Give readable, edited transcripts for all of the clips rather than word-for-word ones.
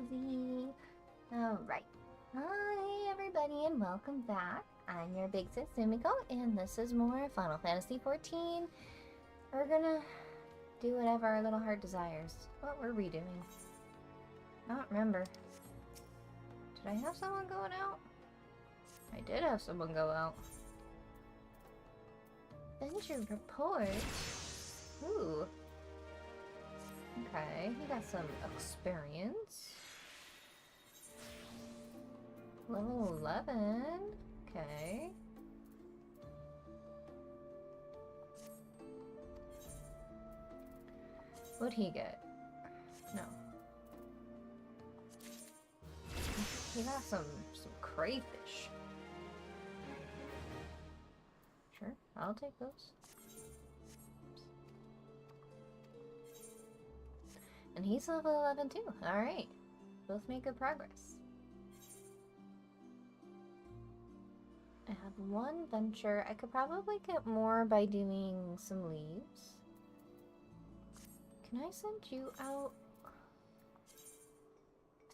cozy. Alright. Hi everybody and welcome back. I'm your big sis Sumiko and this is more Final Fantasy XIV. We're gonna do whatever our little heart desires. What were we doing? I don't remember. Did I have someone going out? I did have someone go out. Venture report. Ooh. Okay, he got some experience. Level 11. Okay. What'd he get? No. He got some crayfish. Sure, I'll take those. And he's level 11 too. Alright. Both made good progress. I have one venture. I could probably get more by doing some leaves. Can I send you out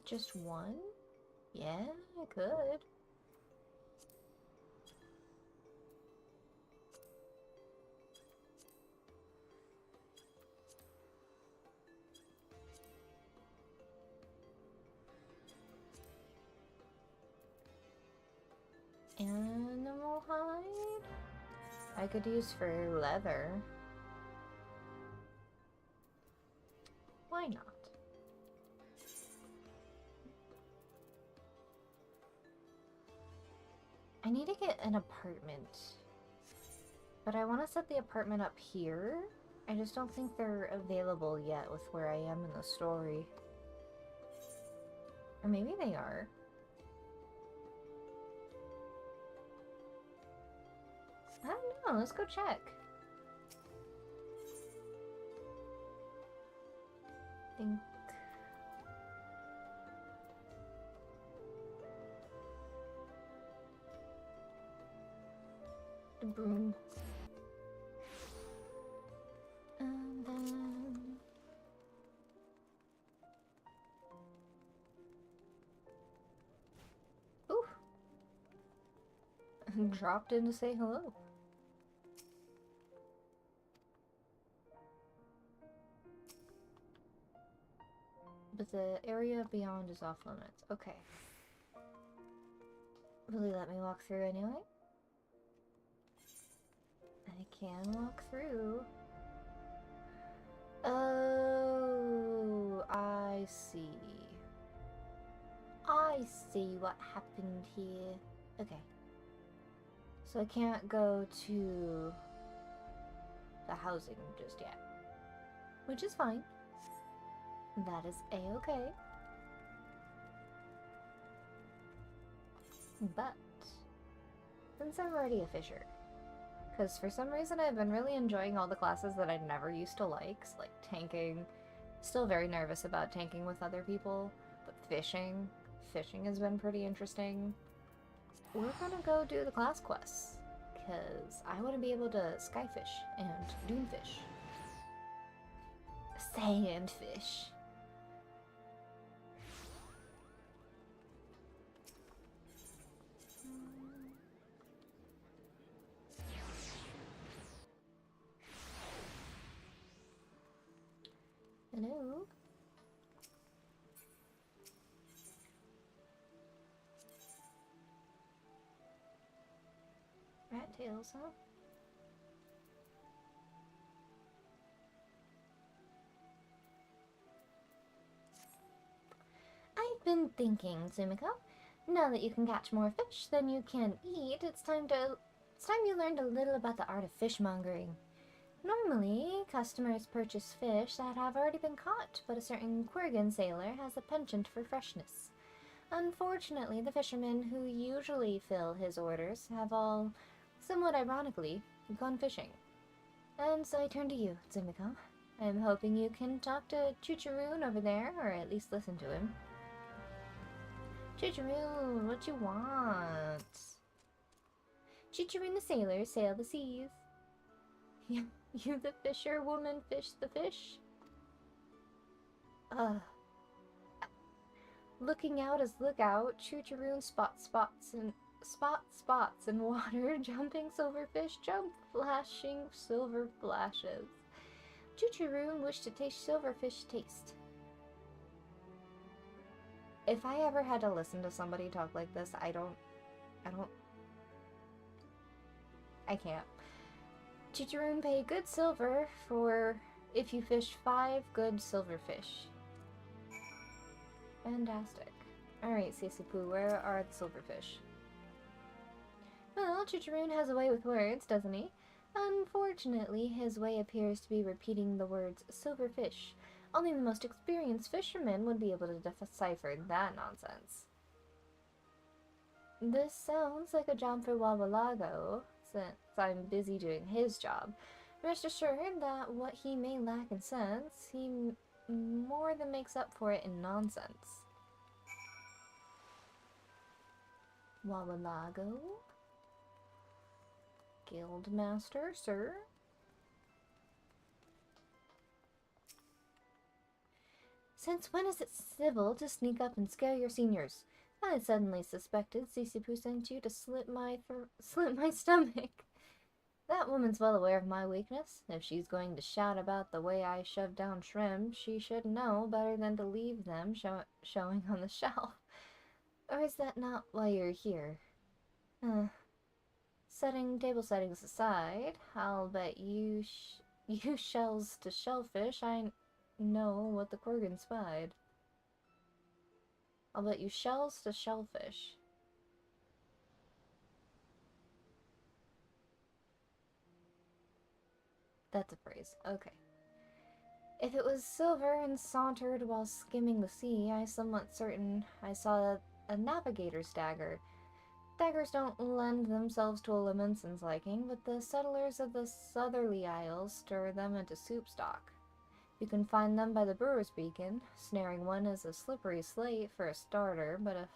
just one? Yeah, I could. Animal hide? I could use for leather. Why not? I need to get an apartment. But I want to set the apartment up here. I just don't think they're available yet with where I am in the story. Or maybe they are. I don't know, let's go check. Think. The broom. And then... Ooh! Dropped in to say hello. But the area beyond is off limits. Okay. Will you let me walk through anyway? I can walk through. Oh, I see. I see what happened here. Okay. So I can't go to the housing just yet. Which is fine. That is a-okay. But, since I'm already a fisher, because for some reason I've been really enjoying all the classes that I never used to like tanking. Still very nervous about tanking with other people, but fishing has been pretty interesting. We're gonna go do the class quests, because I want to be able to skyfish and doomfish. Sandfish. Hello? Rat tails, huh? I've been thinking, Sumiko. Now that you can catch more fish than you can eat, it's time you learned a little about the art of fishmongering. Normally, customers purchase fish that have already been caught, but a certain Quirgan sailor has a penchant for freshness. Unfortunately, the fishermen who usually fill his orders have all, somewhat ironically, gone fishing. And so I turn to you, Tsumiko. I'm hoping you can talk to Chucharoon over there, or at least listen to him. Chucharoon, what you want? Chucharoon the sailor sail the seas. You the fisherwoman fish the fish? Looking out as lookout, choo-choo spots in water, jumping silverfish jump, flashing silver flashes. Choo-choo wish to taste silverfish taste. If I ever had to listen to somebody talk like this, I can't. Choo-choo pay good silver for if you fish 5 good silverfish. Fantastic. Alright, Sisipu, where are the silverfish? Well, Chicharroon has a way with words, doesn't he? Unfortunately, his way appears to be repeating the words silverfish. Only the most experienced fishermen would be able to decipher that nonsense. This sounds like a job for Wawalago, since I'm busy doing his job. Rest assured that what he may lack in sense, he more than makes up for it in nonsense. Wawalago? Guildmaster, sir? Since when is it civil to sneak up and scare your seniors? I suddenly suspected Sisipu sent you to slit my stomach. That woman's well aware of my weakness. If she's going to shout about the way I shove down shrimp, she should know better than to leave them showing on the shelf. Or is that not why you're here? Table settings aside, I'll bet you shells to shellfish, I know what the Quirgin spied. I'll bet you shells to shellfish. That's a phrase. Okay. If it was silver and sauntered while skimming the sea, I'm somewhat certain I saw a navigator's dagger. Daggers don't lend themselves to a Lemenson's liking, but the settlers of the southerly isles stir them into soup stock. You can find them by the brewer's beacon. Snaring one is a slippery slate for a starter, but a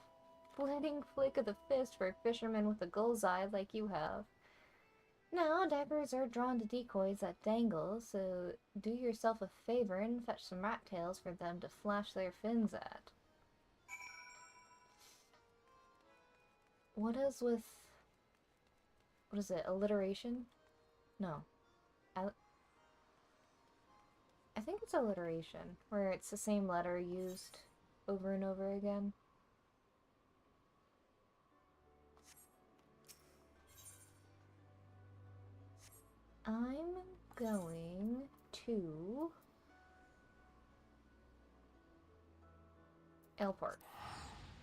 flitting flick of the fist for a fisherman with a gull's eye like you have. Now, daggers are drawn to decoys that dangle, so do yourself a favor and fetch some rat tails for them to flash their fins at. What is it, alliteration? No. I think it's alliteration, where it's the same letter used over and over again. I'm going to Airport.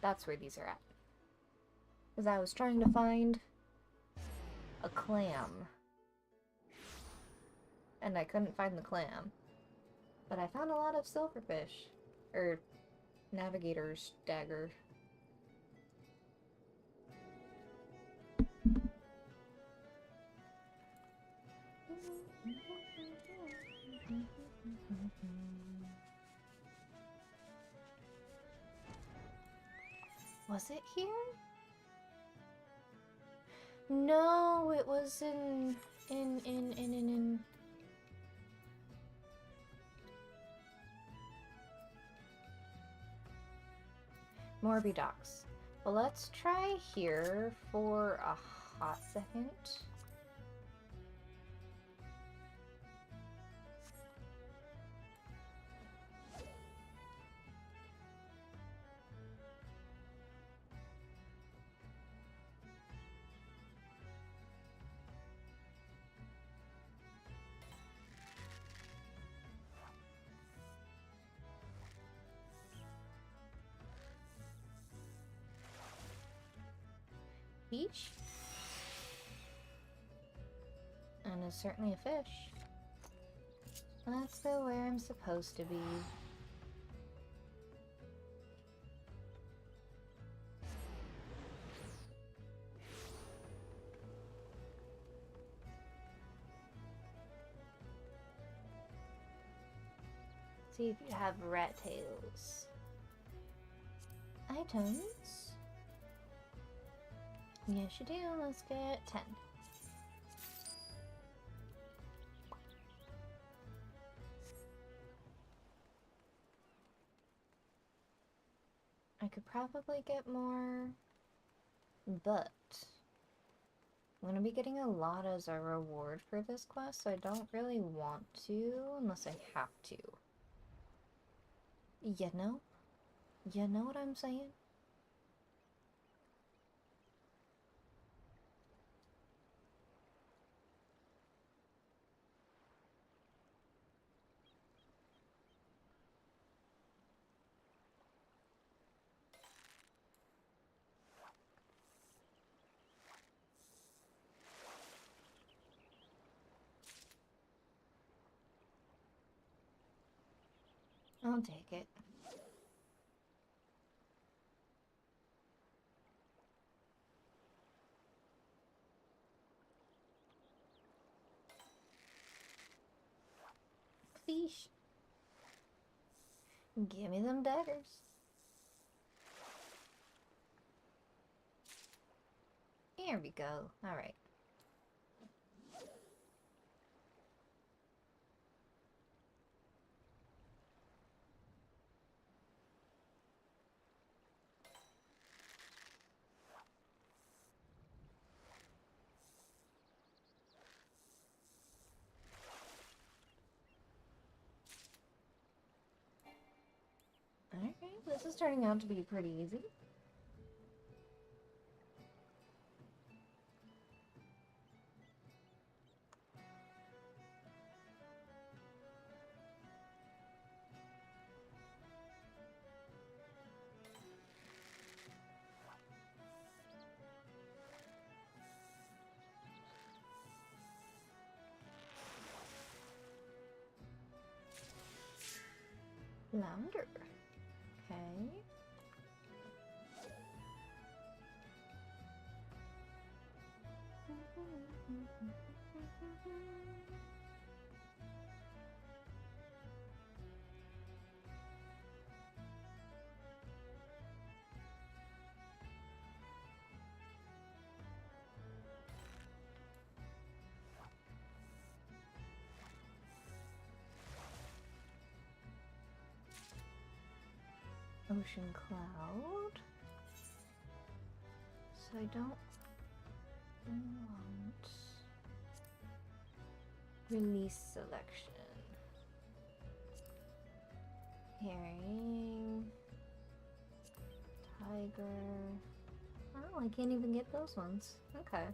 That's where these are at. Because I was trying to find a clam. And I couldn't find the clam. But I found a lot of silverfish. Or navigator's dagger. Was it here? No, it was in Morby Docks. Well, let's try here for a hot second. Peach? And it's certainly a fish. Let's go where I'm supposed to be. See if you have rat tails. Items? Yes, you do. Let's get 10. I could probably get more, but I'm gonna be getting a lot as a reward for this quest, so I don't really want to unless I have to. You know? You know what I'm saying? I'll take it. Fish. Give me them daggers. Here we go. Alright. Alright, this is turning out to be pretty easy. Lounder. Okay. Ocean Cloud. So I don't want release selection. Herring. Tiger. Oh, I can't even get those ones. Okay.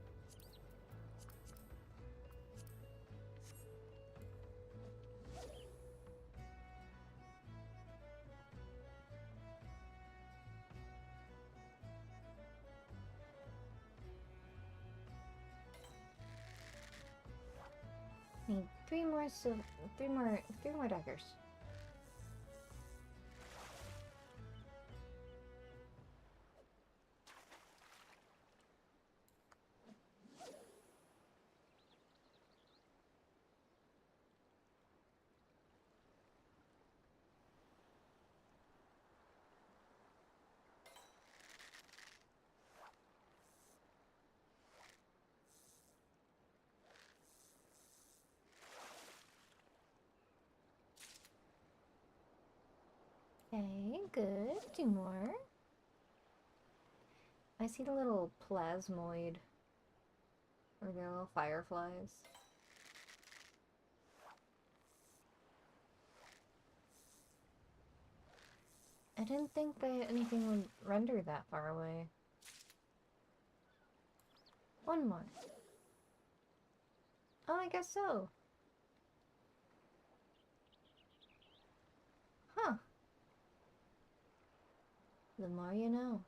Need three more daggers. Okay, good. Two more. I see the little plasmoid. Or the little fireflies. I didn't think that anything would render that far away. One more. Oh, I guess so. Huh. The more you know.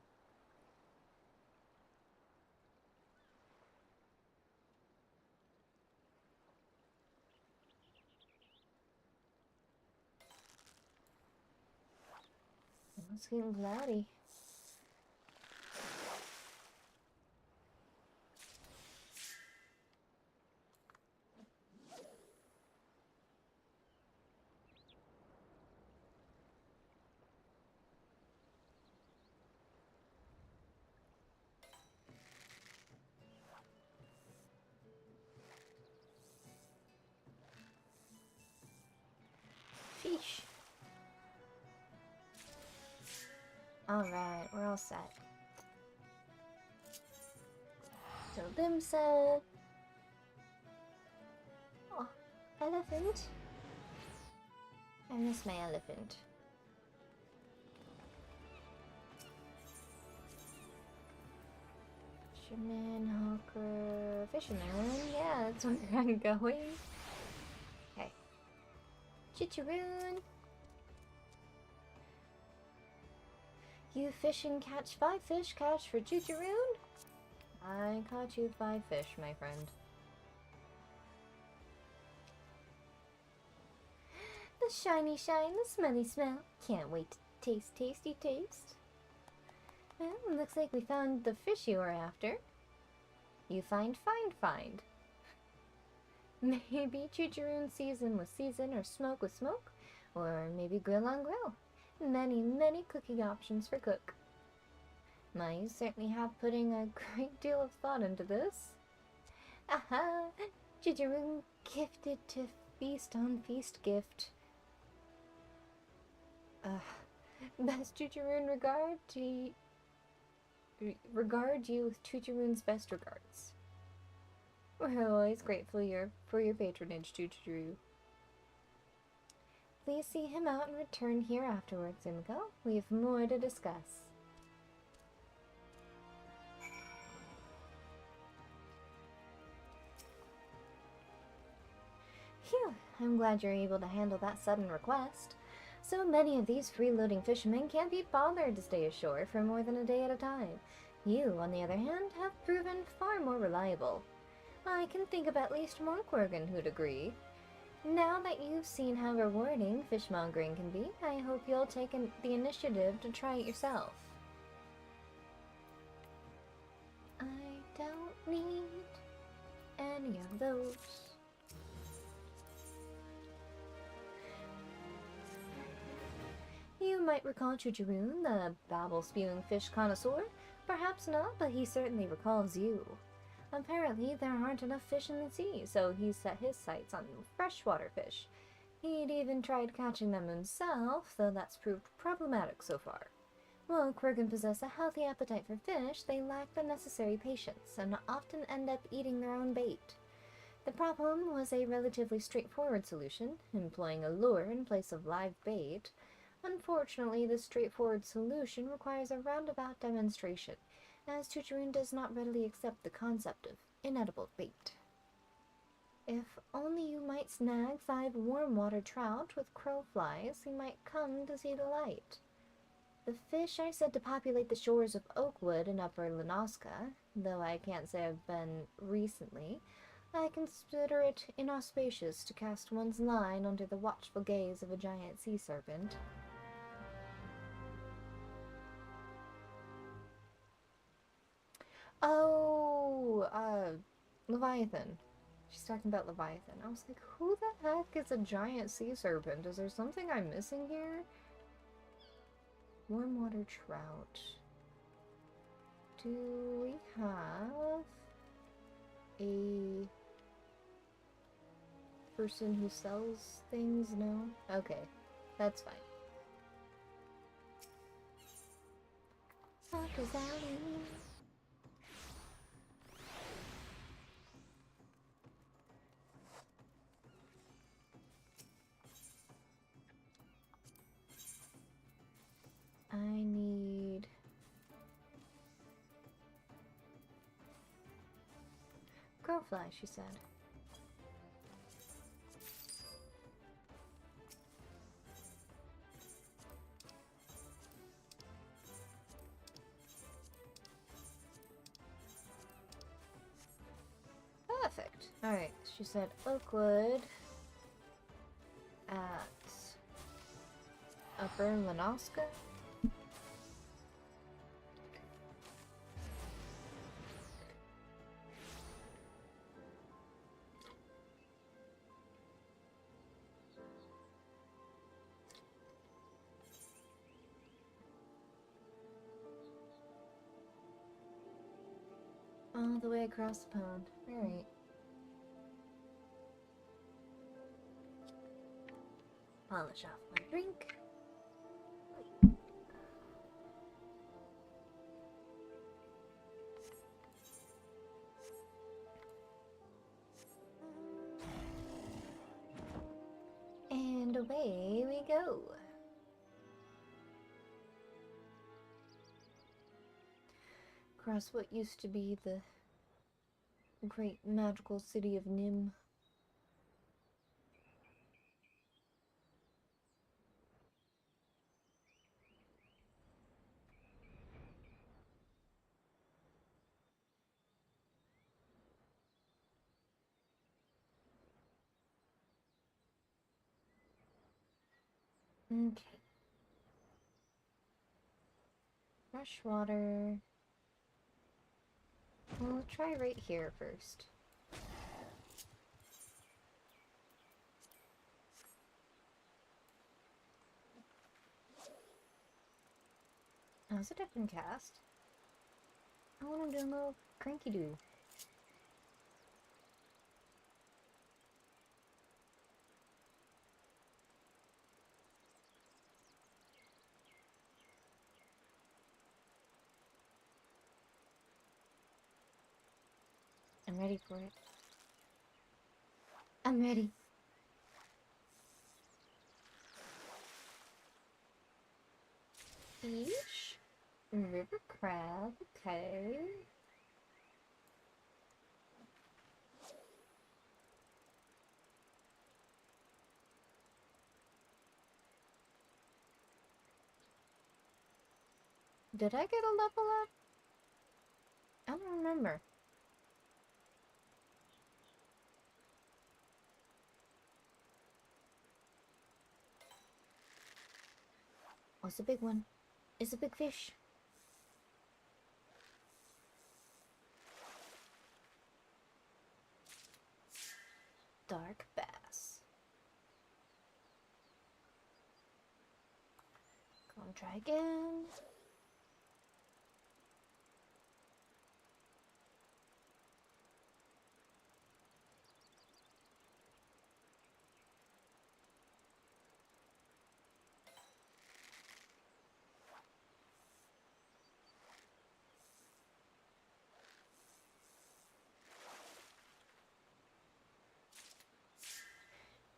It's getting cloudy. Fish. Alright, we're all set. So them set. Oh, elephant. I miss my elephant. Fisherman, hawker, fisherman. Yeah, that's where I'm going. Okay. Chickaroon. You fish and catch 5 fish, catch for Chickaroon? I caught you 5 fish, my friend. The shiny shine, the smelly smell. Can't wait to taste tasty taste. Well, looks like we found the fish you were after. You find. Maybe Chickaroon season with season, or smoke with smoke, or maybe grill on grill. Many cooking options for cook. My, you certainly have putting a great deal of thought into this. Aha! Chickaroon gifted to feast on feast gift. Best Chickaroon regard you with Chickaroon's best regards. We're always grateful for your patronage, Chickaroo. Please see him out and return here afterwards, Imiko. We have more to discuss. Phew, I'm glad you're able to handle that sudden request. So many of these freeloading fishermen can't be bothered to stay ashore for more than a day at a time. You, on the other hand, have proven far more reliable. I can think of at least one Quirgan who'd agree. Now that you've seen how rewarding fishmongering can be, I hope you'll take the initiative to try it yourself. I don't need any of those. You might recall Chickaroon, the babble-spewing fish connoisseur. Perhaps not, but he certainly recalls you. Apparently, there aren't enough fish in the sea, so he set his sights on freshwater fish. He'd even tried catching them himself, though that's proved problematic so far. While Quirgan possess a healthy appetite for fish, they lack the necessary patience, and often end up eating their own bait. The problem was a relatively straightforward solution, employing a lure in place of live bait. Unfortunately, this straightforward solution requires a roundabout demonstration, as Chickaroon does not readily accept the concept of inedible bait. If only you might snag 5 warm water trout with crow flies, you might come to see the light. The fish are said to populate the shores of Oakwood in Upper Lenoska, though I can't say I've been recently. I consider it inauspicious to cast one's line under the watchful gaze of a giant sea serpent. Oh, Leviathan. She's talking about Leviathan. I was like, who the heck is a giant sea serpent? Is there something I'm missing here? Warm water trout. Do we have a person who sells things? No? Okay, that's fine. What does that mean? I need... Crowfly, she said. Perfect. Alright, she said Oakwood at Upper Lenoska. All the way across the pond. Alright. Polish off my drink. away we go. Across what used to be the great magical city of Nim. Okay. Fresh water. We'll try right here first. Oh, it's a different cast. I want to do a little cranky doo. I'm ready for it. I'm ready. Fish? River crab, okay. Did I get a level up? I don't remember. Oh, it's a big one. It's a big fish. Dark bass. Go and try again.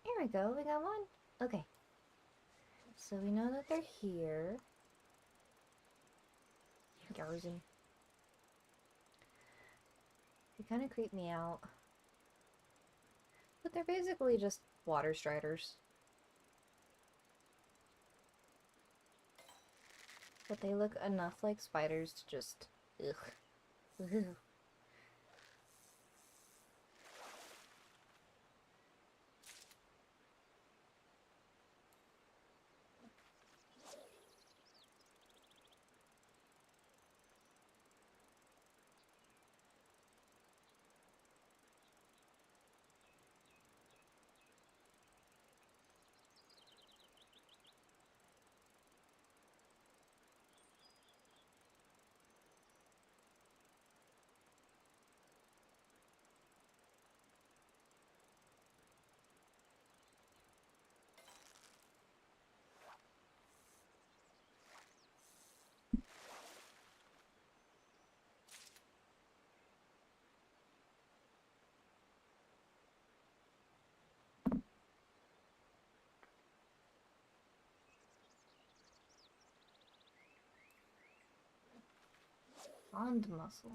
Here we go, we got one. Okay. So we know that they're here. Garrison. They kind of creep me out. But they're basically just water striders. But they look enough like spiders to just... ugh. Ugh. Pond mussel.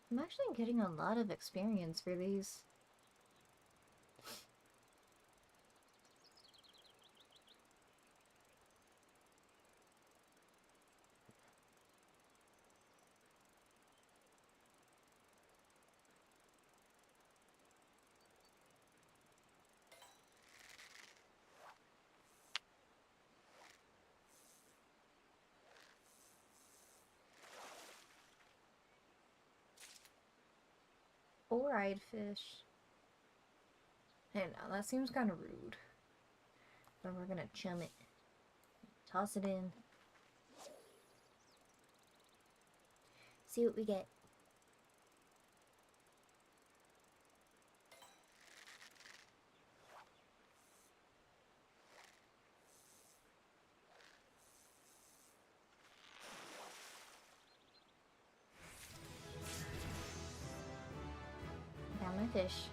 I'm actually getting a lot of experience for these. Four-eyed fish. I don't know, that seems kind of rude. But we're gonna chum it. Toss it in. See what we get. Got my fish.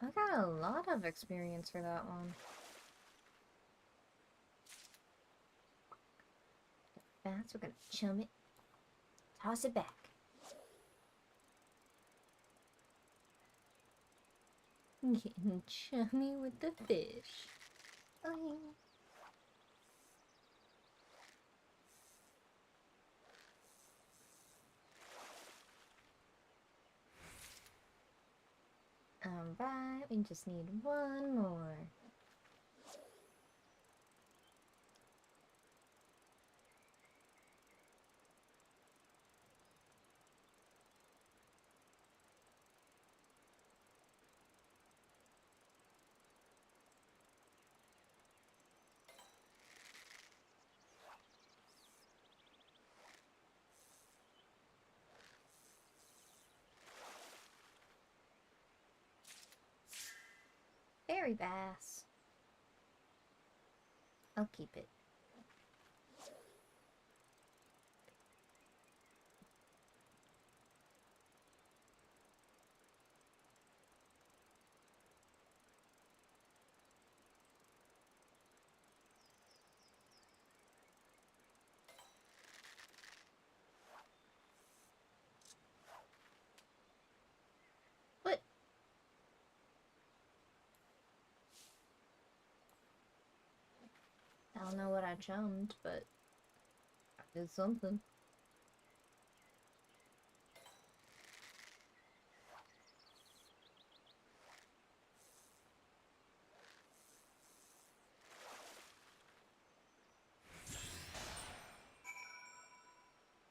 I got a lot of experience for that one. Fast, we're gonna chum it. Toss it back. Getting chummy with the fish. Oh, alright, we just need one more. Fairy bass. I'll keep it. What? I don't know what I chummed, but I did something.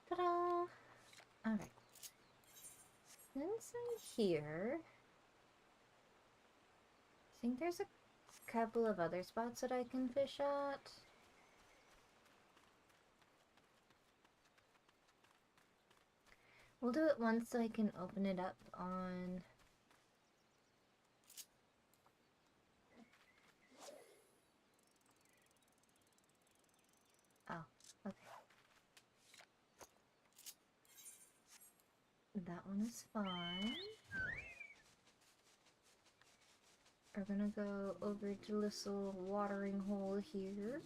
Ta-da! Alright. Since I'm here, I think there's a couple of other spots that I can fish at. We'll do it once so I can open it up on... Oh, okay. That one is fine. We're gonna go over to this little watering hole here.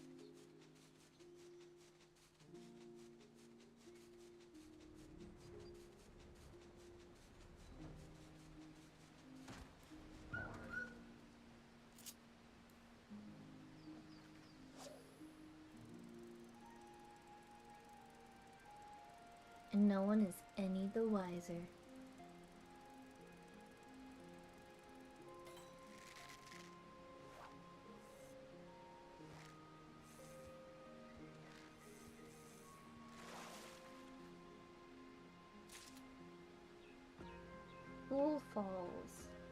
And no one is any the wiser. Pool Falls.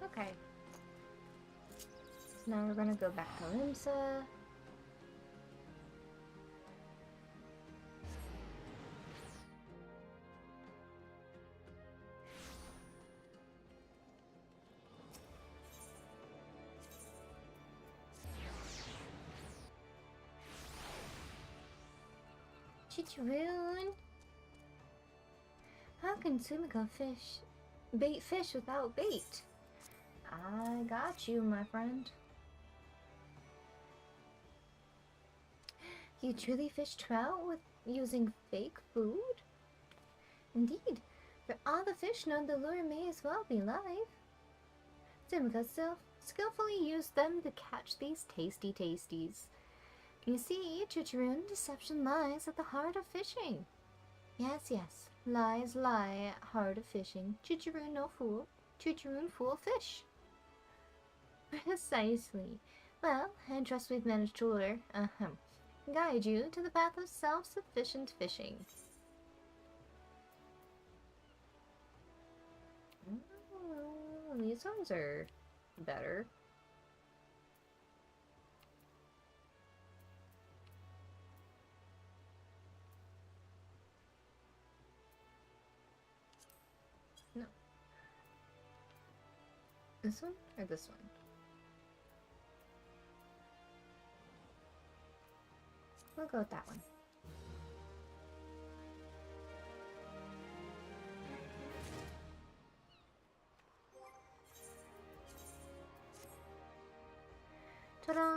Okay. So now we're gonna go back to Limsa. Chicharroon! How can Sumiko bait fish without bait? I got you, my friend. You truly fish trout with using fake food? Indeed, for all the fish known, the lure may as well be live. Sumiko skillfully used them to catch these tasty tasties. You see, Chicharroon, deception lies at the heart of fishing. Yes, yes, lies lie at heart of fishing. Chicharroon no fool, Chicharroon fool fish. Precisely. Well, I trust we've managed to lure, guide you to the path of self-sufficient fishing. Oh, these ones are better. No. This one or this one? We'll go with that one. Ta-da!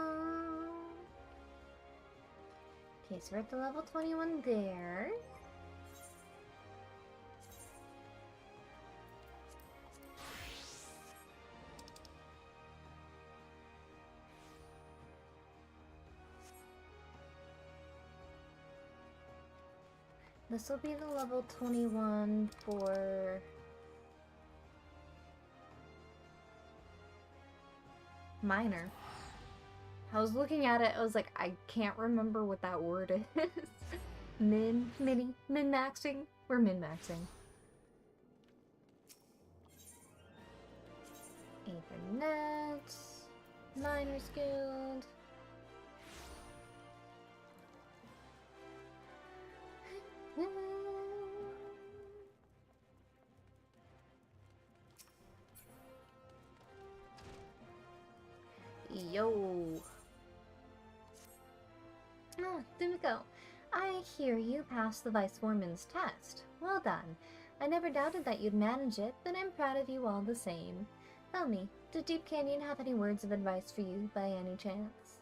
Okay, so we're at the level 21 there. This will be the level 21 for minor. I was looking at it, I was like, I can't remember what that word is. Min-maxing? We're min-maxing. Ethernet, Miners Guild. Yo. Ah, Dumiko. I hear you passed the Vice Foreman's test. Well done. I never doubted that you'd manage it, but I'm proud of you all the same. Tell me, did Deep Canyon have any words of advice for you, by any chance?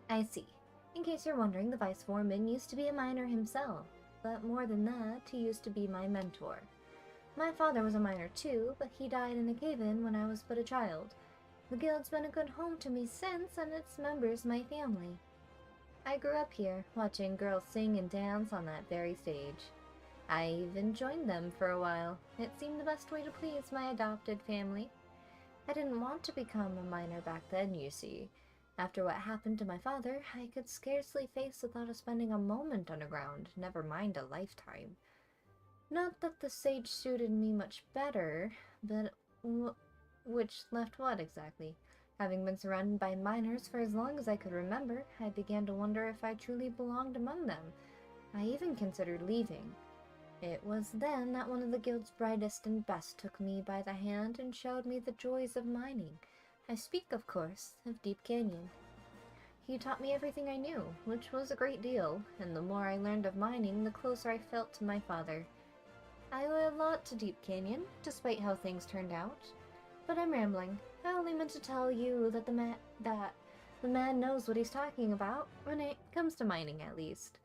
I see. In case you're wondering, the Vice Foreman used to be a miner himself. But more than that, he used to be my mentor. My father was a miner too, but he died in a cave-in when I was but a child. The guild's been a good home to me since, and its members my family. I grew up here, watching girls sing and dance on that very stage. I even joined them for a while. It seemed the best way to please my adopted family. I didn't want to become a miner back then, you see. After what happened to my father, I could scarcely face the thought of spending a moment underground, never mind a lifetime. Not that the sage suited me much better, but which left what exactly? Having been surrounded by miners for as long as I could remember, I began to wonder if I truly belonged among them. I even considered leaving. It was then that one of the guild's brightest and best took me by the hand and showed me the joys of mining. I speak, of course, of Deep Canyon. He taught me everything I knew, which was a great deal, and the more I learned of mining, the closer I felt to my father. I owe a lot to Deep Canyon, despite how things turned out. But I'm rambling. I only meant to tell you that the man knows what he's talking about, when it comes to mining at least.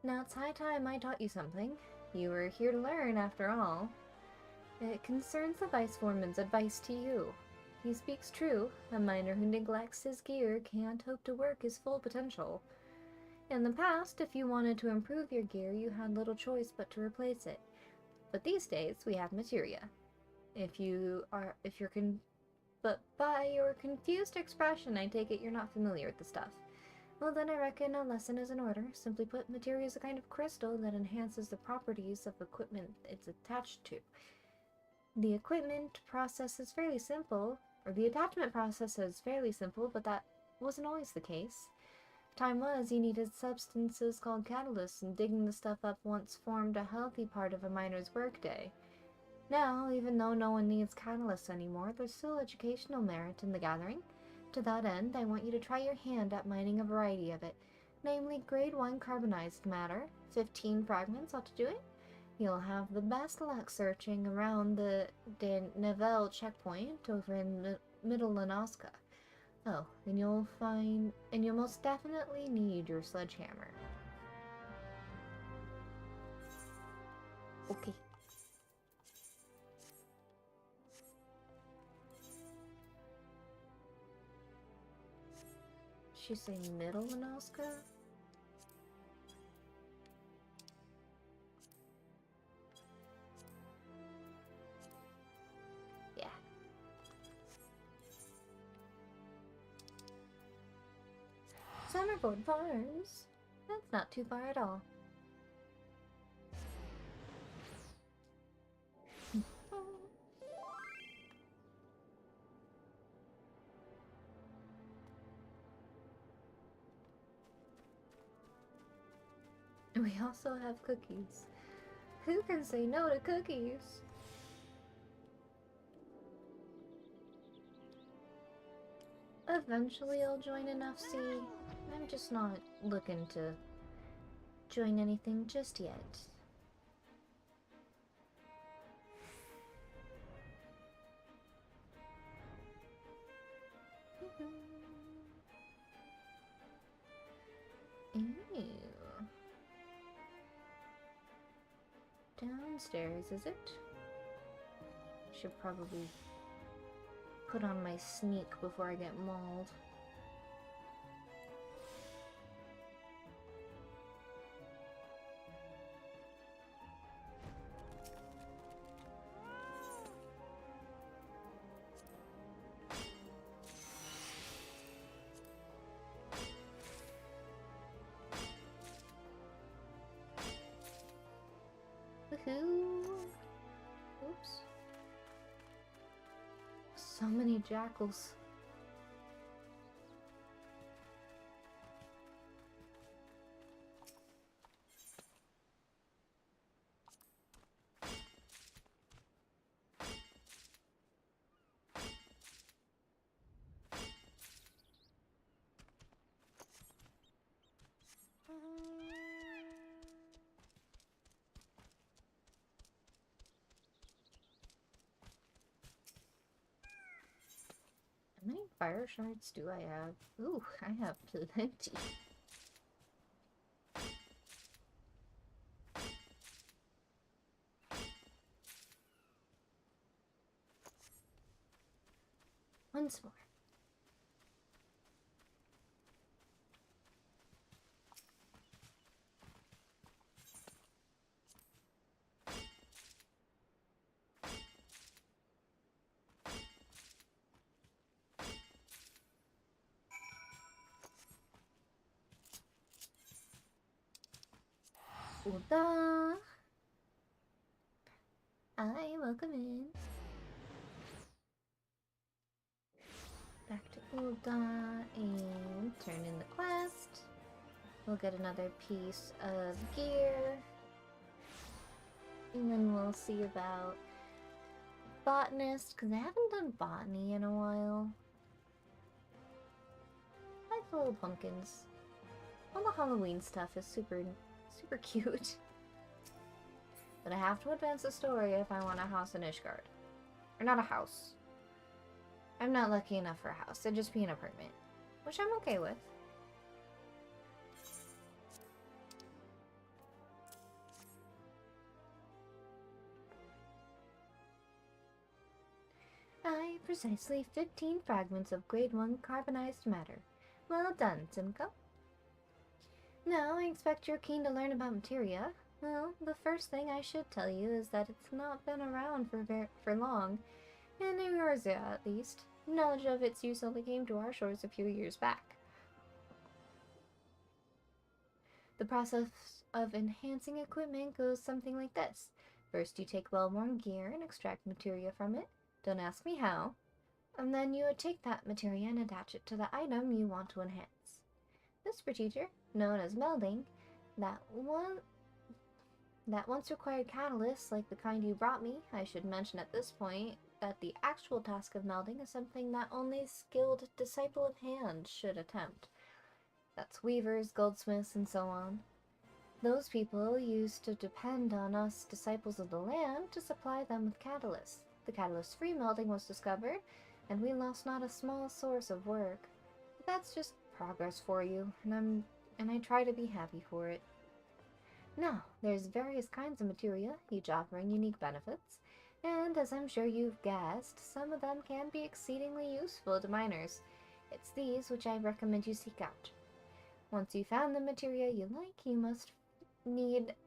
Now it's high time I taught you something. You were here to learn, after all. It concerns the Vice Foreman's advice to you. He speaks true. A miner who neglects his gear can't hope to work his full potential. In the past, if you wanted to improve your gear, you had little choice but to replace it. But these days, we have materia. But by your confused expression, I take it you're not familiar with the stuff. Well, then I reckon a lesson is in order. Simply put, materia is a kind of crystal that enhances the properties of equipment it's attached to. The equipment process is fairly simple, or the attachment process is fairly simple, but that wasn't always the case. Time was, you needed substances called catalysts, and digging the stuff up once formed a healthy part of a miner's workday. Now, even though no one needs catalysts anymore, there's still educational merit in the gathering. To that end, I want you to try your hand at mining a variety of it, namely grade 1 carbonized matter. 15 fragments ought to do it. You'll have the best luck searching around the De Nivelle checkpoint over in Middle Lanoska. Oh, and you'll most definitely need your sledgehammer. Okay. She say Middle Lanoska? Yeah. Summerford Farms? That's not too far at all. We also have cookies. Who can say no to cookies? Eventually I'll join an FC. I'm just not looking to join anything just yet. downstairs, is it? Should probably put on my sneak before I get mauled. Woohoo! Oops. So many jackals. How many fire shards do I have? Ooh, I have plenty. Once more. Ulda! I welcome in. Back to Ulda and turn in the quest. We'll get another piece of gear. And then we'll see about botanist, because I haven't done botany in a while. I like the little pumpkins. All the Halloween stuff is super cute. But I have to advance the story if I want a house in Ishgard. Or not a house. I'm not lucky enough for a house. It'd just be an apartment. Which I'm okay with. Precisely 15 fragments of grade 1 carbonized matter. Well done, Simcoe. Now, I expect you're keen to learn about materia. Well, the first thing I should tell you is that it's not been around for long, and in Eorzea at least. Knowledge of its use only came to our shores a few years back. The process of enhancing equipment goes something like this. First, you take well-worn gear and extract materia from it. Don't ask me how. And then you would take that materia and attach it to the item you want to enhance. This procedure, known as melding, that once required catalysts like the kind you brought me. I should mention at this point that the actual task of melding is something that only skilled disciple of hand should attempt. That's weavers, goldsmiths, and so on. Those people used to depend on us disciples of the land to supply them with catalysts. The catalyst-free melding was discovered, and we lost not a small source of work. But that's just progress for you, and I try to be happy for it. Now, there's various kinds of materia, each offering unique benefits, and as I'm sure you've guessed, some of them can be exceedingly useful to miners. It's these which I recommend you seek out. Once you've found the materia you like, you must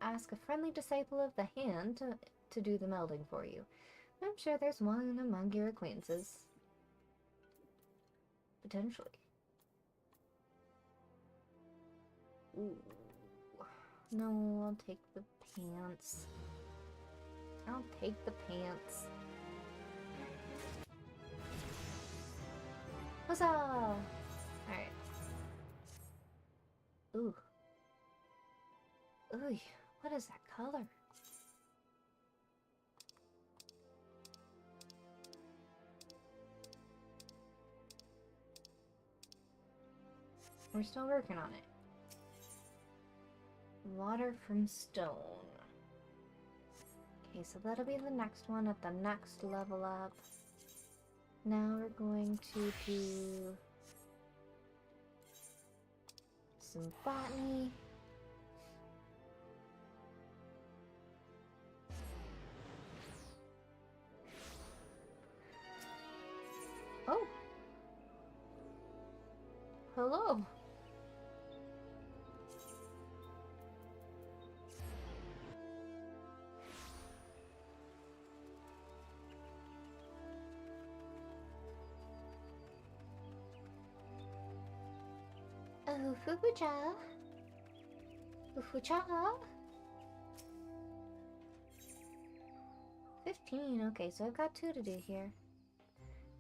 ask a friendly disciple of the hand to do the melding for you. I'm sure there's one among your acquaintances. Potentially. Ooh. No, I'll take the pants. I'll take the pants. Huzzah! Alright. Ooh. Ooh, what is that color? We're still working on it. Water from stone. Okay, so that'll be the next one at the next level up. Now we're going to do some botany. hello. Oh, Fufucha. Fufucha. 15, okay, so I've got 2 to do here.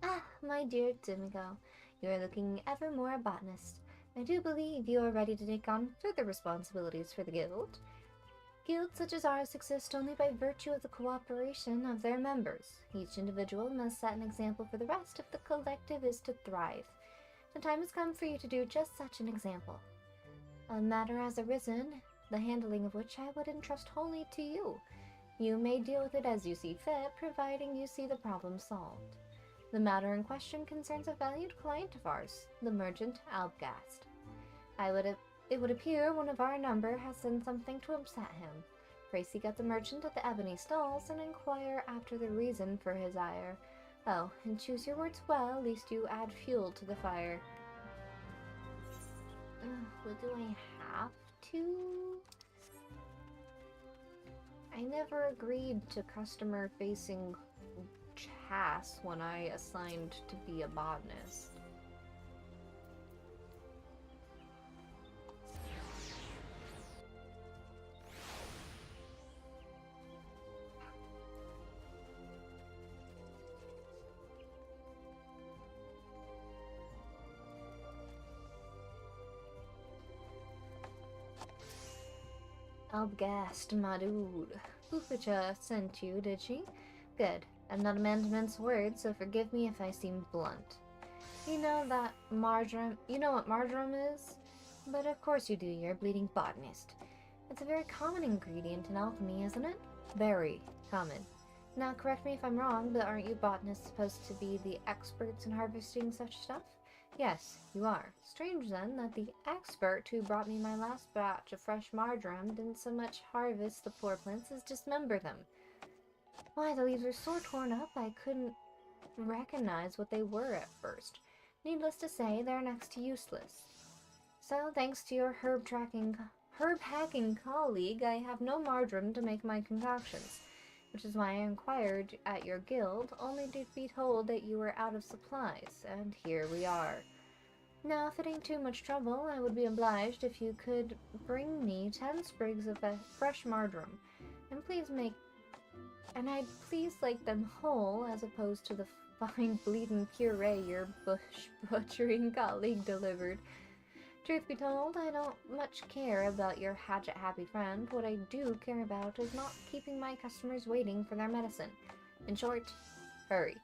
Ah, my dear Tsumiko, you are looking ever more a botanist. I do believe you are ready to take on further responsibilities for the guild. Guilds such as ours exist only by virtue of the cooperation of their members. Each individual must set an example for the rest if the collective is to thrive. The time has come for you to do just such an example. A matter has arisen, the handling of which I would entrust wholly to you. You may deal with it as you see fit, providing you see the problem solved. The matter in question concerns a valued client of ours, the merchant Albgast. It would appear one of our number has done something to upset him. Pray seek out the merchant at the Ebony Stalls and inquire after the reason for his ire. Oh, and choose your words well, lest you add fuel to the fire. What do I have to? I never agreed to customer-facing tasks when I assigned to be a botanist. Albgast, my dude. Fufucha sent you, did she? Good. I'm not a man to mince words, so forgive me if I seem blunt. You know what marjoram is? But of course you do, you're a bleeding botanist. It's a very common ingredient in alchemy, isn't it? Very common. Now, correct me if I'm wrong, but aren't you botanists supposed to be the experts in harvesting such stuff? Yes, you are. Strange then that the expert who brought me my last batch of fresh marjoram didn't so much harvest the poor plants as dismember them. Why, the leaves are so torn up I couldn't recognize what they were at first. Needless to say, they're next to useless. So, thanks to your herb-hacking colleague, I have no marjoram to make my concoctions, which is why I inquired at your guild, only to be told that you were out of supplies, and here we are. Now, if it ain't too much trouble, I would be obliged if you could bring me 10 sprigs of fresh marjoram, and I'd please like them whole, as opposed to the fine bleeding puree your butchering colleague delivered. Truth be told, I don't much care about your hatchet-happy friend. What I do care about is not keeping my customers waiting for their medicine. In short, hurry.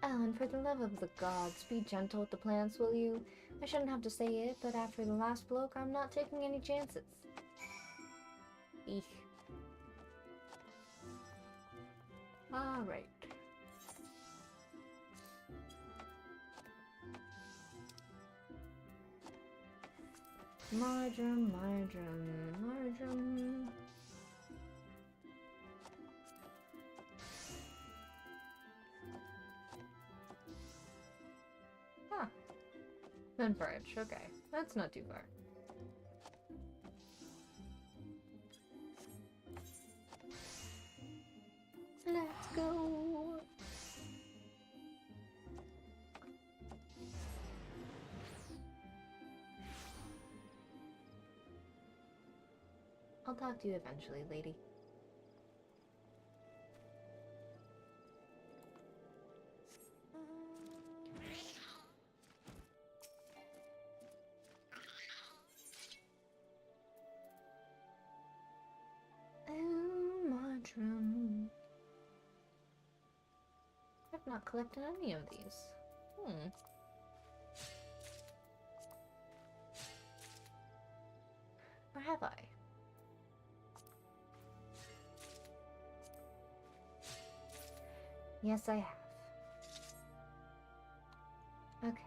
Oh, and for the love of the gods, be gentle with the plants, will you? I shouldn't have to say it, but after the last bloke, I'm not taking any chances. Eek. Alright. Marjoram. Huh. And French, okay. That's not too far. Let's go! I'll talk to you eventually, lady. Oh, marjoram. I've not collected any of these. Or have I? Yes, I have. Okay.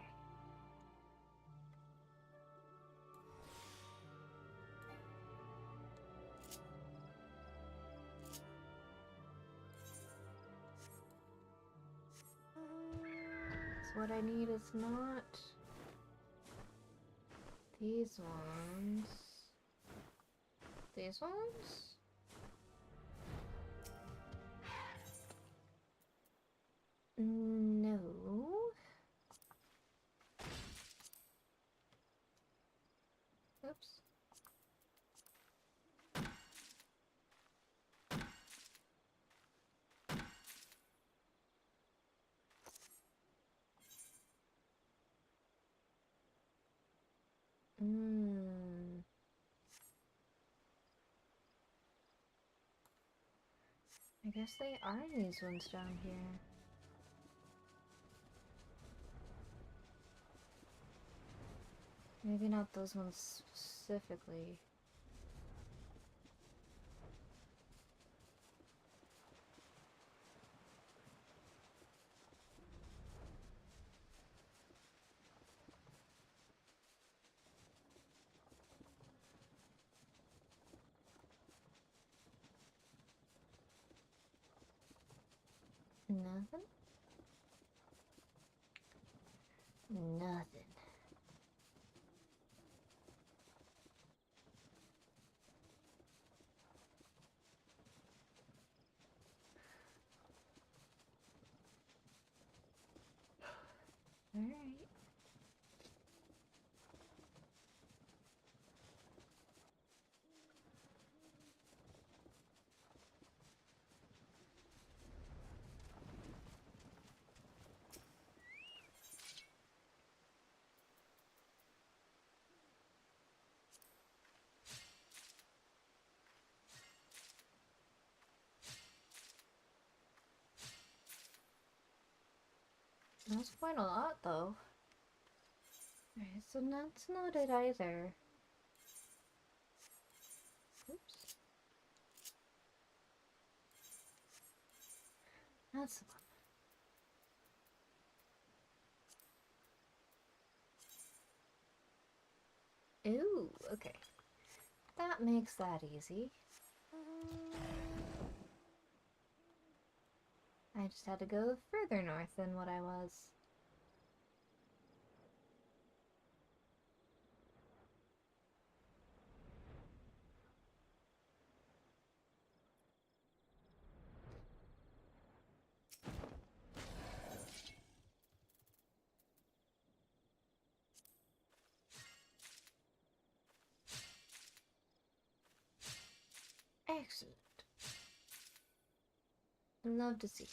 So what I need is not These ones. These ones? No. Oops. I guess they are these ones down here. Maybe not those ones specifically. Nothing? Nothing. Alright. That's quite a lot, though. Alright, so that's not it either. Oops. That's the one. Ooh, okay. That makes that easy. I just had to go further north than what I was. Excellent. Love to see it.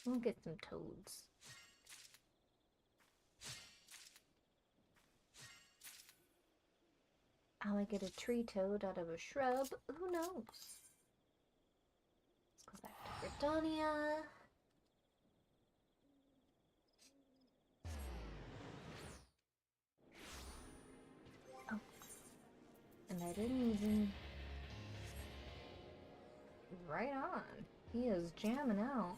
We'll get some toads. How I get a tree toad out of a shrub, who knows? Let's go back to Britannia. Oh. And I didn't even... Right on. He is jamming out.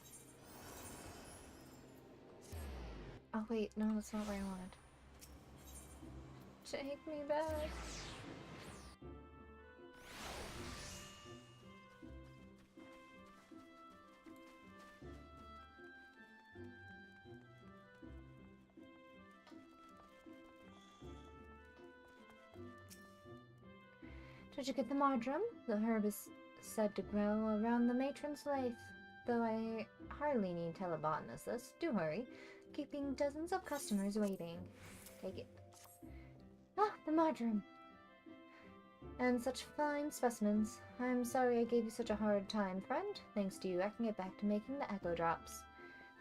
Oh wait, no, that's not what I wanted. Take me back. Did you get the marjoram? The herb is said to grow around the matron's lathe. Though I hardly need tell a botanist this. Do hurry, keeping dozens of customers waiting. Take it. Ah, the marjoram! And such fine specimens. I'm sorry I gave you such a hard time, friend. Thanks to you, I can get back to making the echo drops.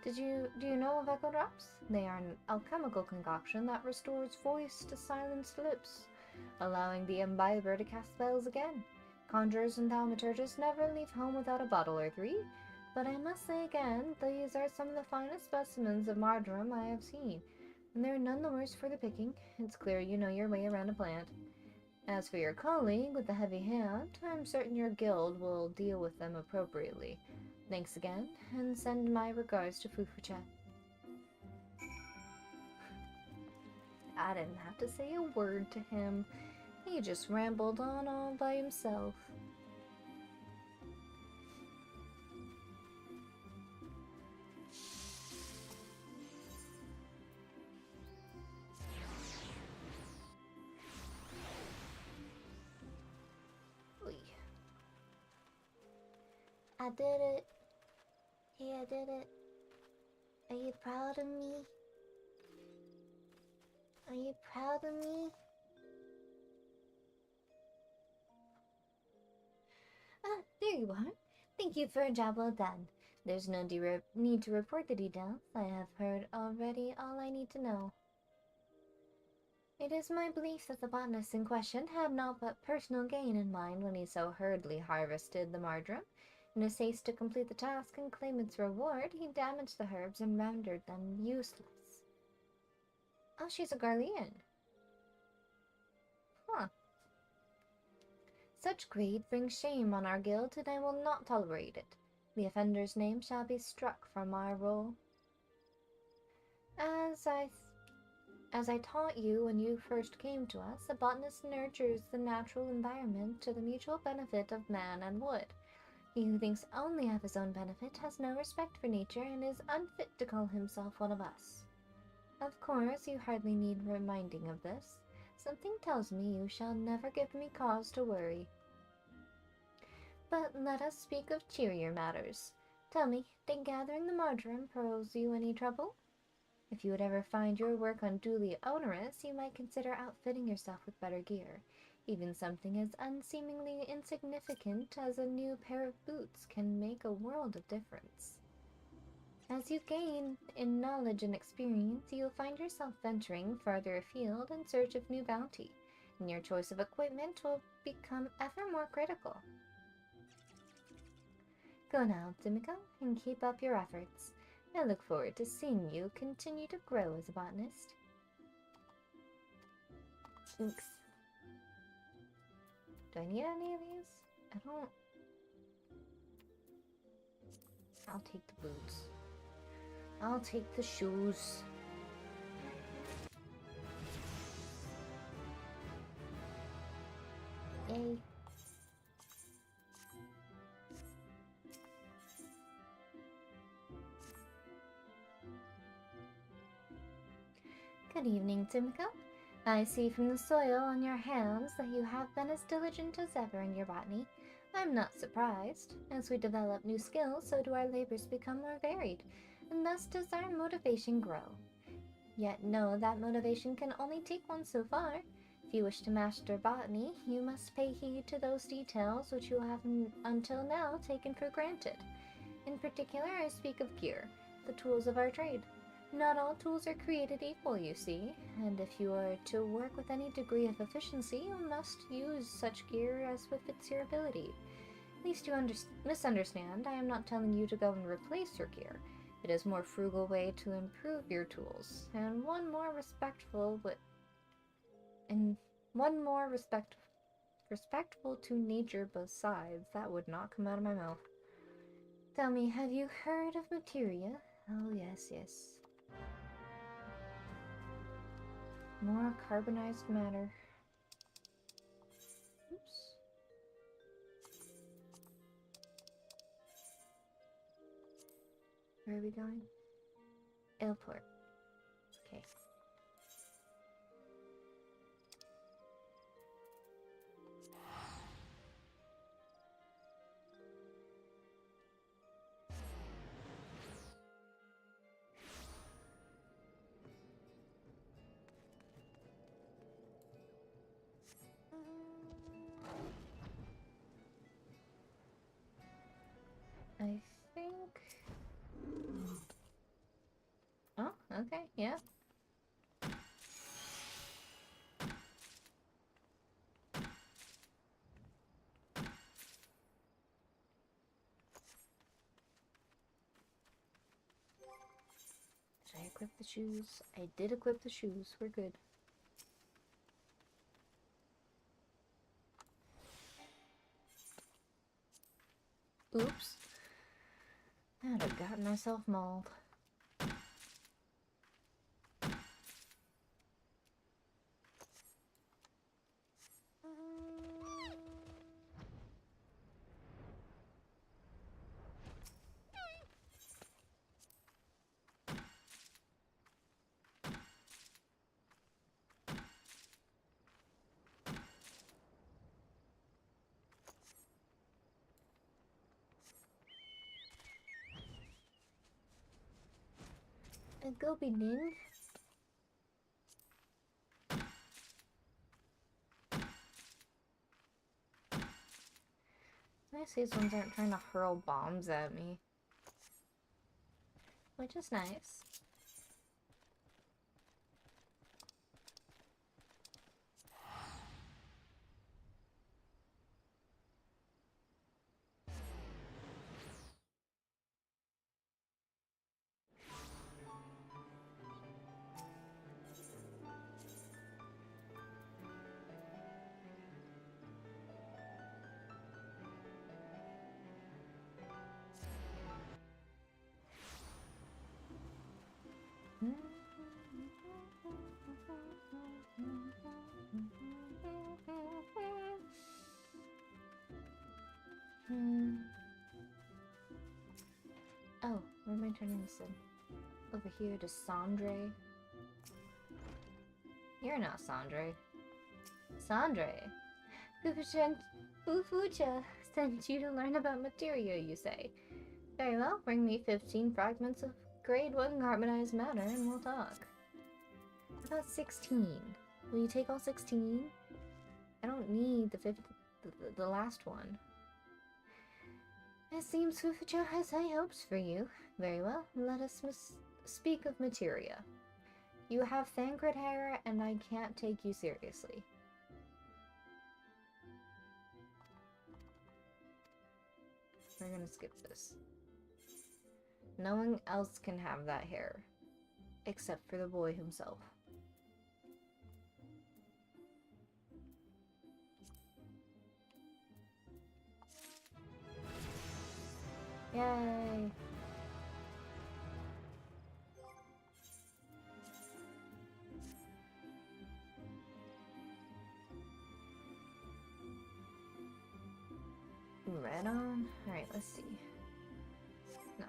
Do you know of echo drops? They are an alchemical concoction that restores voice to silenced lips, allowing the imbiber to cast spells again. Conjurers and thaumaturgists never leave home without a bottle or three. But I must say again, these are some of the finest specimens of marjoram I have seen, and they're none the worse for the picking. It's clear you know your way around a plant. As for your colleague with the heavy hand, I'm certain your guild will deal with them appropriately. Thanks again, and send my regards to Fufucha. I didn't have to say a word to him. He just rambled on all by himself. Oy. I did it. Yeah, I did it. Are you proud of me? Are you proud of me? Ah, there you are. Thank you for a job well done. There's no need to report the details. I have heard already all I need to know. It is my belief that the botanist in question had naught but personal gain in mind when he so hurriedly harvested the marjoram. In his haste to complete the task and claim its reward, he damaged the herbs and rendered them useless. Oh, she's a Garlean. Huh. Such greed brings shame on our guild, and I will not tolerate it. The offender's name shall be struck from our roll. As I taught you when you first came to us, a botanist nurtures the natural environment to the mutual benefit of man and wood. He who thinks only of his own benefit has no respect for nature and is unfit to call himself one of us. Of course, you hardly need reminding of this. Something tells me you shall never give me cause to worry. But let us speak of cheerier matters. Tell me, did gathering the marjoram pose you any trouble? If you would ever find your work unduly onerous, you might consider outfitting yourself with better gear. Even something as unseemingly insignificant as a new pair of boots can make a world of difference. As you gain in knowledge and experience, you'll find yourself venturing farther afield in search of new bounty, and your choice of equipment will become ever more critical. Go now, Dimiko, and keep up your efforts. I look forward to seeing you continue to grow as a botanist. Thanks. Do I need any of these? I don't... I'll take the boots. I'll take the shoes. Yay. Good evening, Timiko. I see from the soil on your hands that you have been as diligent as ever in your botany. I'm not surprised. As we develop new skills, so do our labors become more varied, and thus does our motivation grow. Yet know that motivation can only take one so far. If you wish to master botany, you must pay heed to those details which you have until now taken for granted. In particular, I speak of gear, the tools of our trade. Not all tools are created equal, you see, and if you are to work with any degree of efficiency, you must use such gear as befits your ability. Lest you misunderstand, I am not telling you to go and replace your gear. It is a more frugal way to improve your tools, and one more respectful to nature besides. That would not come out of my mouth. Tell me, have you heard of materia? Oh, yes. More carbonized matter. Oops. Where are we going? Airport. Okay. I think... Oh, okay, yeah. equip the shoes. I did equip the shoes. We're good. Oops. I'd have gotten myself mauled. Go be ning. Nice these ones aren't trying to hurl bombs at me. Which is nice. Oh, where am I turning this in? Over here to Sandre. You're not Sandre. Sandre. Fufucha sent you to learn about materia, you say. Very well, bring me 15 fragments of grade 1 carbonized matter and we'll talk. About 16. Will you take all 16? I don't need the last one. It seems Fufucha has high hopes for you. Very well, let us speak of materia. You have Thancred hair and I can't take you seriously. We're gonna skip this. No one else can have that hair. Except for the boy himself. Yay! Red on? Alright, let's see. No.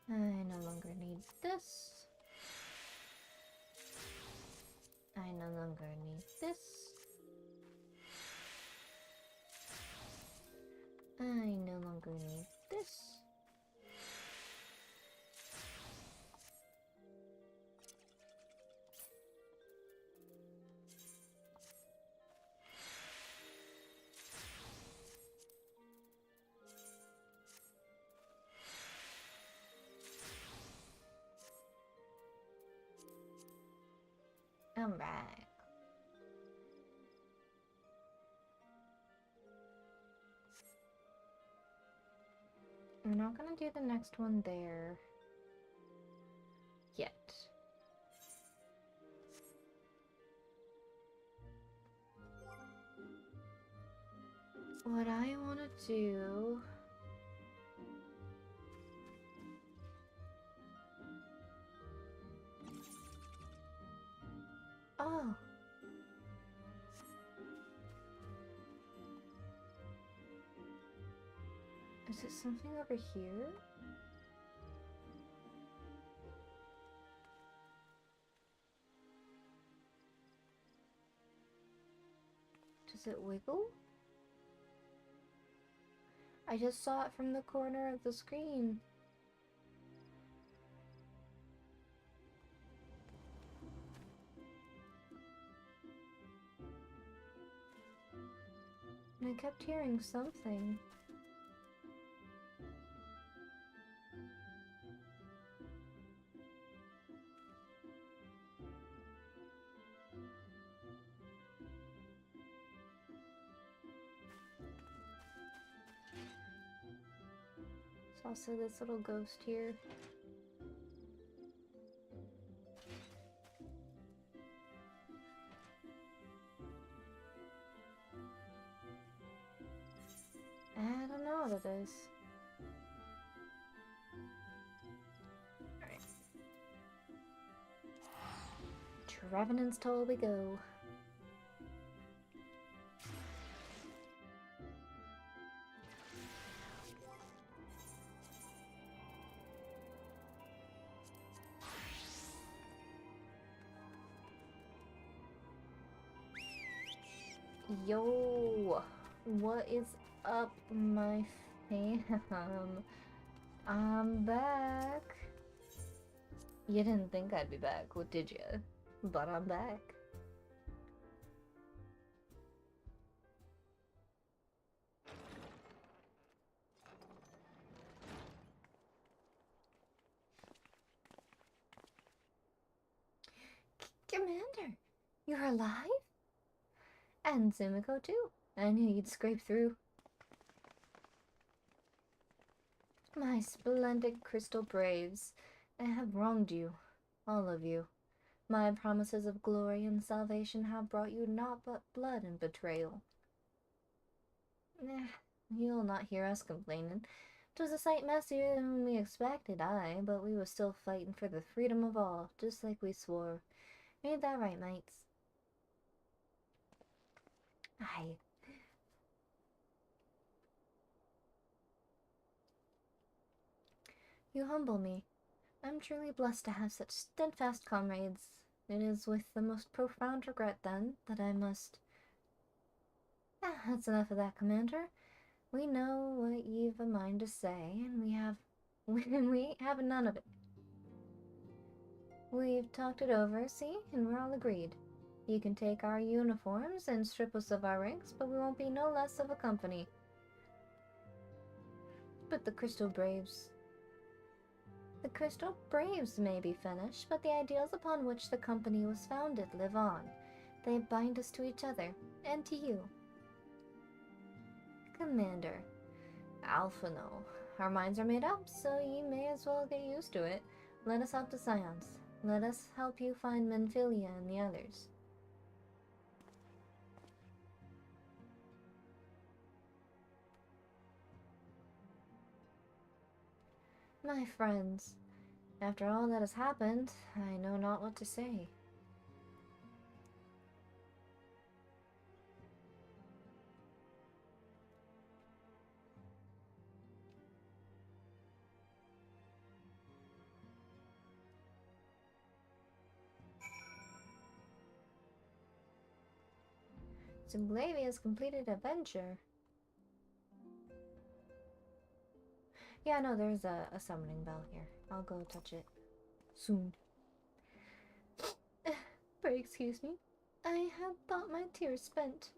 I no longer need this. I no longer need this. I no longer need this. I'm back. I'm not gonna do the next one there yet. What I want to do... Oh! Is it something over here? Does it wiggle? I just saw it from the corner of the screen. And I kept hearing something. There's also this little ghost here. I don't know what it is. Alright. To Revenant's Toll we go. Yo, what is up, my fam? I'm back. You didn't think I'd be back, did you? But I'm back. Commander, you're alive? And Sumiko too. I knew you'd scrape through. My splendid crystal braves, I have wronged you, all of you. My promises of glory and salvation have brought you naught but blood and betrayal. You'll not hear us complaining. 'Twas a sight messier than we expected, aye, but we was still fighting for the freedom of all, just like we swore. Ain't that right, mates? Aye. You humble me. I'm truly blessed to have such steadfast comrades. It is with the most profound regret, then, that I must... that's enough of that, Commander. We know what you've a mind to say, and we have none of it. We've talked it over, see, and we're all agreed. You can take our uniforms and strip us of our ranks, but we won't be no less of a company. But the Crystal Braves... The Crystal Braves may be finished, but the ideals upon which the company was founded live on. They bind us to each other, and to you. Commander, Alphino, our minds are made up, so you may as well get used to it. Let us help the Scions. Let us help you find Menphilia and the others. My friends, after all that has happened, I know not what to say. Zunglavia's completed adventure. Yeah, no, there's a summoning bell here. I'll go touch it soon. Pray excuse me. I had thought my tears spent.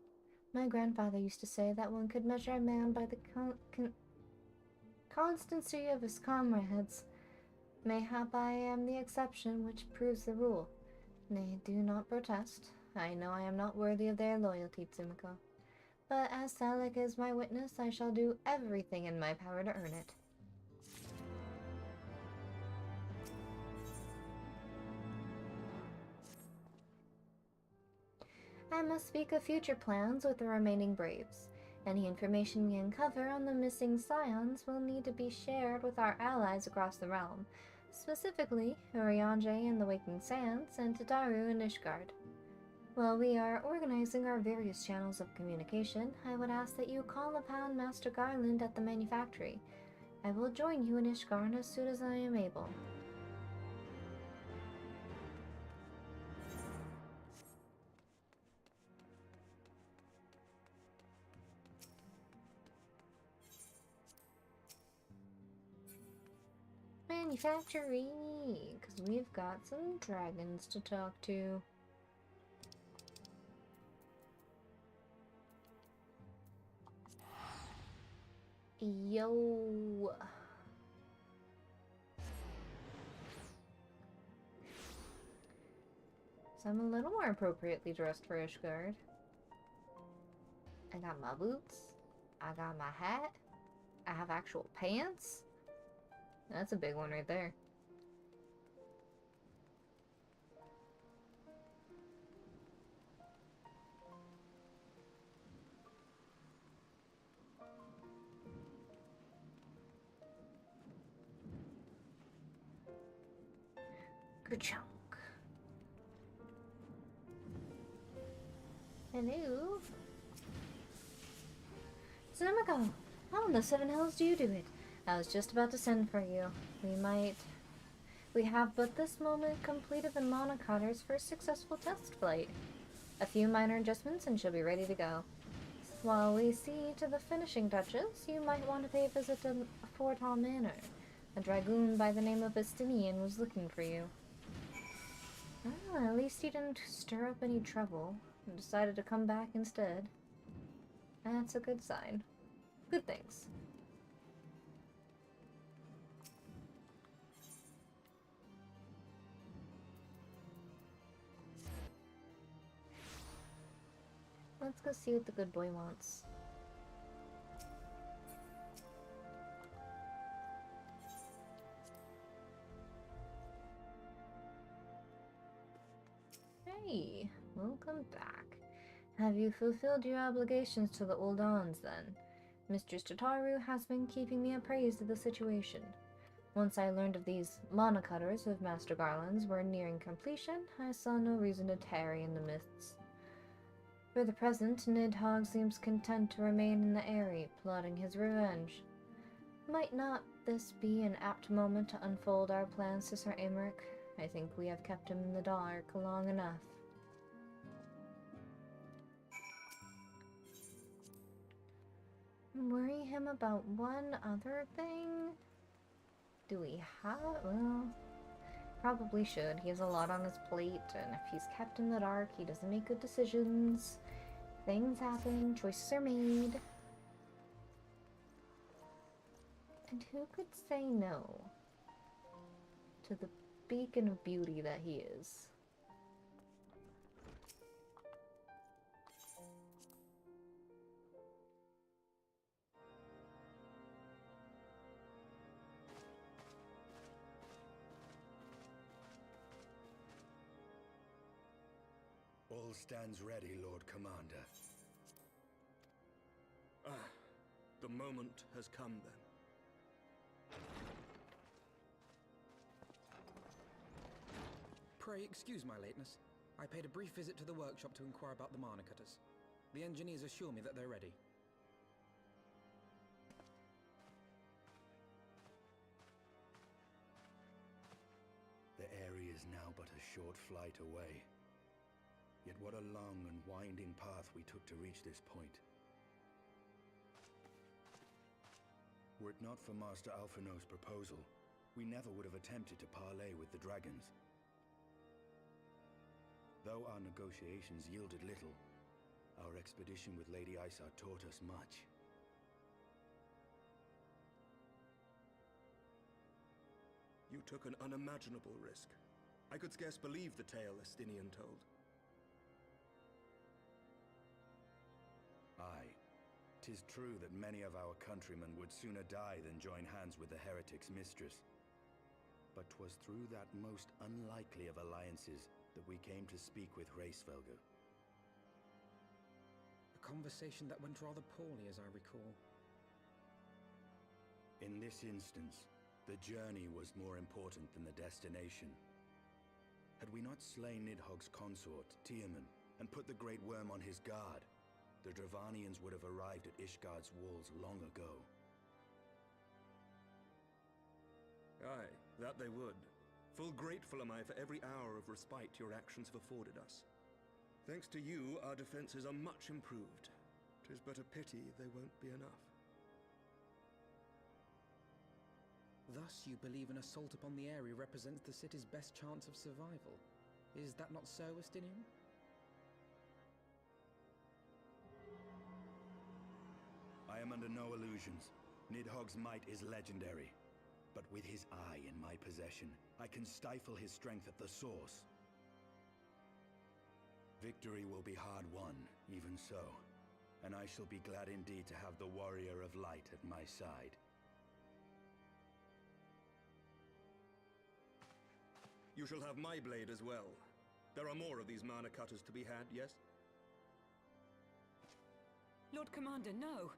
My grandfather used to say that one could measure a man by the constancy of his comrades. Mayhap I am the exception which proves the rule. Nay, do not protest. I know I am not worthy of their loyalty, Tsumiko. But as Salik is my witness, I shall do everything in my power to earn it. I must speak of future plans with the remaining Braves. Any information we uncover on the missing Scions will need to be shared with our allies across the realm, specifically Urianger and the Waking Sands, and Tadaru and Ishgard. While we are organizing our various channels of communication, I would ask that you call upon Master Garland at the manufactory. I will join you in Ishgard as soon as I am able. Manufactory, because we've got some dragons to talk to. Yo. So I'm a little more appropriately dressed for Ishgard. I got my boots. I got my hat. I have actual pants. That's a big one right there. Good chunk. Hello? Zunomiko, how in the seven hells do you do it? I was just about to send for you. We have but this moment completed the monocotter's first successful test flight. A few minor adjustments and she'll be ready to go. While we see to the finishing touches, you might want to pay a visit to Fort Hall Manor. A dragoon by the name of Estinian was looking for you. Ah, at least he didn't stir up any trouble and decided to come back instead. That's a good sign. Good things. Let's go see what the good boy wants. Hey, welcome back. Have you fulfilled your obligations to the old Ons, then? Mistress Tataru has been keeping me appraised of the situation. Once I learned of these monocutters of Master Garland's were nearing completion, I saw no reason to tarry in the midst. For the present, Nidhogg seems content to remain in the Eyrie, plotting his revenge. Might not this be an apt moment to unfold our plans to Sir Aymeric? I think we have kept him in the dark long enough. Worry him about one other thing? Do we have... well... probably should. He has a lot on his plate, and if he's kept in the dark, he doesn't make good decisions. Things happen, choices are made. And who could say no to the beacon of beauty that he is? All stands ready, Lord Commander. Ah, the moment has come then. Pray excuse my lateness. I paid a brief visit to the workshop to inquire about the monocutters. The engineers assure me that they're ready. The area is now but a short flight away. Yet what a long and winding path we took to reach this point. Were it not for Master Alphino's proposal, we never would have attempted to parley with the dragons. Though our negotiations yielded little, our expedition with Lady Isa taught us much. You took an unimaginable risk. I could scarce believe the tale Estinian told. Aye, 'tis true that many of our countrymen would sooner die than join hands with the heretic's mistress. But 'twas through that most unlikely of alliances that we came to speak with Hraesvelgr. A conversation that went rather poorly, as I recall. In this instance, the journey was more important than the destination. Had we not slain Nidhogg's consort, Tiaman, and put the Great Worm on his guard, the Dravanians would have arrived at Ishgard's walls long ago. Aye, that they would. Full grateful am I for every hour of respite your actions have afforded us. Thanks to you, our defenses are much improved. 'Tis but a pity they won't be enough. Thus, you believe an assault upon the area represents the city's best chance of survival. Is that not so, Estinian? I am under no illusions. Nidhogg's might is legendary. But with his eye in my possession, I can stifle his strength at the source. Victory will be hard won, even so. And I shall be glad indeed to have the Warrior of Light at my side. You shall have my blade as well. There are more of these mana cutters to be had, yes? Lord Commander, no!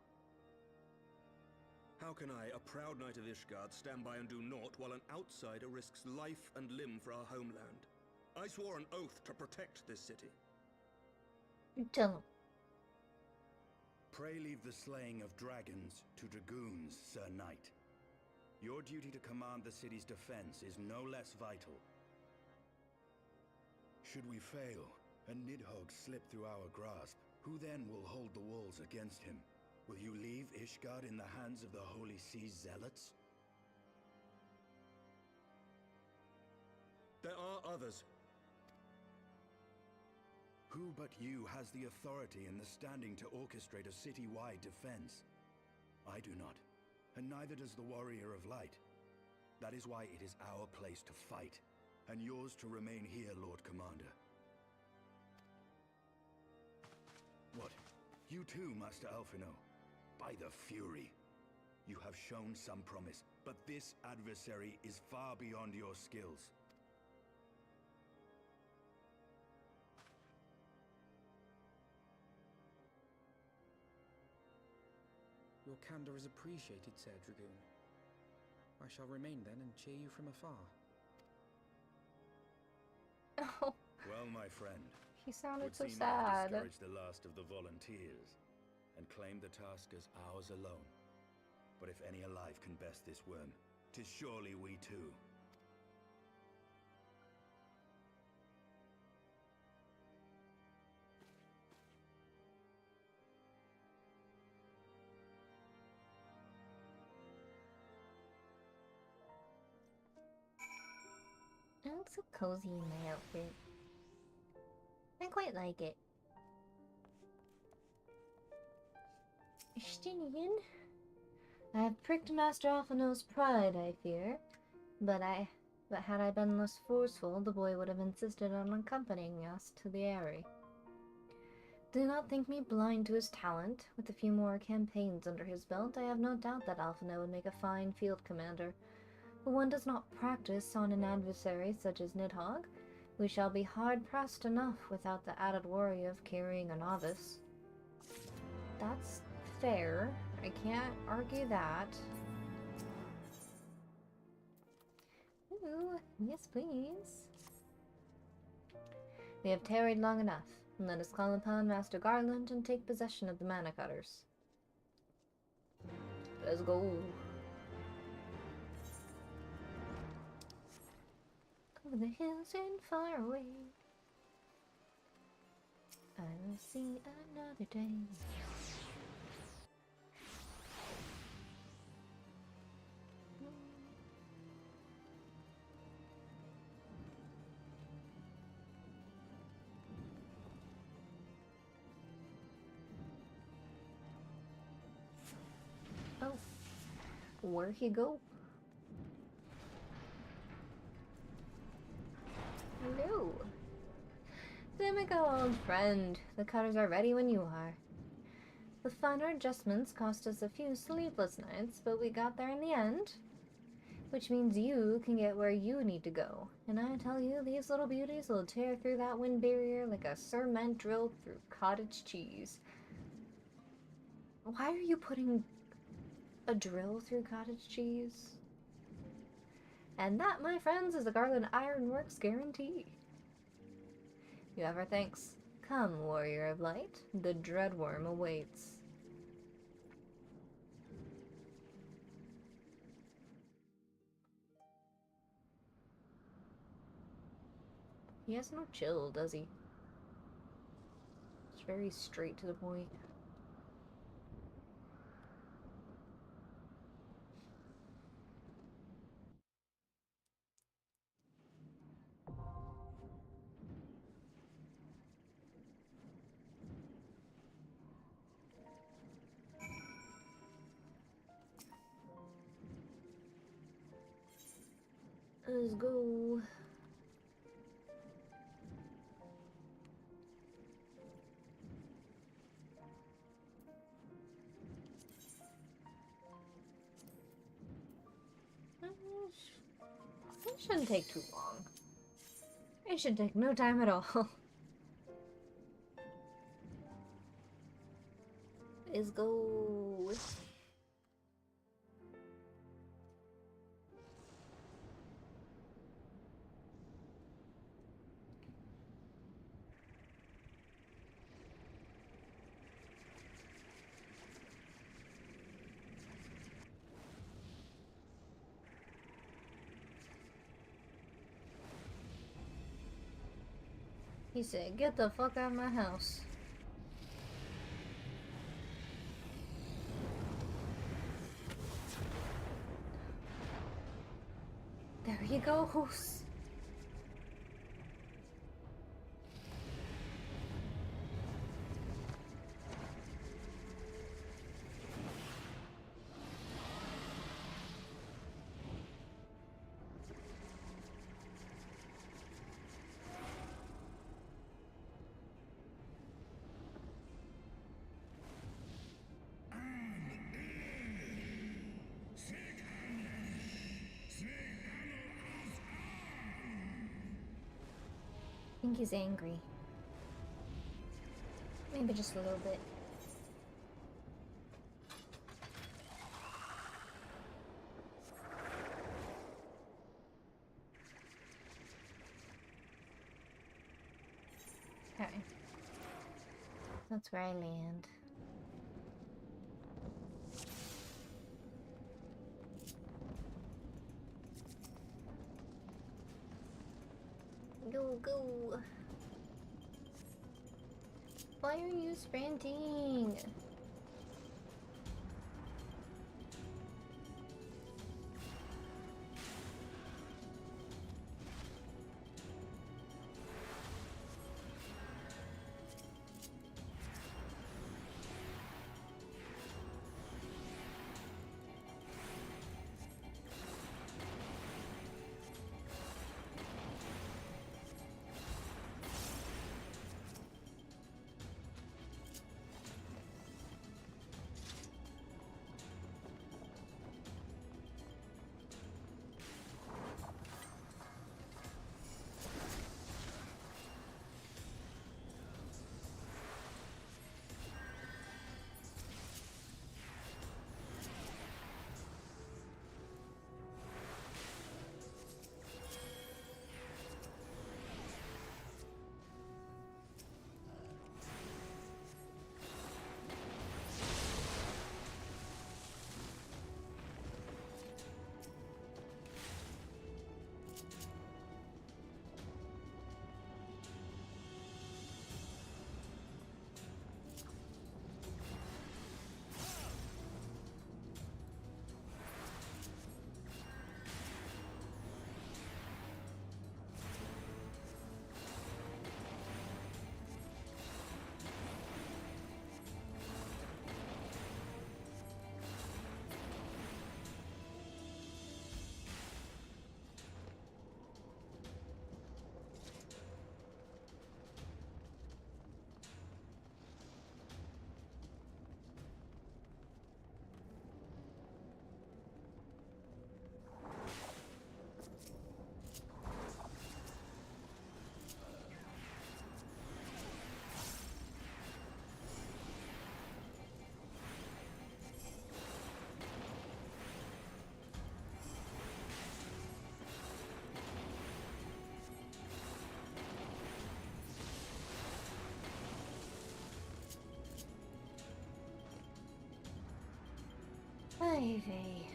How can I, a proud knight of Ishgard, stand by and do naught while an outsider risks life and limb for our homeland? I swore an oath to protect this city. Tell him. Pray leave the slaying of dragons to dragoons, Sir Knight. Your duty to command the city's defense is no less vital. Should we fail, and Nidhogg slip through our grasp, who then will hold the walls against him? Will you leave Ishgard in the hands of the Holy Sea's zealots? There are others. Who but you has the authority and the standing to orchestrate a city-wide defense? I do not, and neither does the Warrior of Light. That is why it is our place to fight, and yours to remain here, Lord Commander. What? You too, Master Alphino? By the Fury! You have shown some promise, but this adversary is far beyond your skills. Your candor is appreciated, Sir Dragoon. I shall remain then and cheer you from afar. Oh, Well, my friend, he sounded would so seem I have sad. discouraged the last of the volunteers, and claimed the task as ours alone. But if any alive can best this worm, 'tis surely we too. I look so cozy in my outfit. I quite like it. Stinian? I have pricked Master Alphino's pride, I fear. But had I been less forceful, the boy would have insisted on accompanying us to the Eyrie. Do not think me blind to his talent. With a few more campaigns under his belt, I have no doubt that Alphino would make a fine field commander. But one does not practice on an adversary such as Nidhogg. We shall be hard-pressed enough without the added worry of carrying a novice. That's fair. I can't argue that. Ooh, yes please. We have tarried long enough. Let us call upon Master Garland and take possession of the mana cutters. Let's go. Over the hills and far away, I will see another day. Oh, where'd he go? Hello. Simico, old friend. The cutters are ready when you are. The finer adjustments cost us a few sleepless nights, but we got there in the end. Which means you can get where you need to go. And I tell you, these little beauties will tear through that wind barrier like a cement drill through cottage cheese. Why are you putting a drill through cottage cheese? And that, my friends, is the Garland Ironworks guarantee. You have our thanks. Come, Warrior of Light. The Dreadworm awaits. He has no chill, does he? It's very straight to the point. Let's go. It shouldn't take too long. It should take no time at all. Let's go. He said, "Get the fuck out of my house." There he goes. I think he's angry. Maybe just a little bit. Okay. That's where I land. Go, go. Why are you sprinting? Ivy.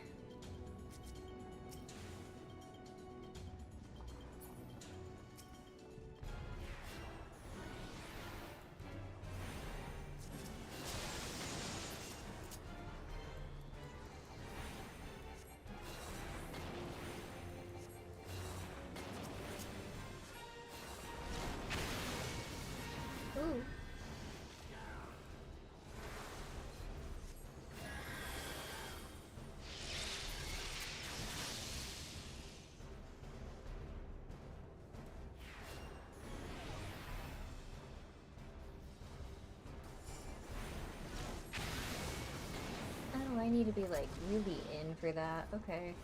Ooh. Oh, I need to be like really in for that. Okay.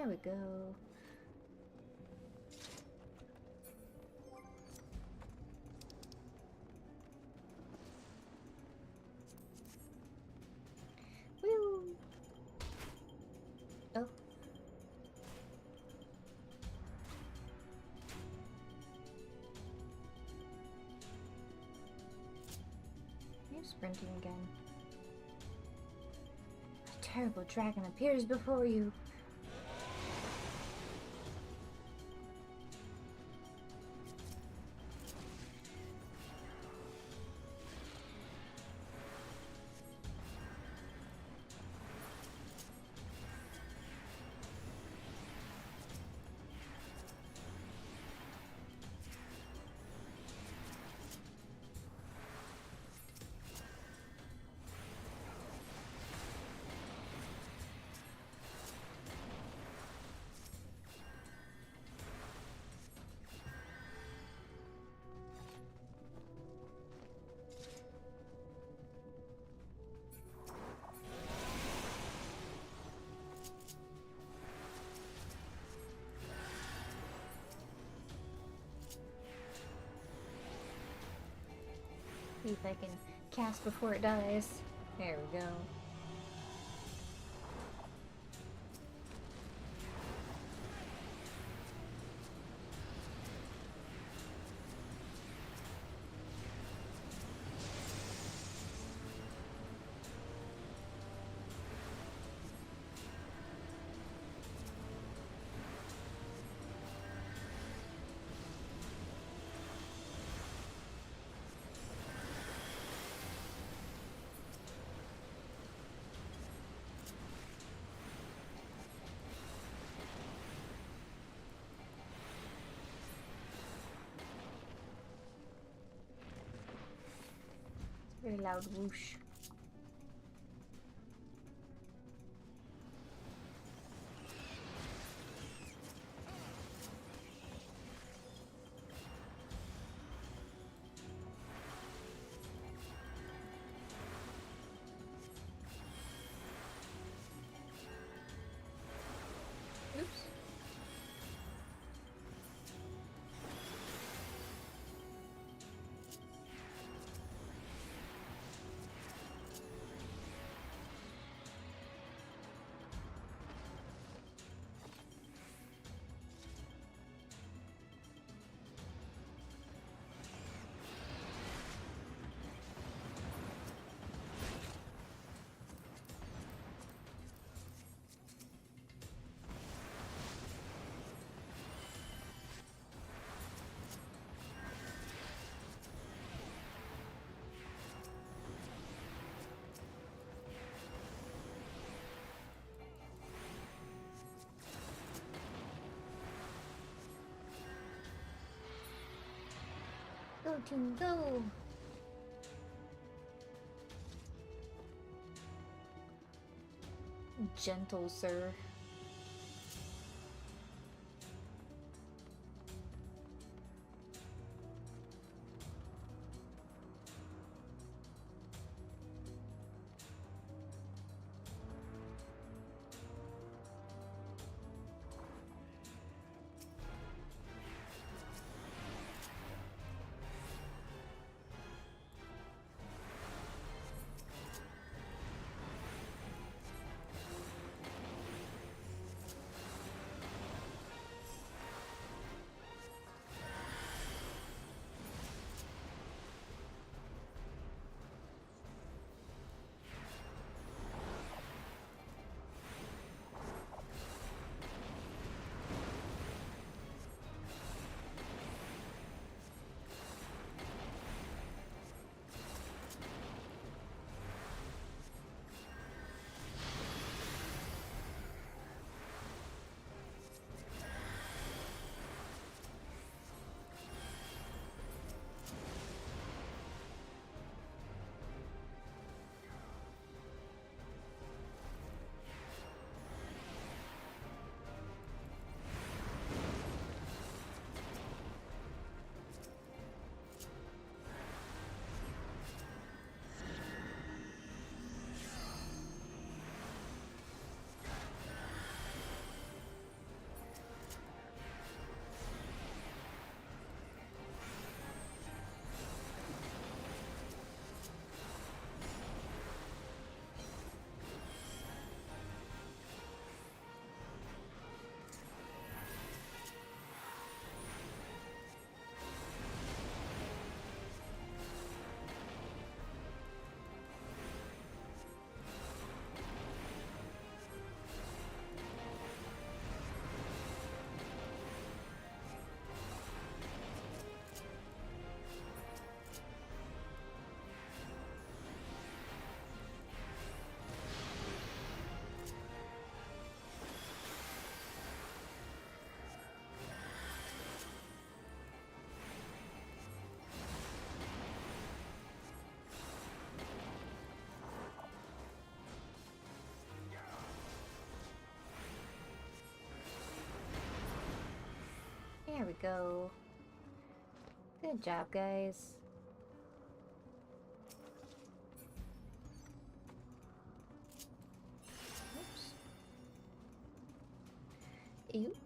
There we go. Woo! Oh. You're sprinting again. A terrible dragon appears before you. See if I can cast before it dies. There we go. Very loud whoosh. Oops. Go team, go! Gentle sir. There we go. Good job, guys. Oops. Oops.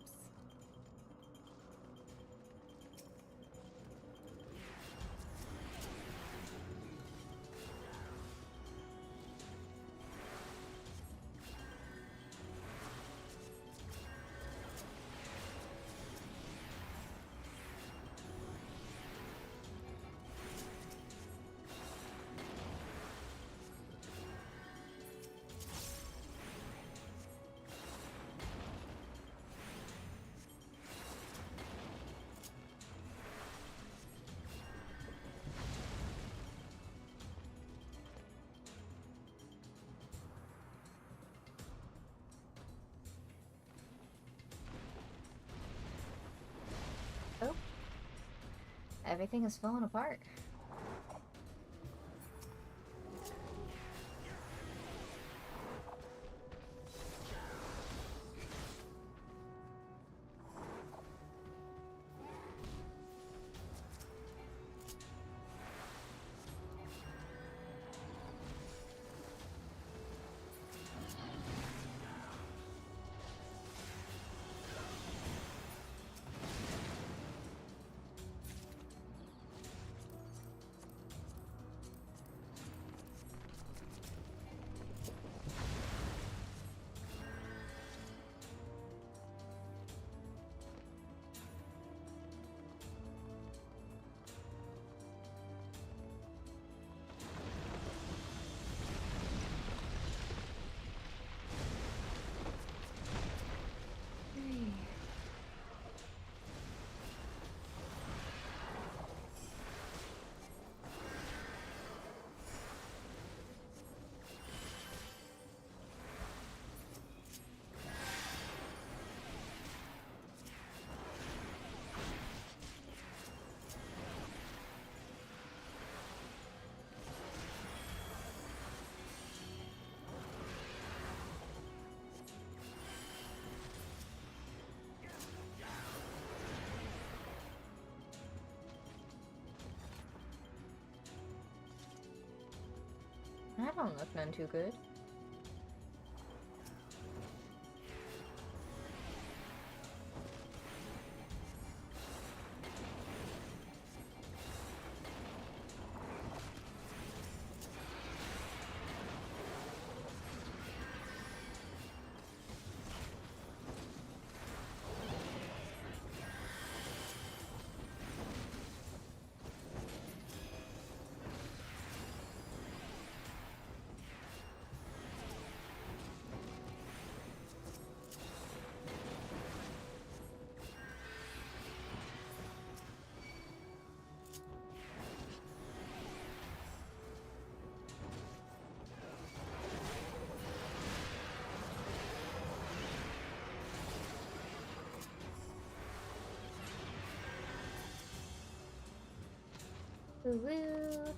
Oh. Everything is falling apart. That don't look none too good. Woo-woo.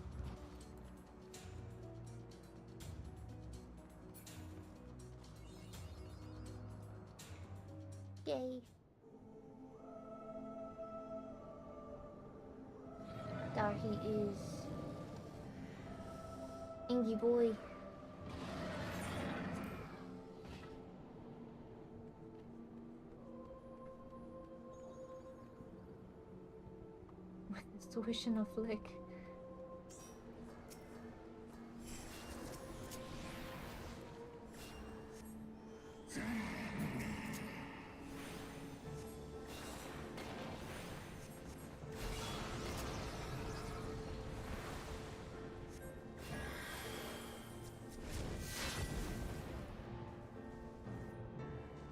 Yay. There he is. Ingy boy. With the swish and a flick.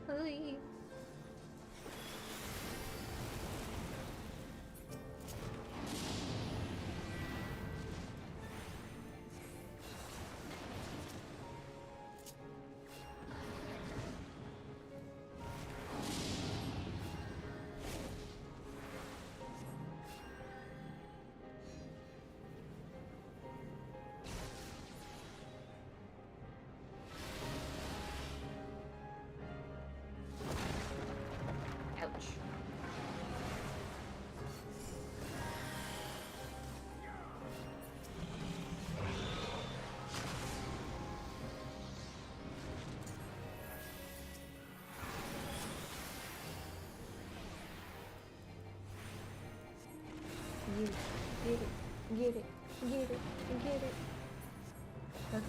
Hooey. Get it. Get it. Get it. Get it. Okay.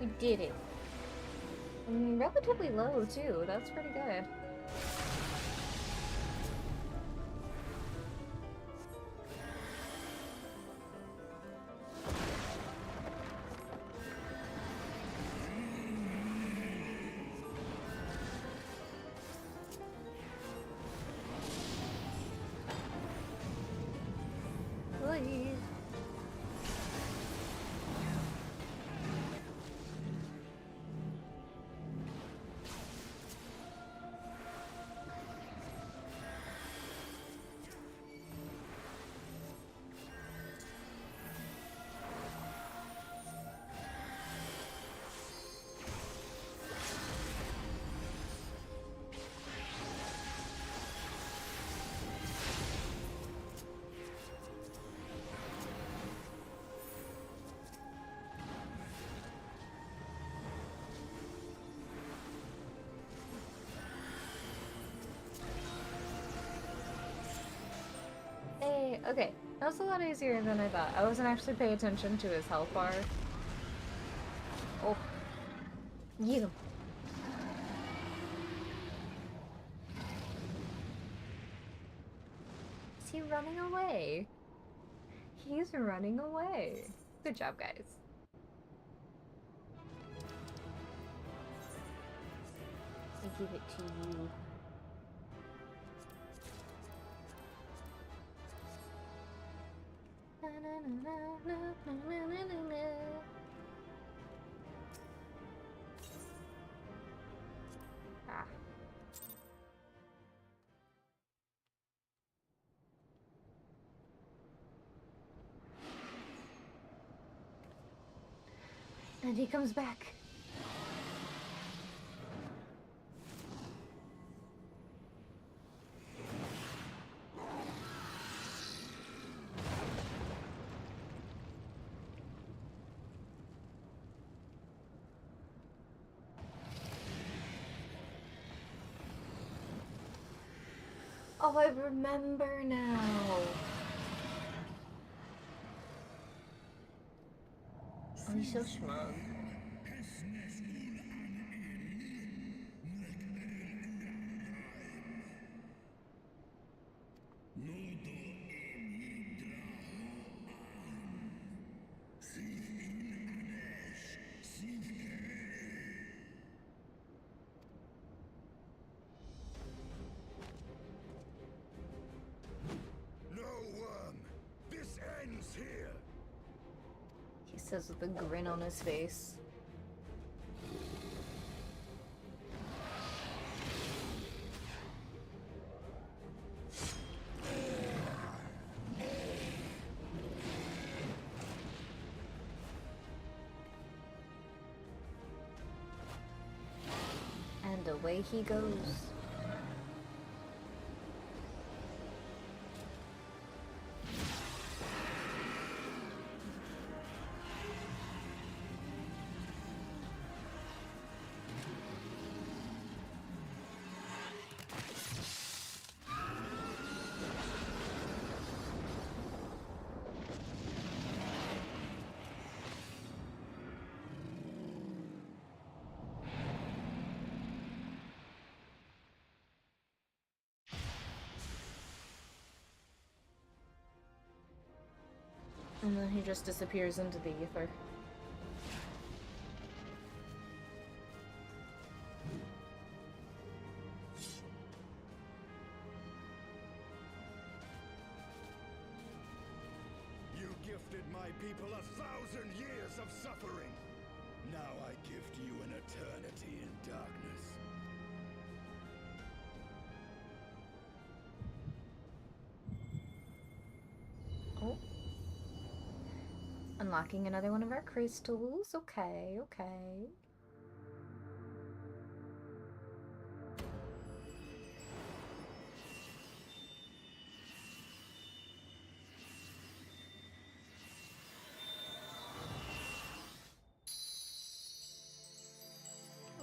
We did it. Relatively low, too. That's pretty good. Please. Hey, okay. That was a lot easier than I thought. I wasn't actually paying attention to his health bar. Oh. Get him. Is he running away? He's running away. Good job, guys. I give it to you. Ah. And he comes back. Oh, I remember now. Oh, he's so smug. Says with a grin on his face. And away he goes. And then he just disappears into the ether. You gifted my people 1,000 years of suffering. Now I gift you an eternity in darkness. Oh. Unlocking another one of our crystals. Okay, okay.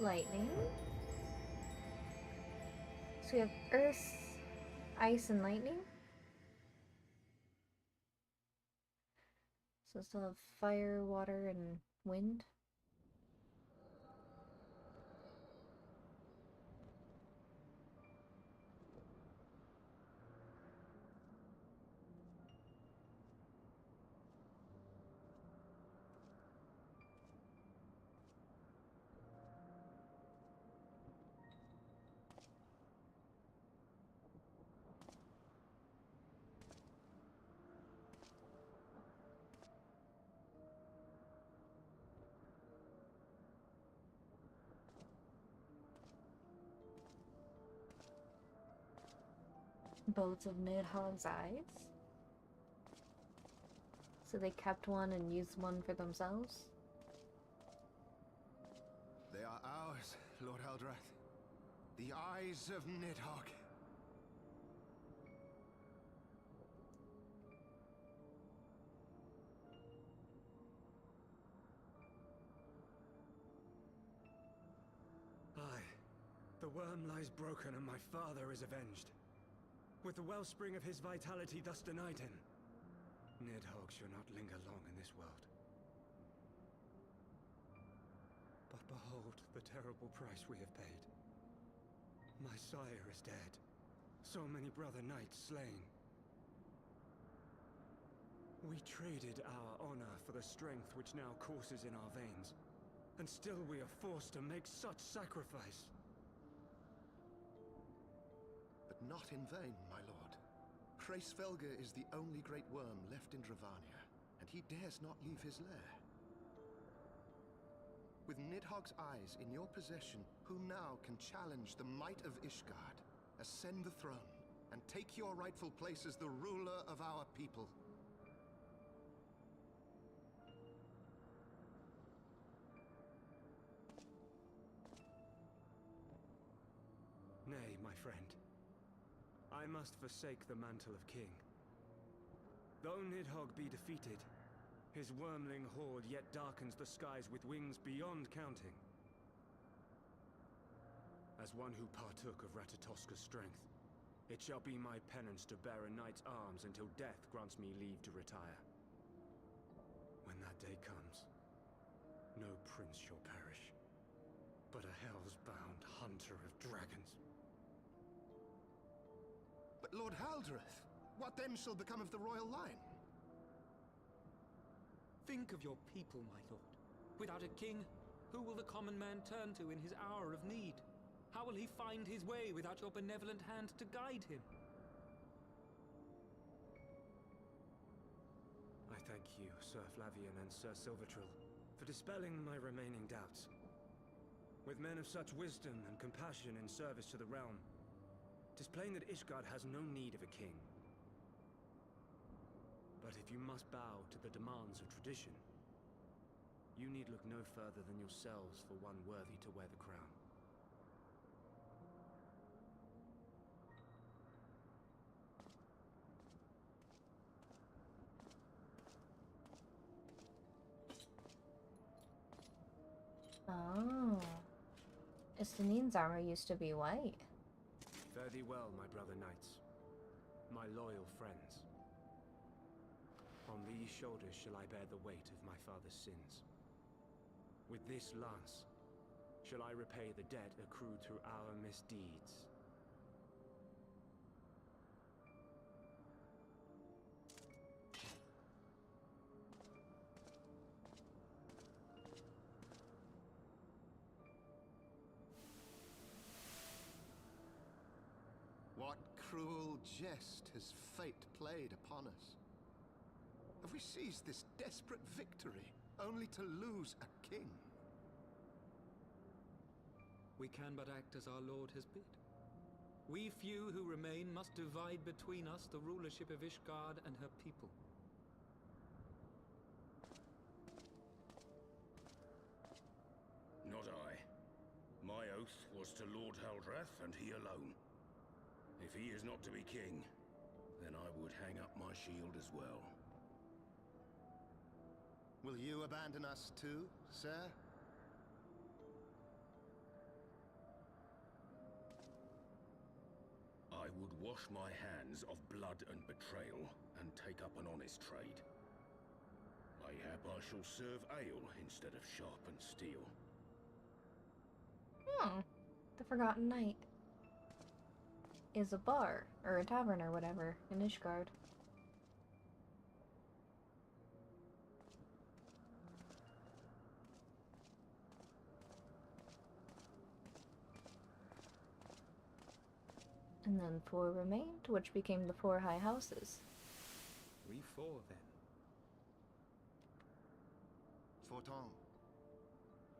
Lightning. So we have earth, ice, and lightning. So still have fire, water, and wind. Boats of Nidhogg's eyes. So they kept one and used one for themselves. They are ours, Lord Haldrath. The eyes of Nidhogg. Aye. The worm lies broken and my father is avenged. With the wellspring of his vitality thus denied him, Nidhogg shall not linger long in this world. But behold the terrible price we have paid. My sire is dead. So many brother knights slain. We traded our honor for the strength which now courses in our veins. And still we are forced to make such sacrifice. But not in vain, my lord. Hraesvelgr is the only great worm left in Dravania, and he dares not leave his lair. With Nidhogg's eyes in your possession, who now can challenge the might of Ishgard, ascend the throne, and take your rightful place as the ruler of our people? Nay, my friend. I must forsake the mantle of king. Though Nidhogg be defeated, his wormling horde yet darkens the skies with wings beyond counting. As one who partook of Ratatoska's strength, it shall be my penance to bear a knight's arms until death grants me leave to retire. When that day comes, no prince shall perish, but a hell's-bound hunter of dragons. But Lord Haldrath, what then shall become of the royal line? Think of your people, my lord. Without a king, who will the common man turn to in his hour of need? How will he find his way without your benevolent hand to guide him? I thank you, Sir Flavian and Sir Silvertrill, for dispelling my remaining doubts. With men of such wisdom and compassion in service to the realm, 'tis plain that Ishgard has no need of a king. But if you must bow to the demands of tradition, you need look no further than yourselves for one worthy to wear the crown. Oh. Istanine's armor used to be white. Fare thee well, my brother knights, my loyal friends. On these shoulders shall I bear the weight of my father's sins. With this lance shall I repay the debt accrued through our misdeeds. What cruel jest has fate played upon us? Have we seized this desperate victory only to lose a king? We can but act as our lord has bid. We few who remain must divide between us the rulership of Ishgard and her people. Not I. My oath was to Lord Haldrath, and he alone. If he is not to be king, then I would hang up my shield as well. Will you abandon us too, sir? I would wash my hands of blood and betrayal, and take up an honest trade. Mayhap I shall serve ale instead of sharpened steel. The Forgotten Knight is a bar, or a tavern or whatever, in Ishgard. And then 4 remained, which became the 4 high houses. We 4 then. Forton,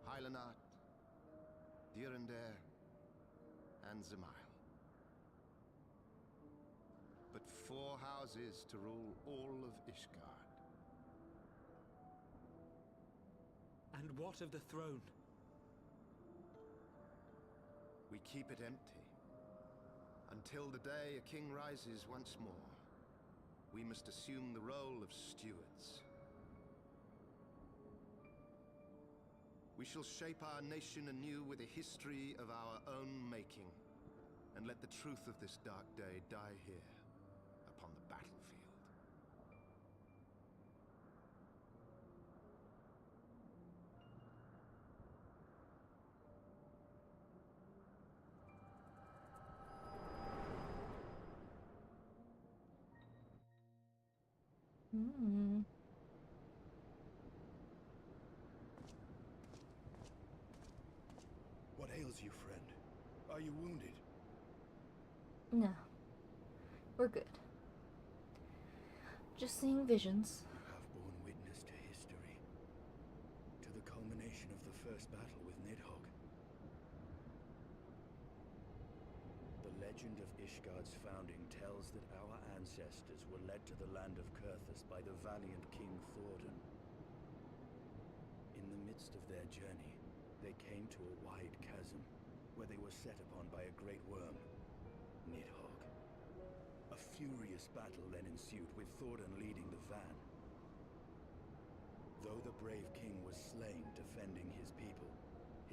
Heilenat, Dyrender, and Zemile. But 4 houses to rule all of Ishgard. And what of the throne? We keep it empty. Until the day a king rises once more, we must assume the role of stewards. We shall shape our nation anew with a history of our own making, and let the truth of this dark day die here, upon the battlefield. What ails you, friend? Are you wounded? No. We're good. Just seeing visions. You have borne witness to history. To the culmination of the first battle with Nidhogg. The legend of Ishgard's founding tells that our ancestors were led to the land of Kurthus by the valiant King Thordan. In the midst of their journey, they came to a wide chasm, where they were set upon by a great worm, Nidhogg. A furious battle then ensued, with Thordan leading the van. Though the brave king was slain defending his people,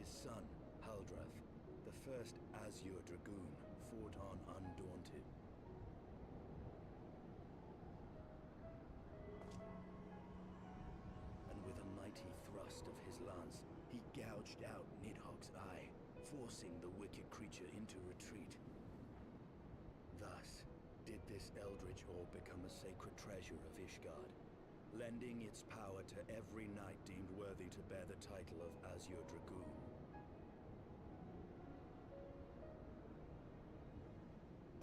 his son, Haldrath, the first Azure Dragoon, fought on undaunted. And with a mighty thrust of his lance, he gouged out Nidhogg's eye, forcing the wicked creature into retreat. Thus, did this eldritch orb become a sacred treasure of Ishgard, lending its power to every knight deemed worthy to bear the title of Azure Dragoon.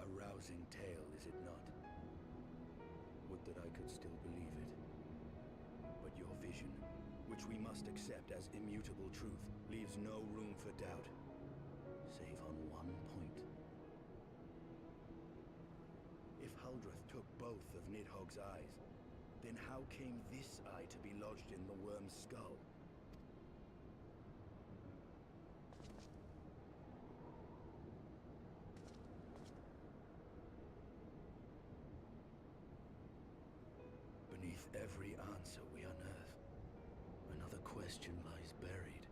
A rousing tale, is it not? Would that I could still believe it. But your vision, which we must accept as immutable truth, leaves no room for doubt, save on one point. If Haldrath took both of Nidhogg's eyes, then how came this eye to be lodged in the worm's skull? Beneath every answer we unearth, another question lies buried.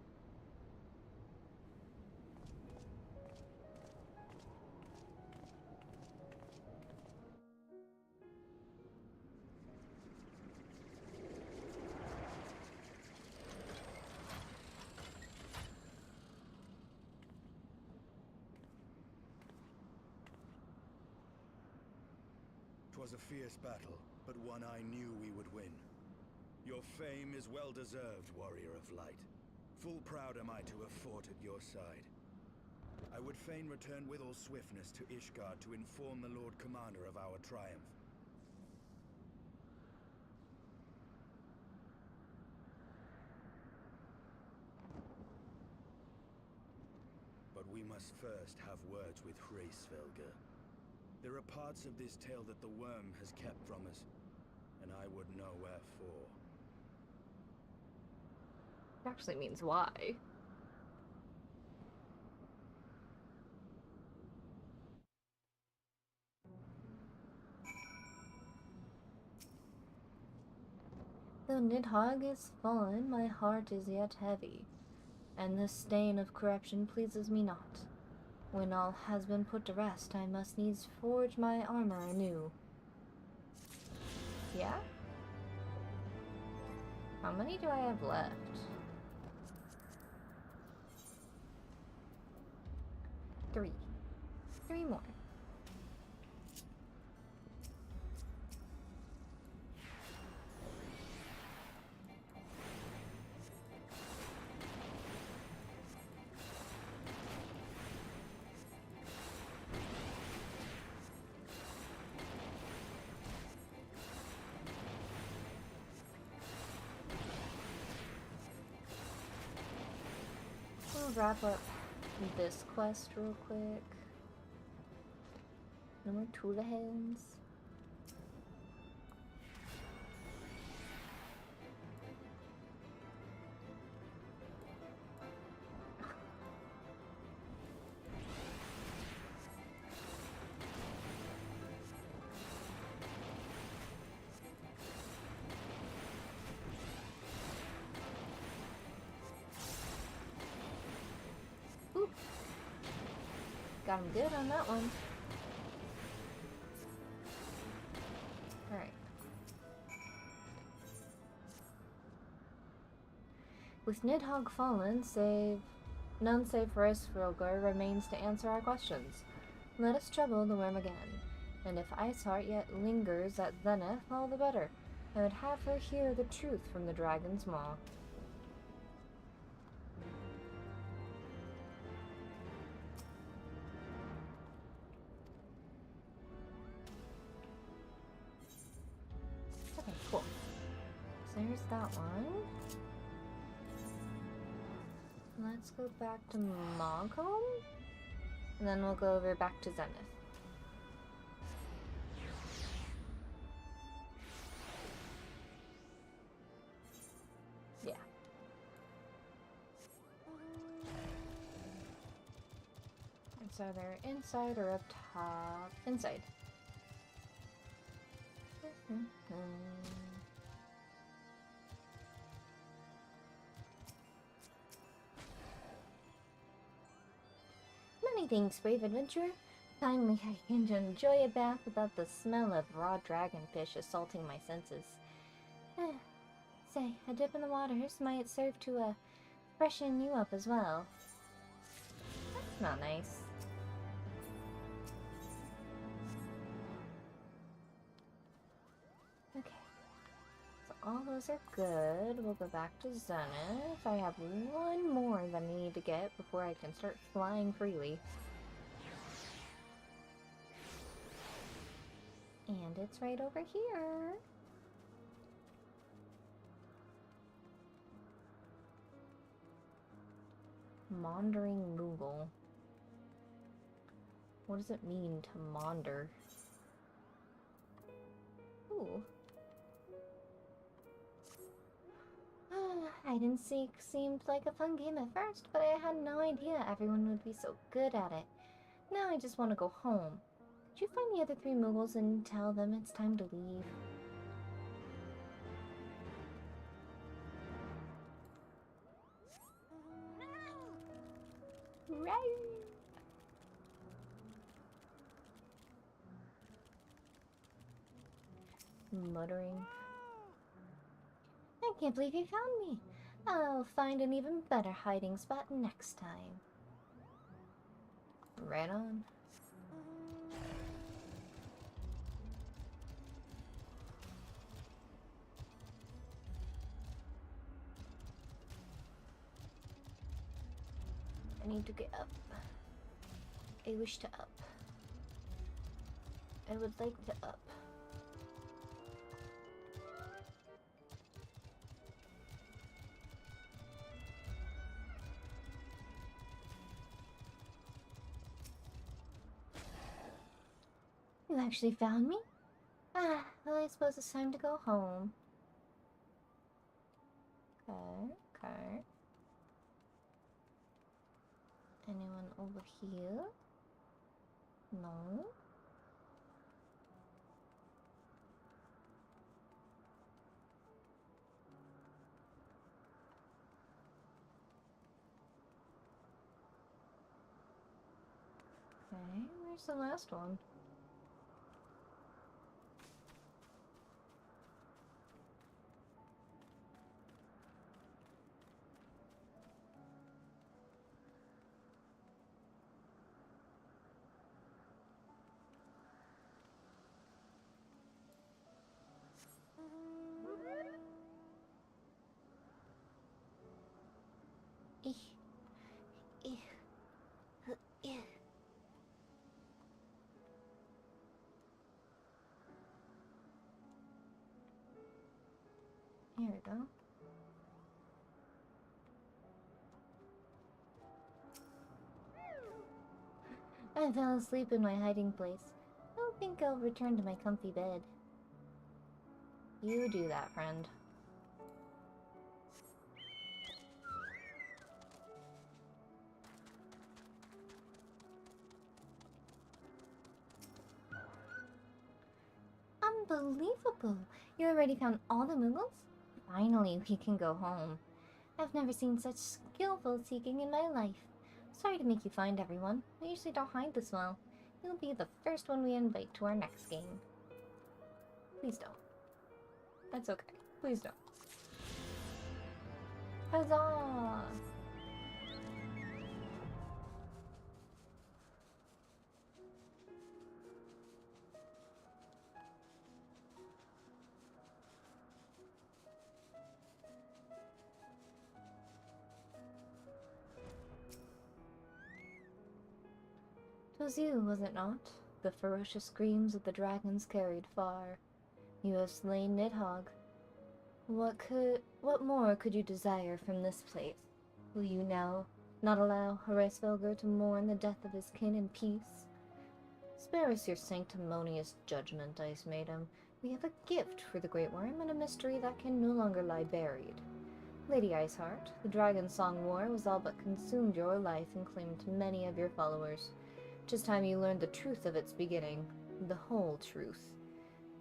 'Twas a fierce battle, but one I knew we would win. Your fame is well deserved, warrior of light. Full proud am I to have fought at your side. I would fain return with all swiftness to Ishgard to inform the Lord Commander of our triumph. must first have words with Hraesvelgr. There are parts of this tale that the worm has kept from us, and I would know wherefore. It actually means why. Though Nidhogg is fallen, my heart is yet heavy, and the stain of corruption pleases me not. When all has been put to rest, I must needs forge my armor anew. Yeah? How many do I have left? 3. 3 more. We'll wrap up this quest real quick. No more Tula hands. Ooh. Got him good on that one. Alright. With Nidhogg fallen, none save Hraesvelgr remains to answer our questions. Let us trouble the worm again, and if Iceheart yet lingers at Zenith, all the better. I would have her hear the truth from the dragon's maw. Okay, cool. So there's that one. Let's go back to Mogholm, and then we'll go over back to Zenith. Yeah. It's either inside or up top. Inside. Many thanks, brave adventurer. Finally, I can enjoy a bath without the smell of raw dragonfish assaulting my senses. Say, a dip in the waters might serve to freshen you up as well. That's not nice. Okay. So all those are good. We'll go back to Zenith. I have one more that I need to get before I can start flying freely. And it's right over here. Maundering Moogle. What does it mean to maunder? Ooh. Hide and seek seemed like a fun game at first, but I had no idea everyone would be so good at it. Now I just want to go home. Did you find the other 3 Moogles and tell them it's time to leave? Right. Muttering. I can't believe you found me. I'll find an even better hiding spot next time. Right on. I need to get up. I wish to up. I would like to up. actually found me? Ah, well, I suppose it's time to go home. Okay. Anyone over here? No. Okay, where's the last one? Ich. Here we go. I fell asleep in my hiding place. I don't think I'll return to my comfy bed. You do that, friend. Unbelievable! You already found all the moogles? Finally, we can go home. I've never seen such skillful seeking in my life. Sorry to make you find everyone. I usually don't hide this well. You'll be the first one we invite to our next game. Please don't. That's okay. Please don't. Huzzah! "'Twas you, was it not? The ferocious screams of the dragons carried far. You have slain Nidhogg. What more could you desire from this place? Will you now not allow Heavensward to mourn the death of his kin in peace? Spare us your sanctimonious judgment, Ice Maiden. We have a gift for the Great Worm and a mystery that can no longer lie buried. Lady Iceheart, the Dragon Song War was all but consumed your life and claimed many of your followers. 'Tis time you learned the truth of its beginning, the whole truth,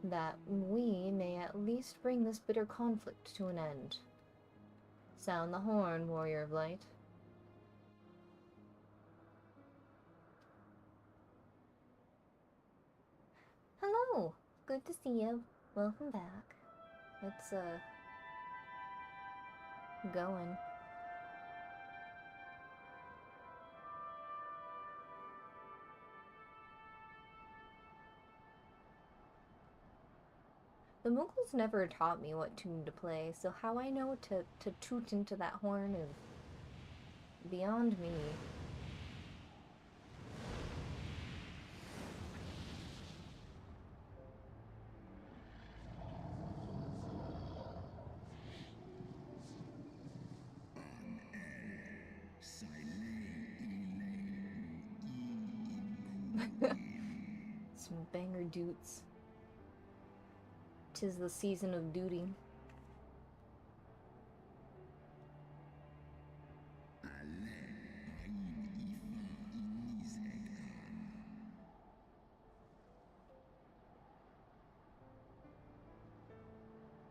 that we may at least bring this bitter conflict to an end. Sound the horn, warrior of light." Hello! Good to see you. Welcome back. Let's, going. The moogles never taught me what tune to play, so how I know to toot into that horn is beyond me. Some banger doots. 'Tis the season of duty.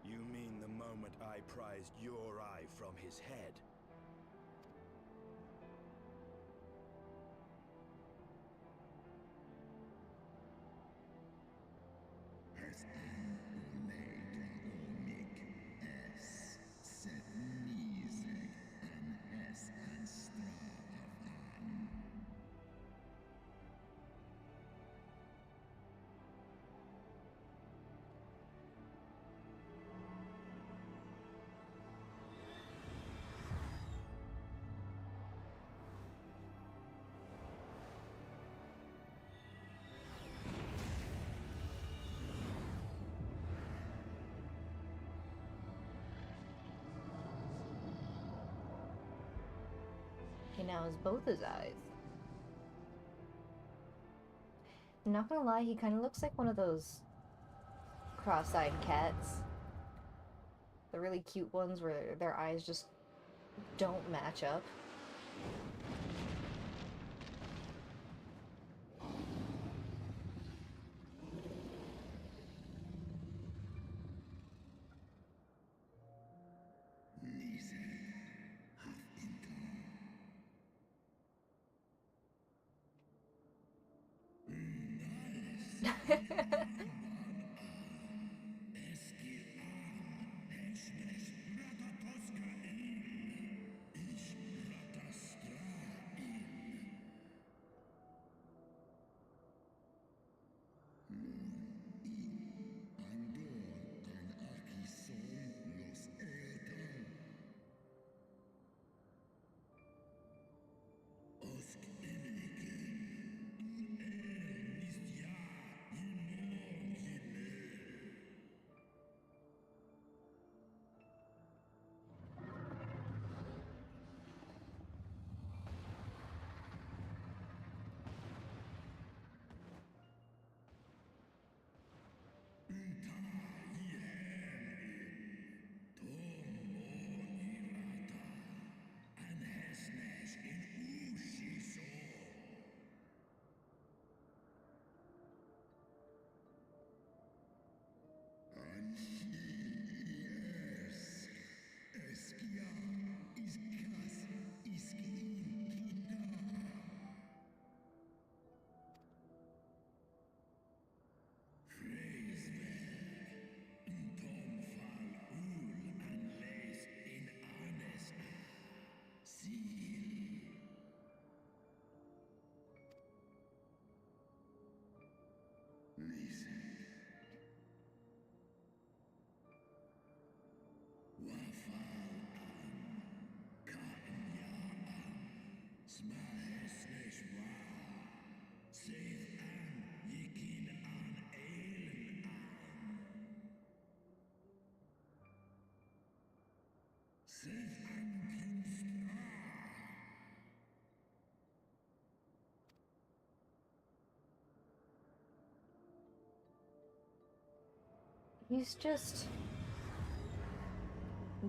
You mean the moment I prized your eye from his head? He now has both his eyes. not gonna lie, he kind of looks like one of those cross-eyed cats. The really cute ones where their eyes just don't match up. He's just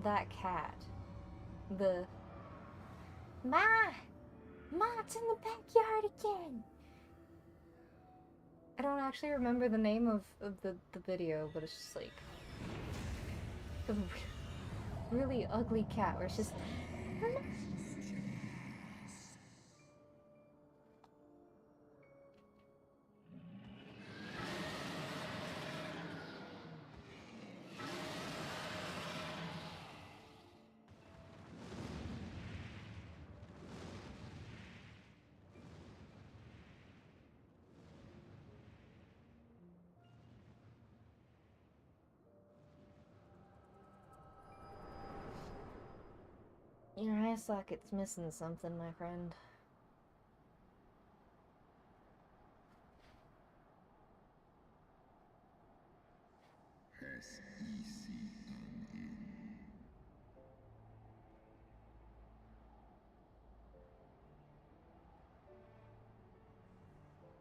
that cat. The Ma! Ma, it's in the backyard again! I don't actually remember the name of the video, but it's just like a really ugly cat where it's just your eye socket's missing something, my friend.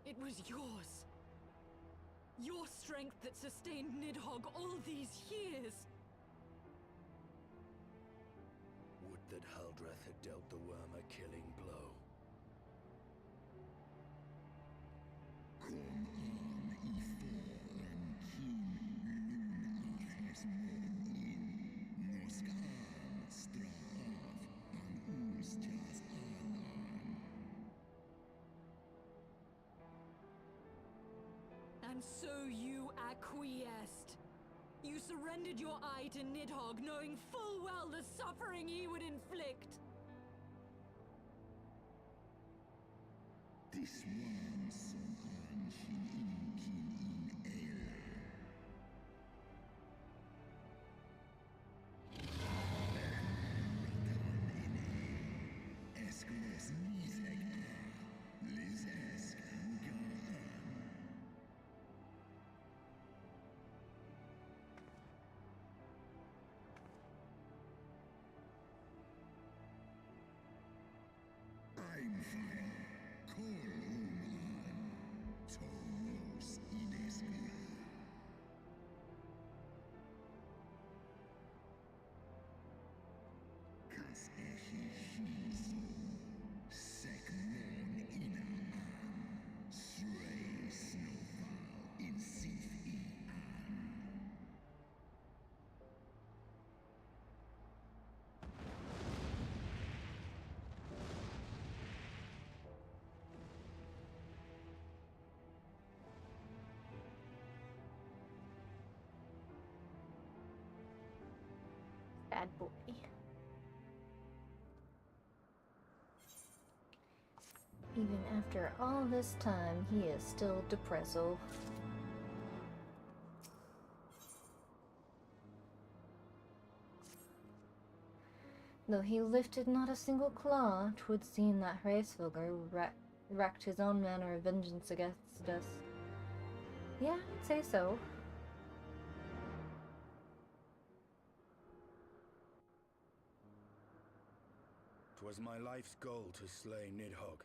It was yours. Your strength that sustained Nidhogg all these years. Would that Haldreth had dealt the worm a killing blow. And so you acquiesced. You surrendered your eye to Nidhogg, knowing full well the suffering he would inflict. This one som anshin in el. Escros miseg lis I'm fire. Call Oman. bad boy. Even after all this time, he is still depresso. Though he lifted not a single claw, 'twould seem that Heavensward wreaked his own manner of vengeance against us. Yeah, I'd say so. 'Twas my life's goal to slay Nidhogg,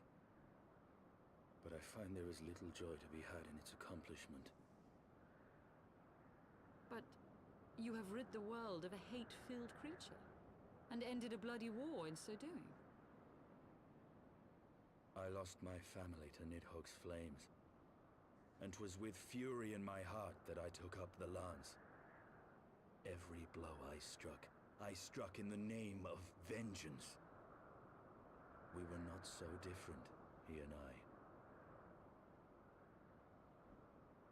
but I find there is little joy to be had in its accomplishment. But you have rid the world of a hate-filled creature, and ended a bloody war in so doing. I lost my family to Nidhogg's flames, and 'twas with fury in my heart that I took up the lance. Every blow I struck in the name of vengeance. We were not so different, he and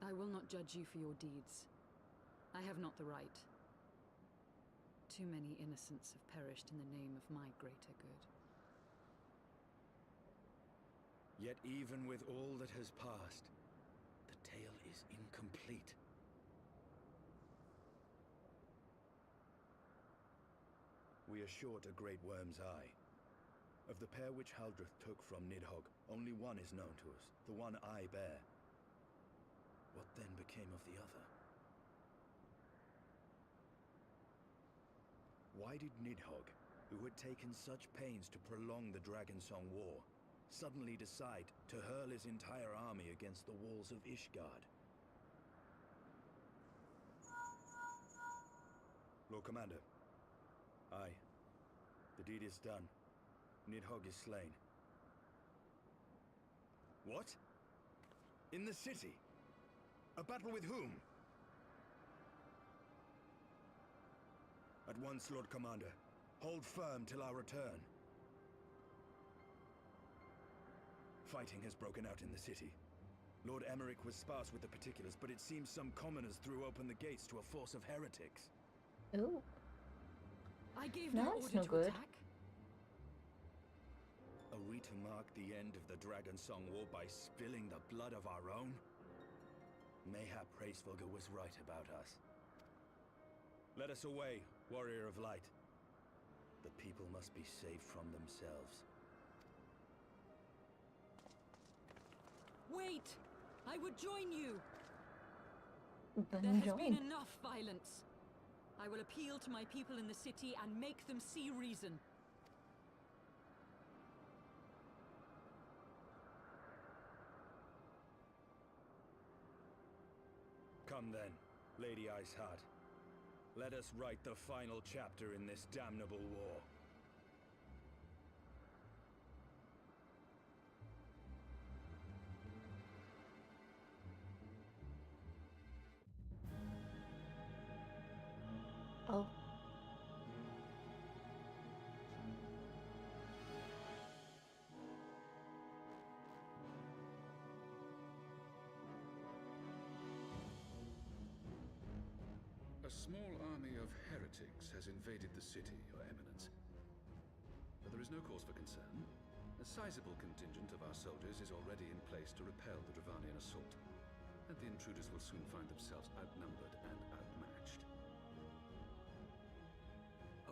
I will not judge you for your deeds. I have not the right. Too many innocents have perished in the name of my greater good. Yet even with all that has passed, the tale is incomplete. We are short a great worm's eye. Of the pair which Haldreth took from Nidhogg, only one is known to us, the one I bear. What then became of the other? Why did Nidhogg, who had taken such pains to prolong the Dragonsong War, suddenly decide to hurl his entire army against the walls of Ishgard? Lord Commander. Aye. The deed is done. Nidhogg is slain. What? In the city? A battle with whom? At once, Lord Commander. Hold firm till our return. Fighting has broken out in the city. Lord Emmerich was sparse with the particulars, but it seems some commoners threw open the gates to a force of heretics. Ooh. I gave no That's order no to good. attack. Are we to mark the end of the Dragonsong War by spilling the blood of our own? Mayhap Hraesvelgr was right about us. Let us away, Warrior of Light. The people must be saved from themselves. Wait! I would join you! Then There has join. been enough violence. I will appeal to my people in the city and make them see reason. Come then, Lady Iceheart. Let us write the final chapter in this damnable war. Oh. A small army of heretics has invaded the city, Your Eminence. But there is no cause for concern. A sizable contingent of our soldiers is already in place to repel the Dravanian assault, and the intruders will soon find themselves outnumbered and outmatched.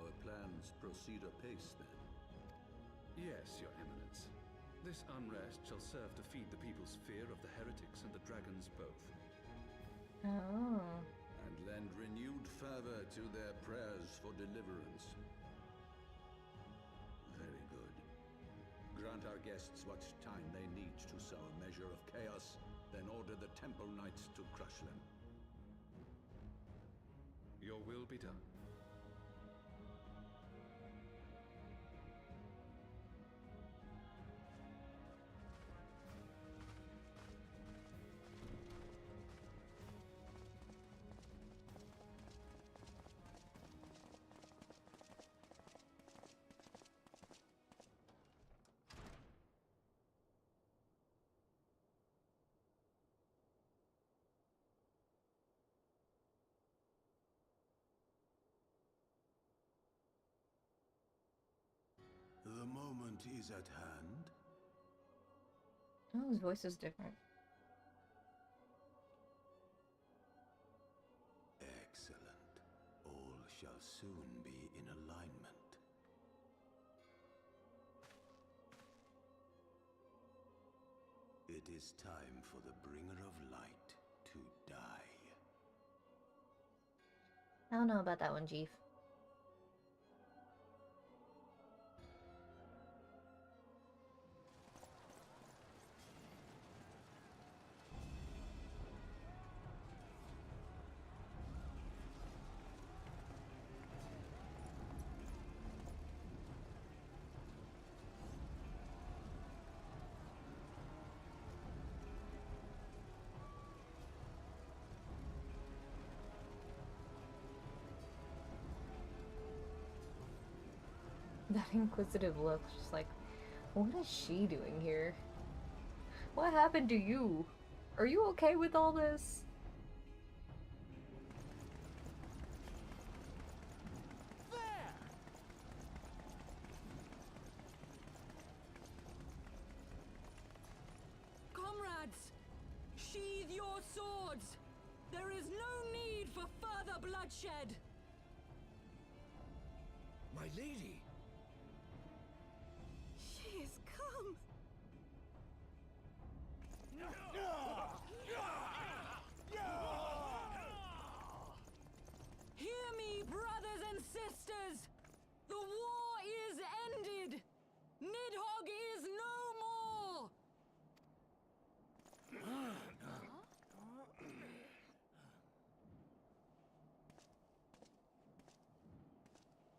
Our plans proceed apace, then? Yes, Your Eminence. This unrest shall serve to feed the people's fear of the heretics and the dragons both. Oh. And lend renewed fervor to their prayers for deliverance. Very good. Grant our guests what time they need to sow a measure of chaos, then order the Temple Knights to crush them. Your will be done. The moment is at hand. Oh, his voice is different. Excellent. All shall soon be in alignment. It is time for the bringer of light to die. I don't know about that one, Chief. That inquisitive look, just like, what is she doing here? What happened to you? Are you okay with all this? There! Comrades, sheathe your swords. There is no need for further bloodshed. My lady! She has come. Hear me, brothers and sisters! The war is ended! Nidhogg is no more!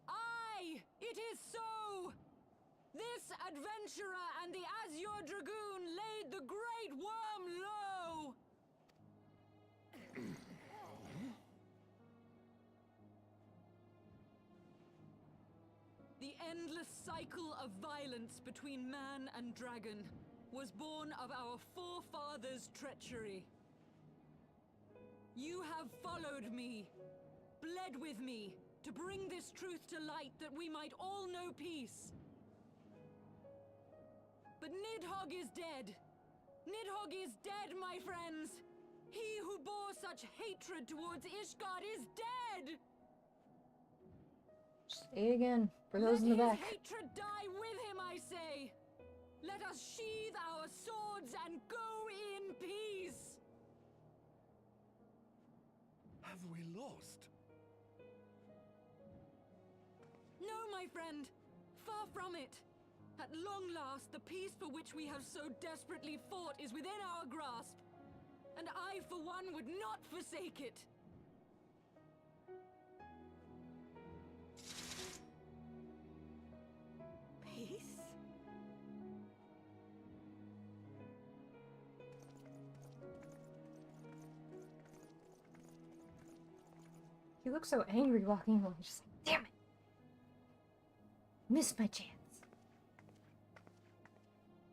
Aye, it is so! This adventurer and the Azure Dragoon laid the Great Worm low! The endless cycle of violence between man and dragon was born of our forefathers' treachery. You have followed me, bled with me, to bring this truth to light that we might all know peace. But Nidhogg is dead. Nidhogg is dead, my friends! He who bore such hatred towards Ishgard is dead! Say it again, for those in the back. Let his hatred die with him, I say! Let us sheathe our swords and go in peace! Have we lost? No, my friend! Far from it! At long last, the peace for which we have so desperately fought is within our grasp. And I, for one, would not forsake it. Peace? He looks so angry walking along, just like, damn it! Missed my chance.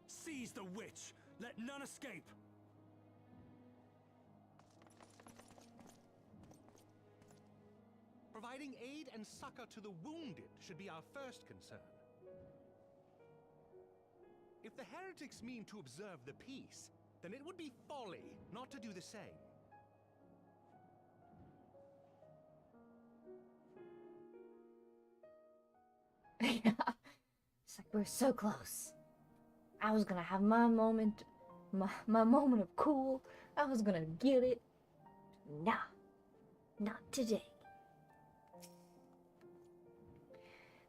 Seize the witch! Let none escape! Providing aid and succor to the wounded should be our first concern. If the heretics mean to observe the peace, then it would be folly not to do the same. Yeah. It's like, we're so close. I was gonna have my moment, my moment of cool. I was gonna get it. Nah, not today.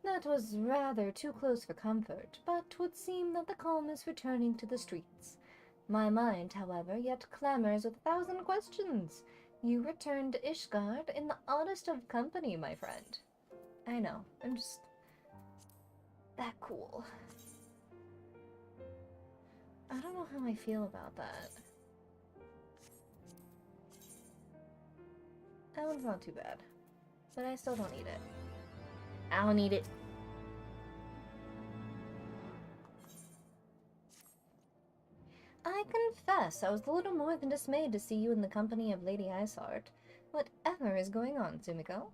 That was rather too close for comfort, but 'twould seem that the calm is returning to the streets. My mind, however, yet clamors with 1,000 questions. You returned to Ishgard in the oddest of company, my friend. I know, I'm just that cool. I don't know how I feel about that. That one's not too bad, but I still don't need it. I don't need it. I confess I was a little more than dismayed to see you in the company of Lady Isart. Whatever is going on, Sumiko?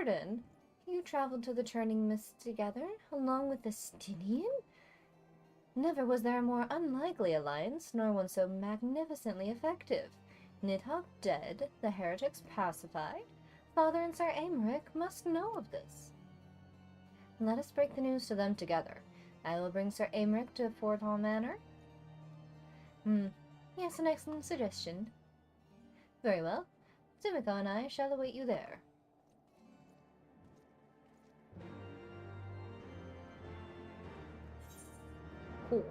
Warden, you traveled to the Churning Mist together, along with the Stinian? Never was there a more unlikely alliance, nor one so magnificently effective. Nidhogg dead, the heretics pacified. Father and Sir Aymeric must know of this. Let us break the news to them together. I will bring Sir Aymeric to Forthall Manor. Yes, an excellent suggestion. Very well. Sumiko and I shall await you there. Cool.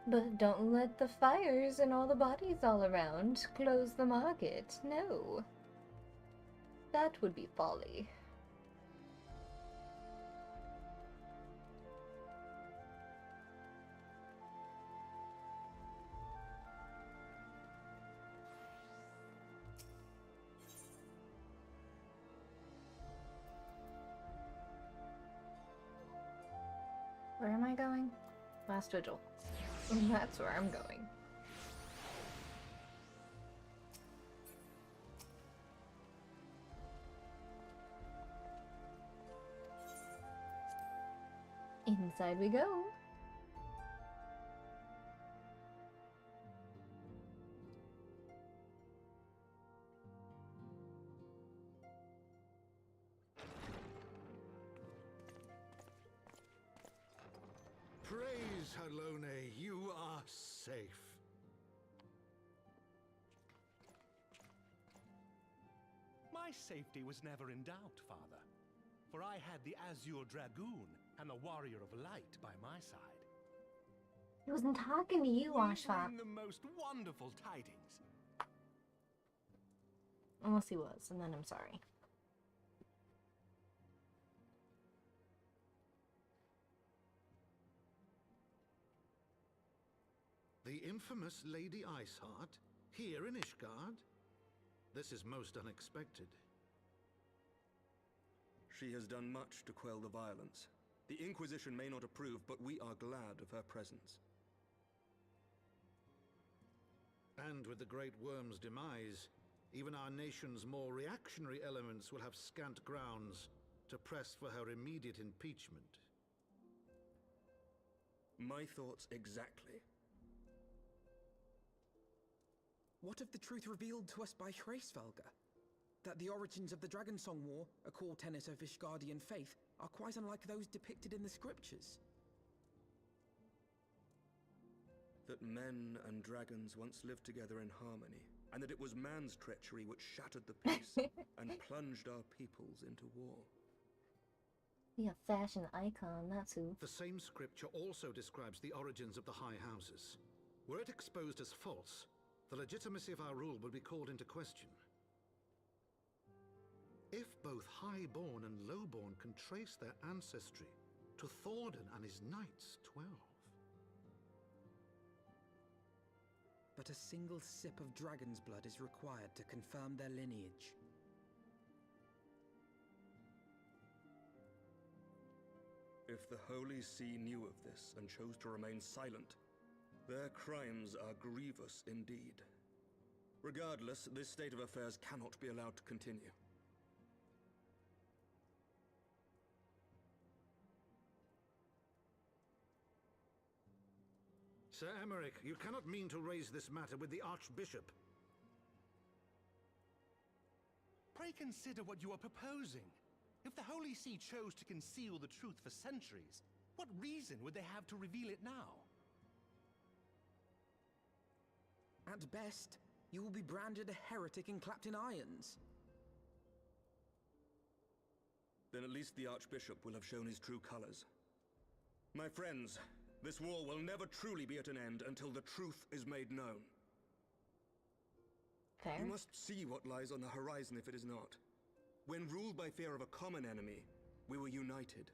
But don't let the fires and all the bodies all around close the market. No. That would be folly. Where am I going? Last Vigil. That's where I'm going. Inside we go. Praise Halone, you are safe. My safety was never in doubt, Father. For I had the Azure Dragoon and the Warrior of Light by my side. He wasn't talking to you, We Ashfaq. bring the most wonderful tidings. Unless he was, and then I'm sorry. The infamous Lady Iceheart, here in Ishgard? This is most unexpected. She has done much to quell the violence. The Inquisition may not approve, but we are glad of her presence. And with the Great Worm's demise, even our nation's more reactionary elements will have scant grounds to press for her immediate impeachment. My thoughts exactly. What of the truth revealed to us by Hraesvelga? That the origins of the Dragonsong War, a core tenet of Ishgardian faith, are quite unlike those depicted in the scriptures. That men and dragons once lived together in harmony, and that it was man's treachery which shattered the peace and plunged our peoples into war. The fashion icon, that's who. The same scripture also describes the origins of the High Houses. Were it exposed as false, the legitimacy of our rule would be called into question. If both Highborn and Lowborn can trace their ancestry to Thordan and his Knights 12. But a single sip of dragon's blood is required to confirm their lineage. If the Holy See knew of this and chose to remain silent, their crimes are grievous indeed. Regardless, this state of affairs cannot be allowed to continue. Sir Aymeric, you cannot mean to raise this matter with the Archbishop. Pray consider what you are proposing. If the Holy See chose to conceal the truth for centuries, what reason would they have to reveal it now? At best, you will be branded a heretic and clapped in irons. Then at least the Archbishop will have shown his true colors. My friends, this war will never truly be at an end until the truth is made known. Fair. You must see what lies on the horizon if it is not. When ruled by fear of a common enemy, we were united.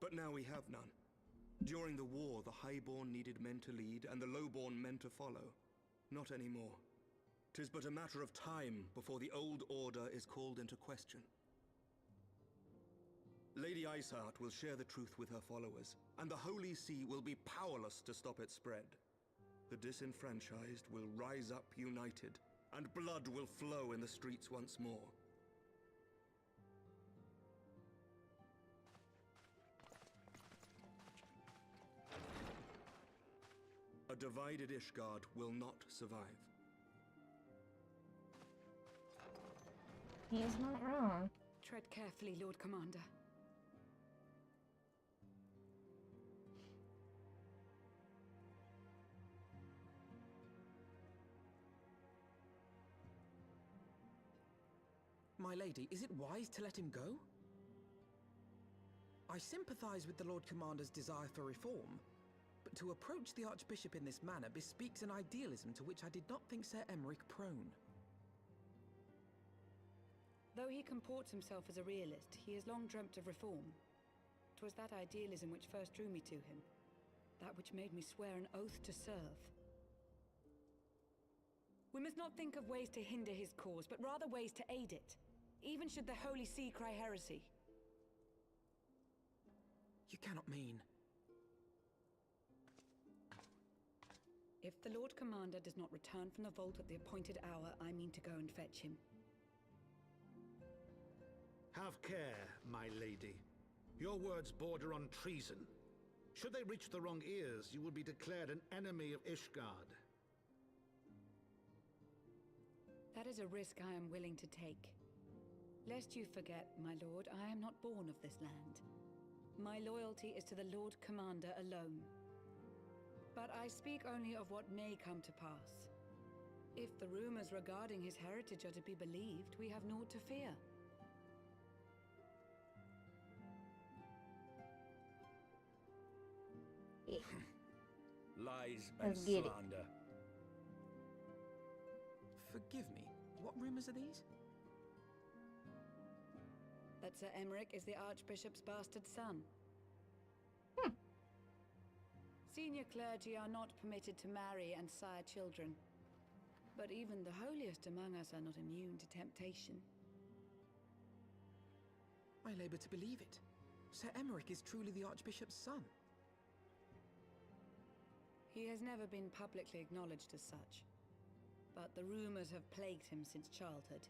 But now we have none. During the war, the Highborn needed men to lead, and the Lowborn men to follow. Not anymore. 'Tis but a matter of time before the old order is called into question. Lady Iceheart will share the truth with her followers, and the Holy See will be powerless to stop its spread. The disenfranchised will rise up united, and blood will flow in the streets once more. A divided Ishgard will not survive. He is not wrong. Tread carefully, Lord Commander. My lady, is it wise to let him go? I sympathize with the Lord Commander's desire for reform, but to approach the Archbishop in this manner bespeaks an idealism to which I did not think Sir Emeric prone. Though he comports himself as a realist, he has long dreamt of reform. 'Twas that idealism which first drew me to him, that which made me swear an oath to serve. We must not think of ways to hinder his cause, but rather ways to aid it, even should the Holy See cry heresy. You cannot mean... If the Lord Commander does not return from the vault at the appointed hour, I mean to go and fetch him. Have care, my lady. Your words border on treason. Should they reach the wrong ears, you will be declared an enemy of Ishgard. That is a risk I am willing to take. Lest you forget, my lord, I am not born of this land. My loyalty is to the Lord Commander alone. But I speak only of what may come to pass. If the rumors regarding his heritage are to be believed, we have naught to fear. Lies and Let's get it. slander. Forgive me, what rumors are these? That Sir Emeric is the Archbishop's bastard son. Senior clergy are not permitted to marry and sire children. But even the holiest among us are not immune to temptation. I labor to believe it. Sir Emeric is truly the Archbishop's son. He has never been publicly acknowledged as such, but the rumors have plagued him since childhood.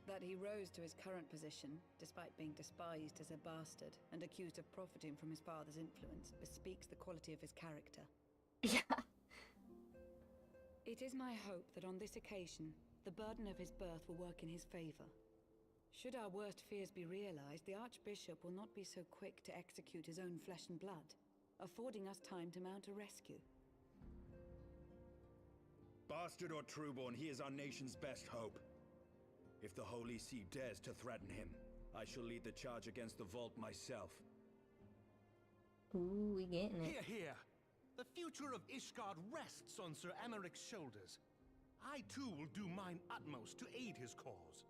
That he rose to his current position, despite being despised as a bastard and accused of profiting from his father's influence, bespeaks the quality of his character. Yeah. It is my hope that on this occasion, the burden of his birth will work in his favor. Should our worst fears be realized, the Archbishop will not be so quick to execute his own flesh and blood, affording us time to mount a rescue. Bastard or trueborn, he is our nation's best hope. If the Holy See dares to threaten him, I shall lead the charge against the vault myself. Ooh, we getting it. Hear, hear! The future of Ishgard rests on Sir Emeric's shoulders. I too will do mine utmost to aid his cause.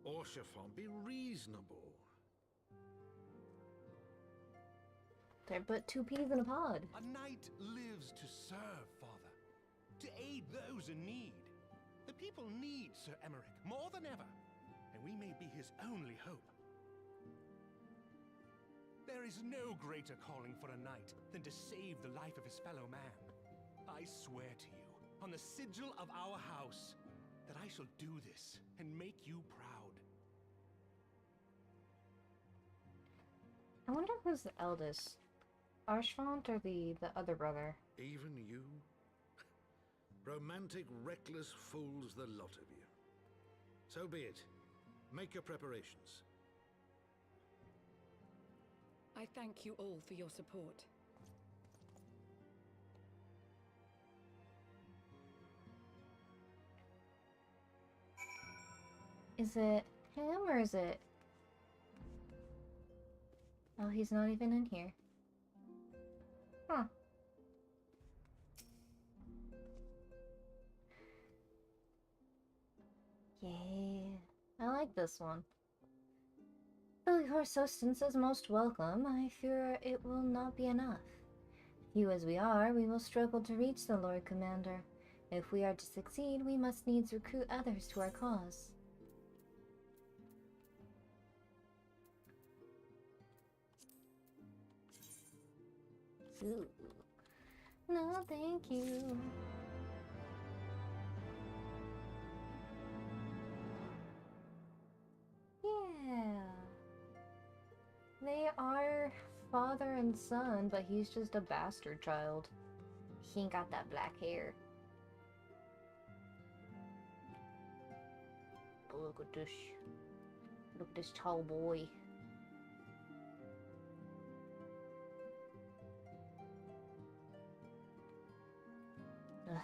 Orshafon, be reasonable. They're but two peas in a pod. A knight lives to serve, Father. To aid those in need. The people need Sir Emeric more than ever, and we may be his only hope. There is no greater calling for a knight than to save the life of his fellow man. I swear to you, on the sigil of our house, that I shall do this and make you proud. I wonder who's the eldest. Archfont or the other brother? Even you? Romantic, reckless fools, the lot of you. So be it. Make your preparations. I thank you all for your support. Is it him or is it... Oh, he's not even in here. Huh. Yay. I like this one. Though your assistance is most welcome, I fear it will not be enough. Few as we are, we will struggle to reach the Lord Commander. If we are to succeed, we must needs recruit others to our cause. Ooh. No, thank you. Yeah. They are father and son, but he's just a bastard child. He ain't got that black hair. But look at this. Look at this tall boy. Ugh.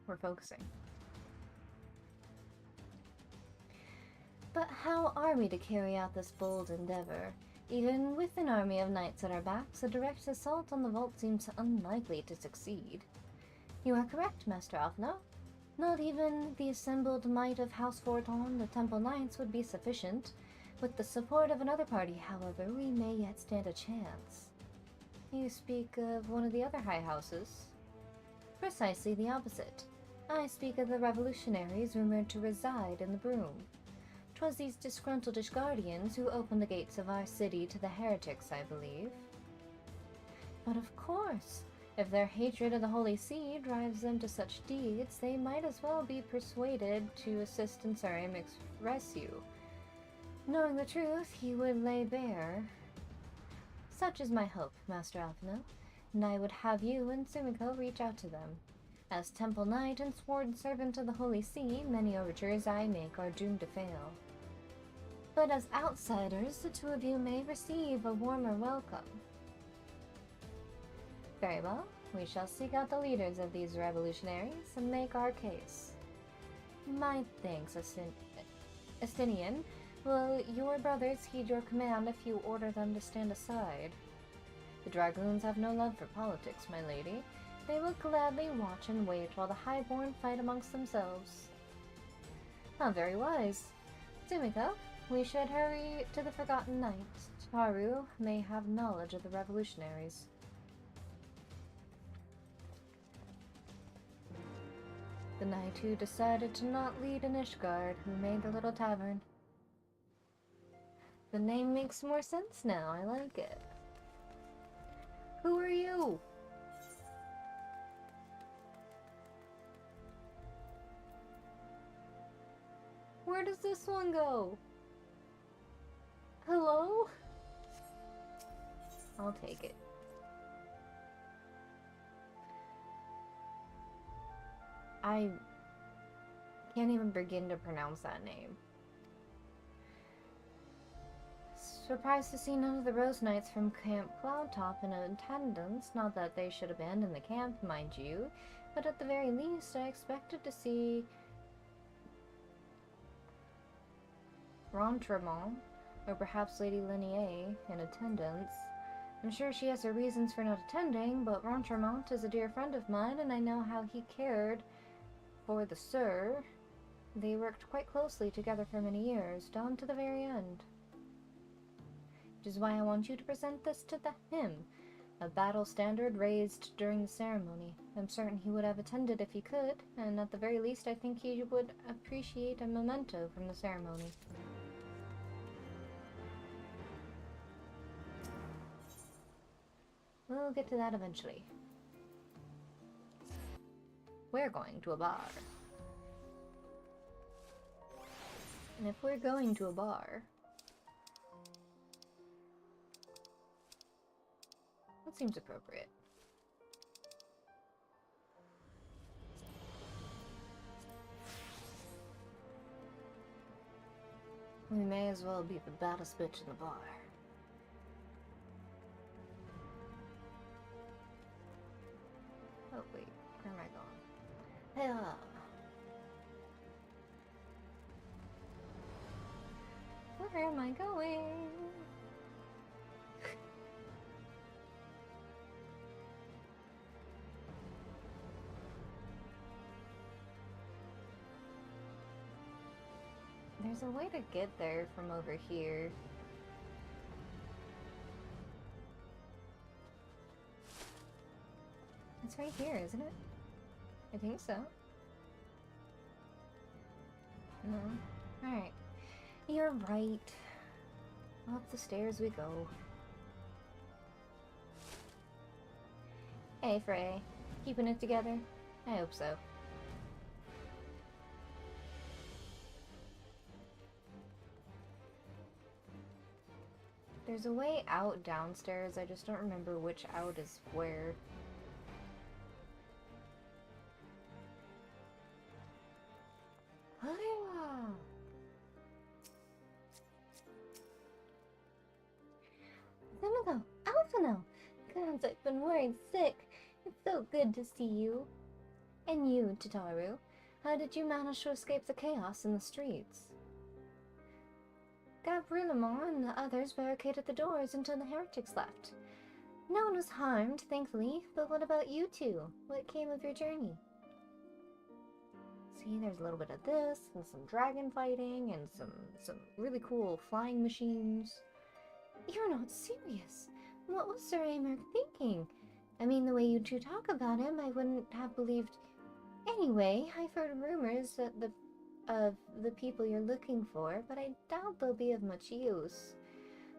We're focusing. But how are we to carry out this bold endeavor? Even with an army of knights at our backs, a direct assault on the vault seems unlikely to succeed. You are correct, Master Alfno. Not even the assembled might of House Forton, the Temple Knights, would be sufficient. With the support of another party, however, we may yet stand a chance. You speak of one of the other high houses? Precisely the opposite. I speak of the revolutionaries rumored to reside in the Broom. 'Twas these disgruntled Ishgardians who opened the gates of our city to the heretics, I believe. But of course, if their hatred of the Holy See drives them to such deeds, they might as well be persuaded to assist in SquareEnix's rescue. Knowing the truth, he would lay bare. Such is my hope, Master Alfino, and I would have you and Sumiko reach out to them. As Temple Knight and sworn servant of the Holy See, many overtures I make are doomed to fail. But as outsiders, the two of you may receive a warmer welcome. Very well, we shall seek out the leaders of these revolutionaries and make our case. My thanks, Estinian. Will your brothers heed your command if you order them to stand aside? The dragoons have no love for politics, my lady. They will gladly watch and wait while the highborn fight amongst themselves. How very wise. Sumiko, we should hurry to the Forgotten Knight. Taru may have knowledge of the revolutionaries. The knight who decided to not lead an Ishgard, who made the little tavern. The name makes more sense now, I like it. Who are you? Where does this one go? Hello? I'll take it. I can't even begin to pronounce that name. Surprised to see none of the Rose Knights from Camp Cloudtop in attendance. Not that they should abandon the camp, mind you, but at the very least I expected to see Rentremont, or perhaps Lady Linnea, in attendance. I'm sure she has her reasons for not attending, but Rentremont is a dear friend of mine, and I know how he cared for the Sir. They worked quite closely together for many years, down to the very end. Which is why I want you to present this to him, a battle standard raised during the ceremony. I'm certain he would have attended if he could, and at the very least I think he would appreciate a memento from the ceremony. We'll get to that eventually. We're going to a bar. And if we're going to a bar, that seems appropriate. We may as well be the baddest bitch in the bar. Oh wait, where am I going? Yeah. Where am I going? There's a way to get there from over here. It's right here, isn't it? I think so. No. Alright. You're right. Up the stairs we go. Hey, Frey. Keeping it together? I hope so. There's a way out downstairs, I just don't remember which out is where. Simiko! Alphino! Gods, I've been worried sick. It's so good to see you. And you, Tataru. How did you manage to escape the chaos in the streets? Gabrillamon and the others barricaded the doors until the heretics left. No one was harmed, thankfully, but what about you two? What came of your journey? See, there's a little bit of this, and some dragon fighting, and some really cool flying machines. You're not serious. What was Sir Aymeric thinking? I mean, the way you two talk about him, I wouldn't have believed. Anyway, I've heard rumors that of the people you're looking for, but I doubt they'll be of much use.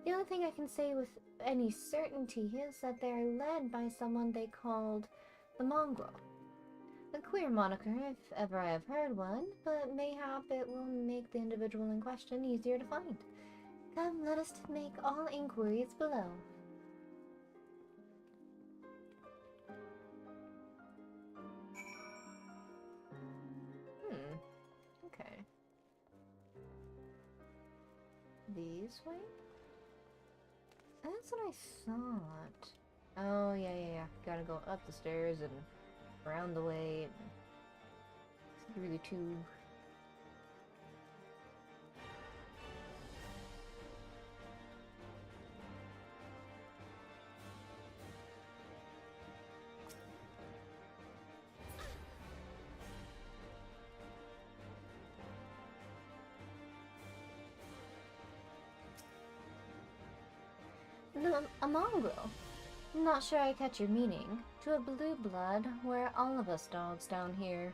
The only thing I can say with any certainty is that they're led by someone they called the Mongrel. A queer moniker, if ever I have heard one, but mayhap it will make the individual in question easier to find. Come, let us make all inquiries below. Okay. These way? That's what I thought. Oh, yeah. Gotta go up the stairs and around the way and through the tube. A mongrel? Not sure I catch your meaning. To a blue blood, we're all of us dogs down here.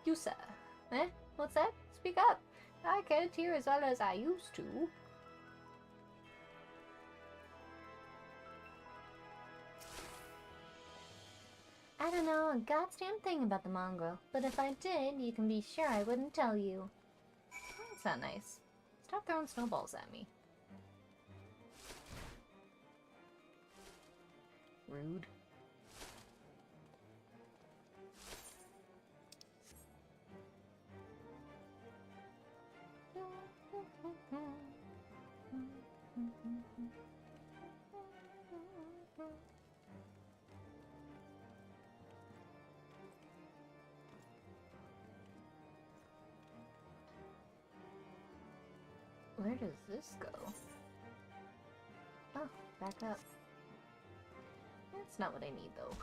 You, sir. Eh? What's that? Speak up. I can't hear as well as I used to. I don't know a goddamn thing about the mongrel, but if I did, you can be sure I wouldn't tell you. That's not nice. Stop throwing snowballs at me. Rude. Where does this go? Oh, back up. That's not what I need, though.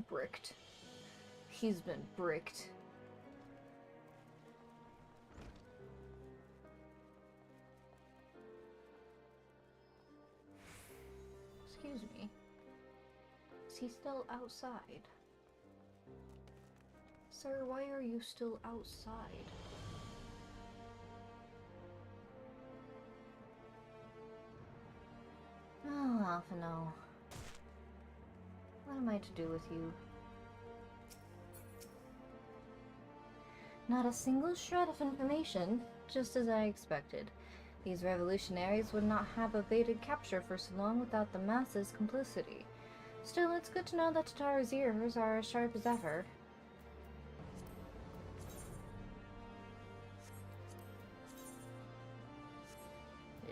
Bricked. He's been bricked. Excuse me. Is he still outside? Sir, why are you still outside? Oh, Alphino. What am I to do with you? Not a single shred of information, just as I expected. These revolutionaries would not have evaded capture for so long without the masses' complicity. Still, it's good to know that Tataru's ears are as sharp as ever.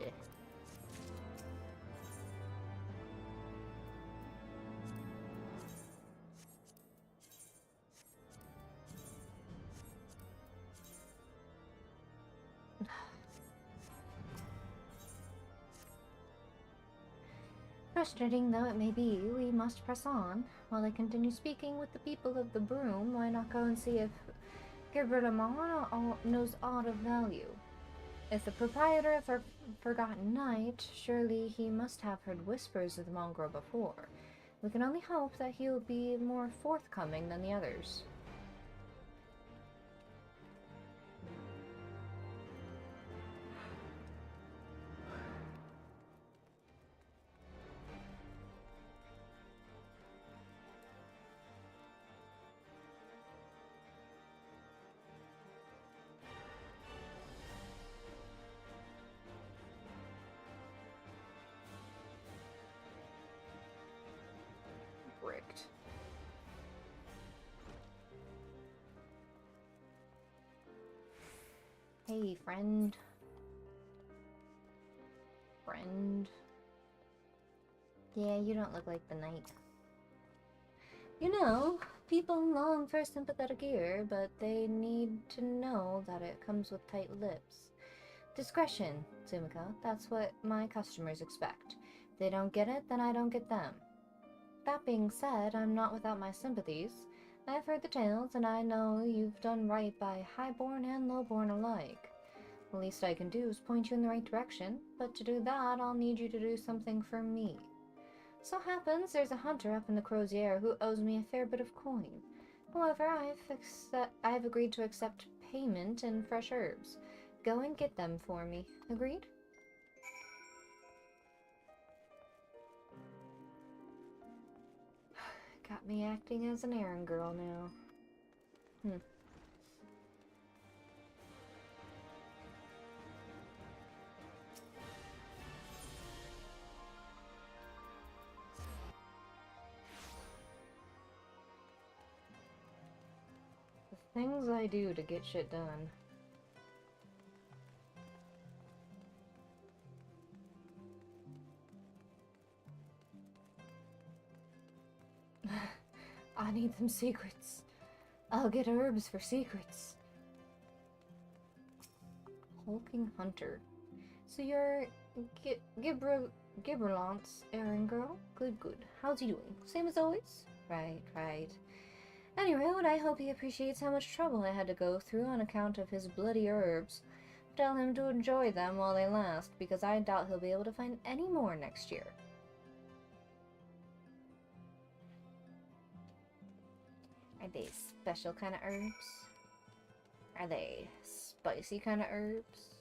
Eh. Frustrating though it may be, we must press on. While I continue speaking with the people of the Broom, why not go and see if Gibberlamon knows aught of value? If the proprietor of the Forgotten Knight, surely he must have heard whispers of the mongrel before. We can only hope that he'll be more forthcoming than the others. Bricked. Hey, friend. Friend. Yeah, you don't look like the knight. You know, people long for sympathetic ear, but they need to know that it comes with tight lips. Discretion, Sumiko. That's what my customers expect. If they don't get it, then I don't get them. That being said, I'm not without my sympathies. I've heard the tales, and I know you've done right by highborn and lowborn alike. The least I can do is point you in the right direction, but to do that, I'll need you to do something for me. So happens there's a hunter up in the Crozier who owes me a fair bit of coin. However, I've agreed to accept payment in fresh herbs. Go and get them for me. Agreed? Got me acting as an errand girl now. The things I do to get shit done. I need them secrets. I'll get herbs for secrets. Hulking Hunter. So you're Gibberlant's errand girl? Good, good. How's he doing? Same as always? Right, right. Anyway, I hope he appreciates how much trouble I had to go through on account of his bloody herbs. Tell him to enjoy them while they last, because I doubt he'll be able to find any more next year. Are they special kind of herbs? Are they spicy kind of herbs?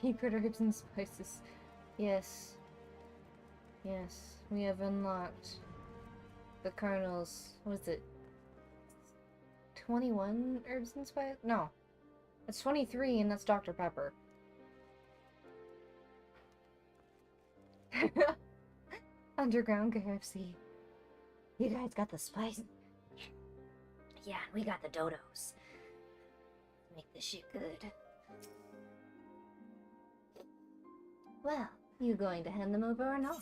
Secret herbs and spices. Yes. Yes, we have unlocked the Colonel's, what is it? 21 herbs and spices? No. It's 23 and that's Dr. Pepper. Underground KFC. You guys got the spice? Yeah, we got the dodos. Make this shit good. Well, you going to hand them over or not?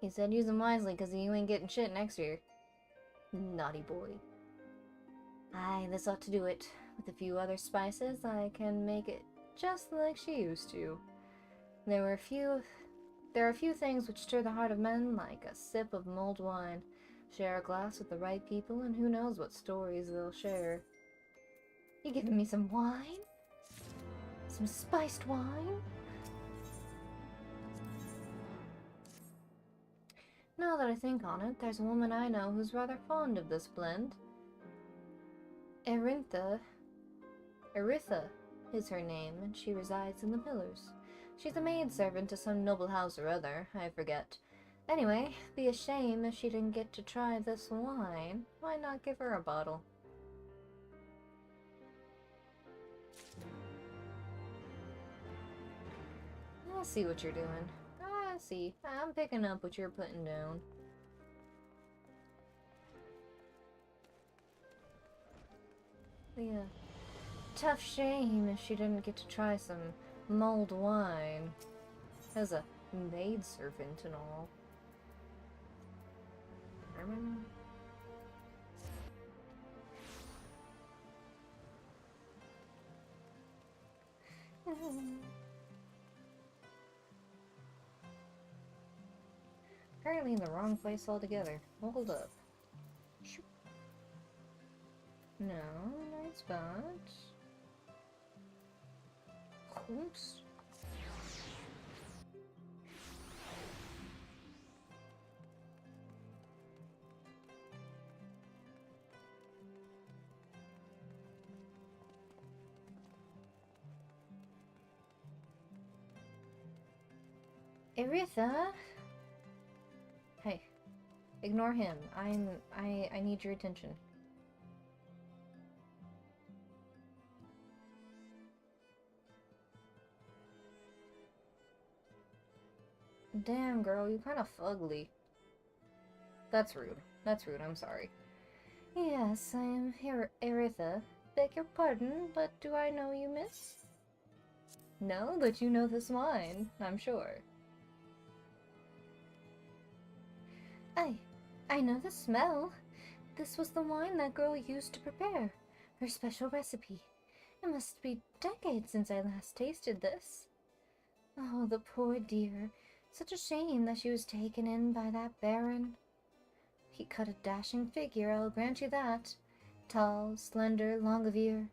He said use them wisely because you ain't getting shit next year. Naughty boy. Aye, this ought to do it. With a few other spices, I can make it just like she used to. There are a few things which stir the heart of men, like a sip of mulled wine. Share a glass with the right people, and who knows what stories they'll share. You giving me some wine? Some spiced wine? Now that I think on it, there's a woman I know who's rather fond of this blend. Eritha is her name, and she resides in the Pillars. She's a maidservant to some noble house or other, I forget. Anyway, be a shame if she didn't get to try this wine. Why not give her a bottle? I see what you're doing. I see. I'm picking up what you're putting down. Yeah. Tough shame if she didn't get to try some mulled wine as a maidservant and all. Apparently in the wrong place altogether. Hold up. No, nice spot. Oops. Aretha? Hey, ignore him. I need your attention. Damn, girl, you kind of fugly. That's rude. That's rude, I'm sorry. Yes, I am Aretha. Beg your pardon, but do I know you, miss? No, but you know this wine, I'm sure. I know the smell. This was the wine that girl used to prepare. Her special recipe. It must be decades since I last tasted this. Oh, the poor dear. Such a shame that she was taken in by that baron. He cut a dashing figure, I'll grant you that. Tall, slender, long of ear.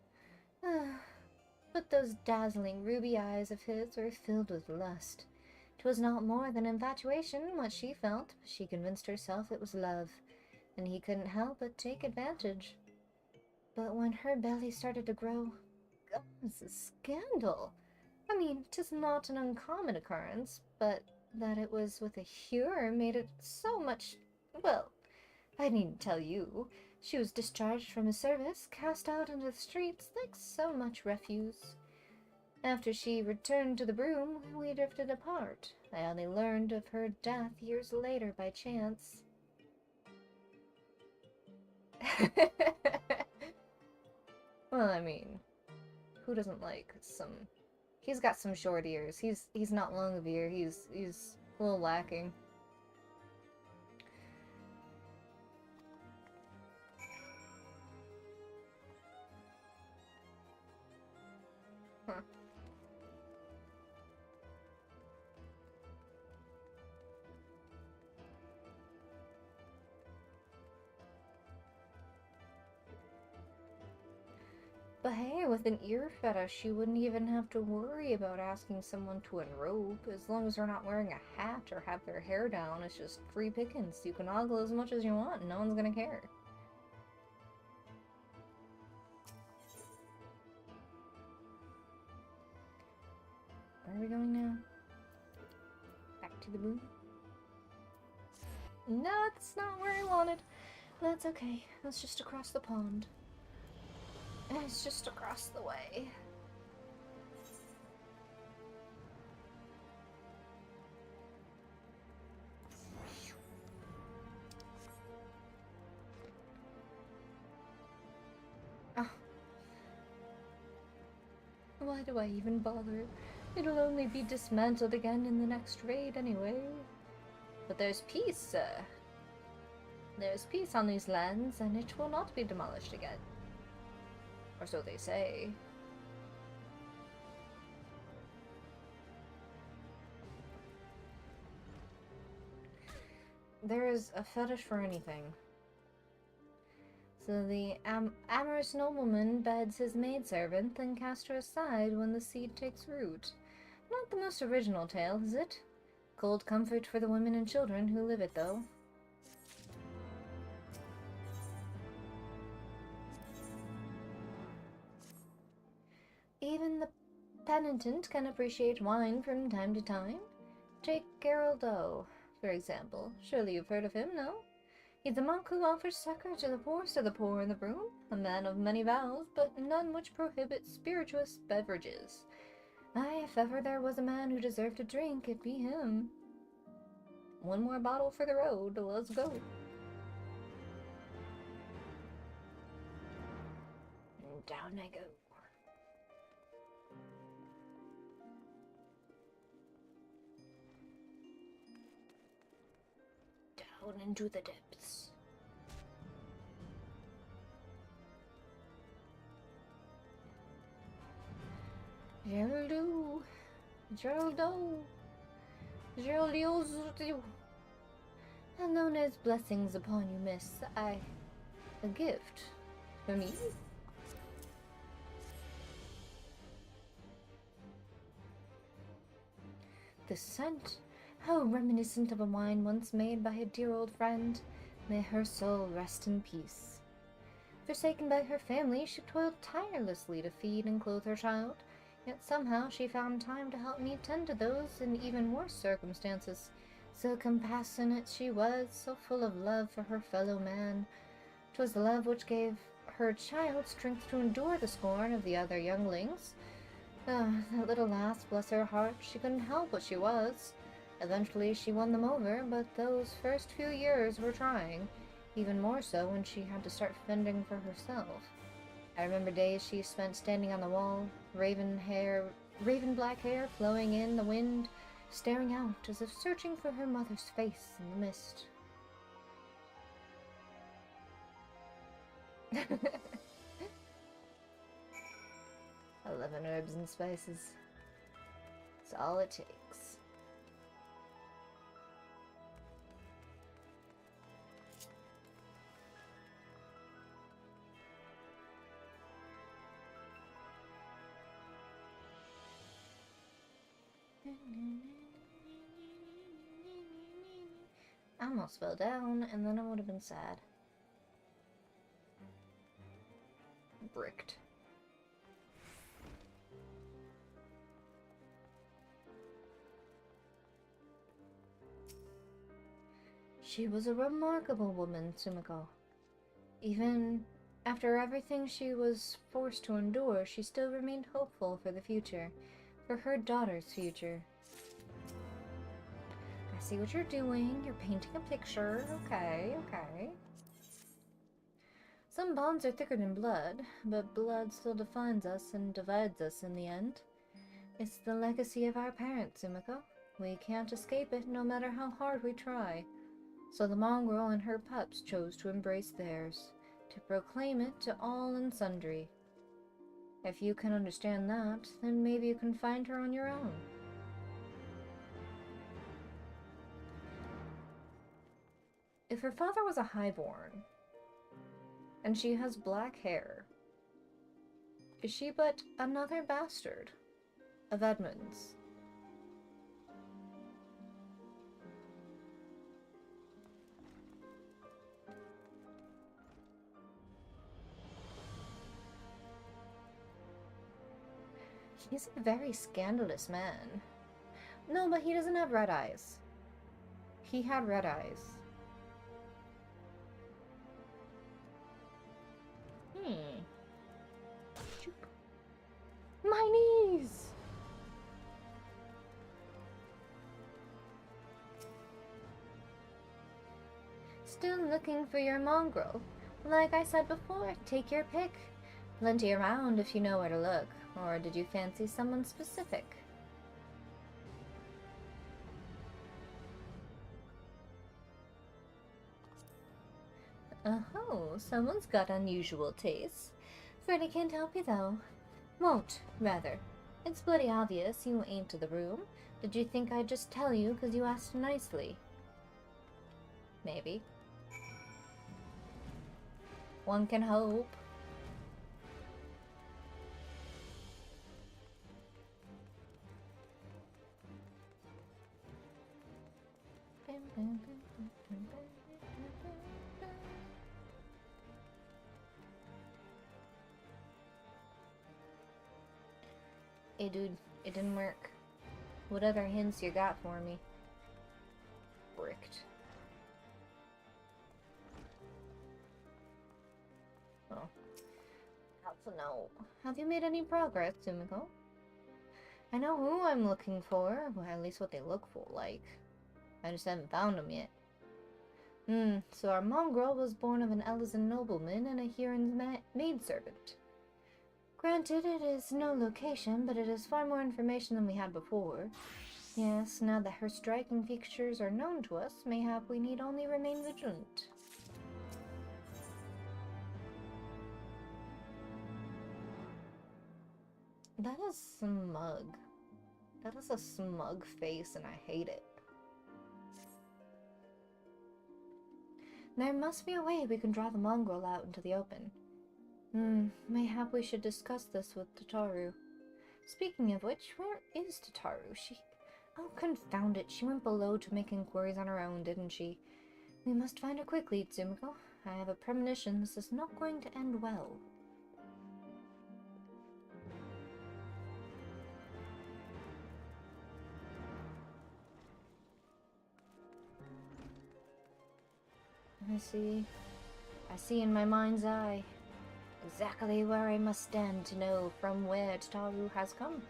But those dazzling ruby eyes of his were filled with lust. 'Twas not more than infatuation, what she felt, but she convinced herself it was love, and he couldn't help but take advantage. But when her belly started to grow, God, it's a scandal. I mean, 'tis not an uncommon occurrence, but that it was with a hewer made it so much... Well, I needn't tell you. She was discharged from his service, cast out into the streets like so much refuse. After she returned to the broom, we drifted apart. I only learned of her death years later by chance. Well, I mean, who doesn't like some... He's got some short ears. He's not long of ear. He's a little lacking. Huh. But hey, with an ear fetish, you wouldn't even have to worry about asking someone to enrobe. As long as they're not wearing a hat or have their hair down, it's just free pickings. You can ogle as much as you want and no one's gonna care. Where are we going now? Back to the booth? No, that's not where I wanted. That's okay. That's just across the pond. It's just across the way. Oh. Why do I even bother? It'll only be dismantled again in the next raid anyway. But there's peace, sir. There's peace on these lands, and it will not be demolished again. Or so they say. There is a fetish for anything. So the amorous nobleman beds his maidservant, then casts her aside when the seed takes root. Not the most original tale, is it? Cold comfort for the women and children who live it, though. Even the penitent can appreciate wine from time to time. Take Geraldo, for example. Surely you've heard of him, no? He's the monk who offers succor to the poorest of the poor in the broom, a man of many vows, but none which prohibit spirituous beverages. Aye, if ever there was a man who deserved a drink, it'd be him. One more bottle for the road, let's go. And down I go. Down into the depths. Geraldo, Geraldo, Geraldo, and known as blessings upon you, miss. A gift for me. The scent, how reminiscent of a wine once made by a dear old friend. May her soul rest in peace. Forsaken by her family, she toiled tirelessly to feed and clothe her child. Yet somehow she found time to help me tend to those in even worse circumstances. So compassionate she was, so full of love for her fellow man. 'Twas love which gave her child strength to endure the scorn of the other younglings. Ah, that little lass, bless her heart, she couldn't help what she was. Eventually she won them over, but those first few years were trying, even more so when she had to start fending for herself. I remember days she spent standing on the wall, raven black hair flowing in the wind, staring out as if searching for her mother's face in the mist. 11 herbs and spices. That's all it takes. I almost fell down, and then I would have been sad. Bricked. She was a remarkable woman, Sumiko. Even after everything she was forced to endure, she still remained hopeful for the future, for her daughter's future. I see what you're doing. You're painting a picture. Okay, okay. Some bonds are thicker than blood, but blood still defines us and divides us in the end. It's the legacy of our parents, Sumiko. We can't escape it, no matter how hard we try. So the mongrel and her pups chose to embrace theirs, to proclaim it to all and sundry. If you can understand that, then maybe you can find her on your own. If her father was a highborn, and she has black hair, is she but another bastard of Edmund's? He's a very scandalous man. No, but he doesn't have red eyes. He had red eyes. My knees! Still looking for your mongrel? Like I said before, take your pick. Plenty around if you know where to look. Or did you fancy someone specific? Oh, someone's got unusual tastes. Freddy can't help you though. Won't, rather. It's bloody obvious you ain't to the room. Did you think I'd just tell you because you asked nicely? Maybe. One can hope. Hey dude, it didn't work. What other hints you got for me? Bricked. Oh. Helpful note. Have you made any progress, Sumiko? I know who I'm looking for, well, at least what they look for, like. I just haven't found them yet. So our mongrel was born of an Elysian nobleman and a Huron's maidservant. Granted, it is no location, but it is far more information than we had before. Yes, now that her striking features are known to us, mayhap we need only remain vigilant. That is smug. That is a smug face, and I hate it. There must be a way we can draw the mongrel out into the open. Mayhap we should discuss this with Tataru. Speaking of which, where is Tataru? Oh, confound it, she went below to make inquiries on her own, didn't she? We must find her quickly, Tsumiko. I have a premonition this is not going to end well. I see in my mind's eye exactly where I must stand to know from where Tataru has come.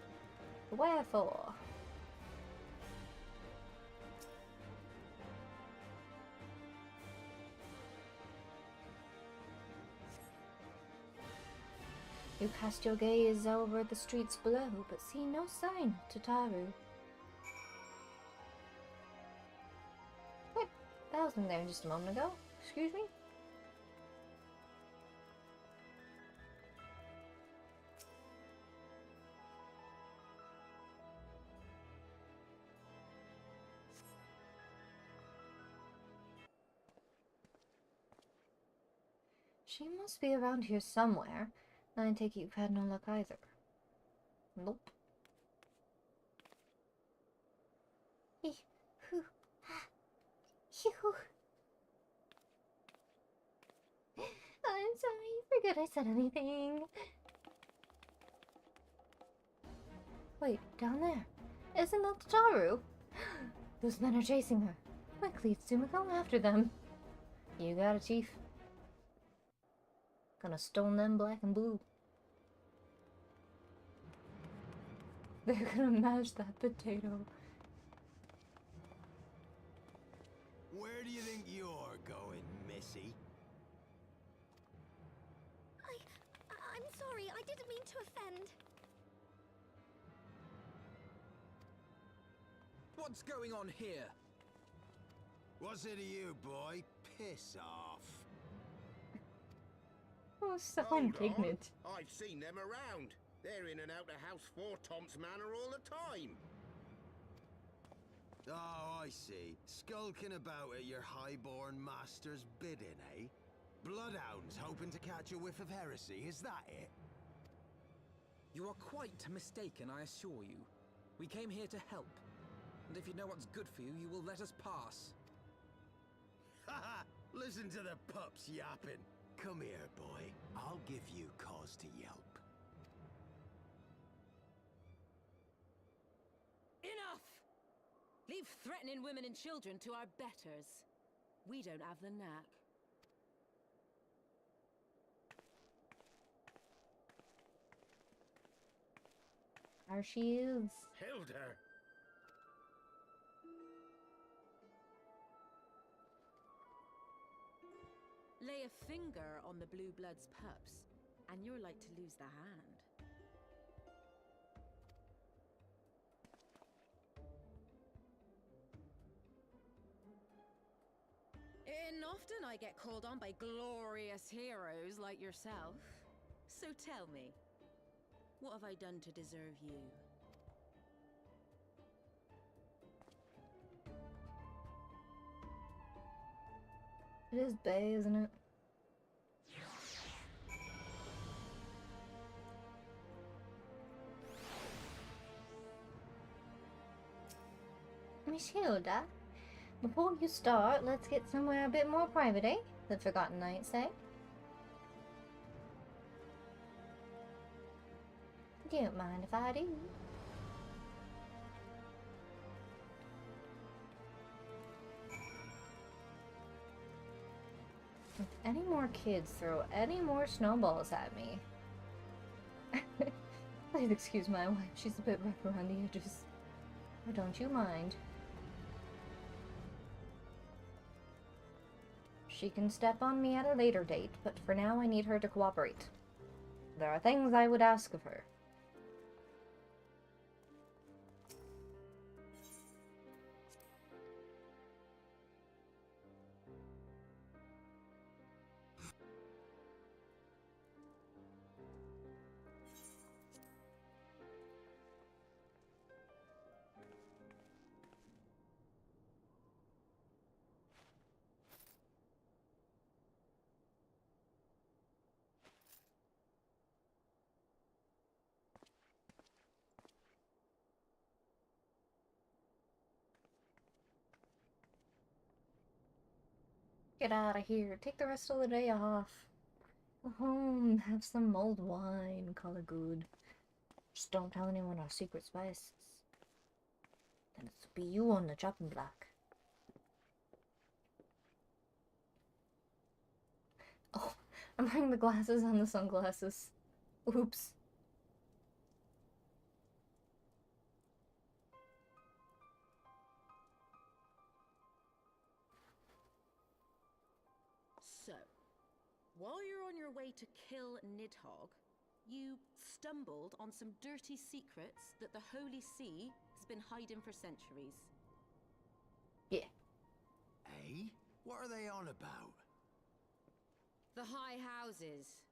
Wherefore? You cast your gaze over the streets below, but see no sign of Tataru. Wait, that wasn't there just a moment ago. Excuse me? She must be around here somewhere. I take it you've had no luck either. Nope. I'm sorry, forgot I said anything. Wait, down there. Isn't that Tataru? Those men are chasing her. Quickly, Tsumiko, after them. You got it, Chief. Gonna stone them black and blue. They're gonna mash that potato. Where do you think you're going, Missy? I'm sorry, I didn't mean to offend. What's going on here? What's it to you, boy? Piss off. Oh, so Hold indignant. on. I've seen them around. They're in and out of House 4 Tom's Manor all the time. Oh, I see. Skulking about at your highborn master's bidding, eh? Bloodhounds hoping to catch a whiff of heresy, is that it? You are quite mistaken, I assure you. We came here to help. And if you know what's good for you, you will let us pass. Haha! Listen to the pups yapping. Come here, boy. I'll give you cause to yelp. Enough! Leave threatening women and children to our betters. We don't have the knack. There she is. Hilda! Lay a finger on the Blue Blood's pups, and you're like to lose the hand. And often I get called on by glorious heroes like yourself. So tell me, what have I done to deserve you? It is Bay, isn't it? Miss Hilda, before you start, let's get somewhere a bit more private, eh? The Forgotten Knights, eh? Don't mind if I do. If any more kids throw any more snowballs at me, Please excuse my wife, she's a bit rough around the edges. But don't you mind. She can step on me at a later date, but for now I need her to cooperate. There are things I would ask of her. Get out of here. Take the rest of the day off. Go home, have some mulled wine, call it good. Just don't tell anyone our secret spices. Then it'll be you on the chopping block. Oh, I'm wearing the glasses and the sunglasses. Oops. So, while you're on your way to kill Nidhogg, you stumbled on some dirty secrets that the Holy See has been hiding for centuries. Yeah. Eh? What are they on about? The High Houses.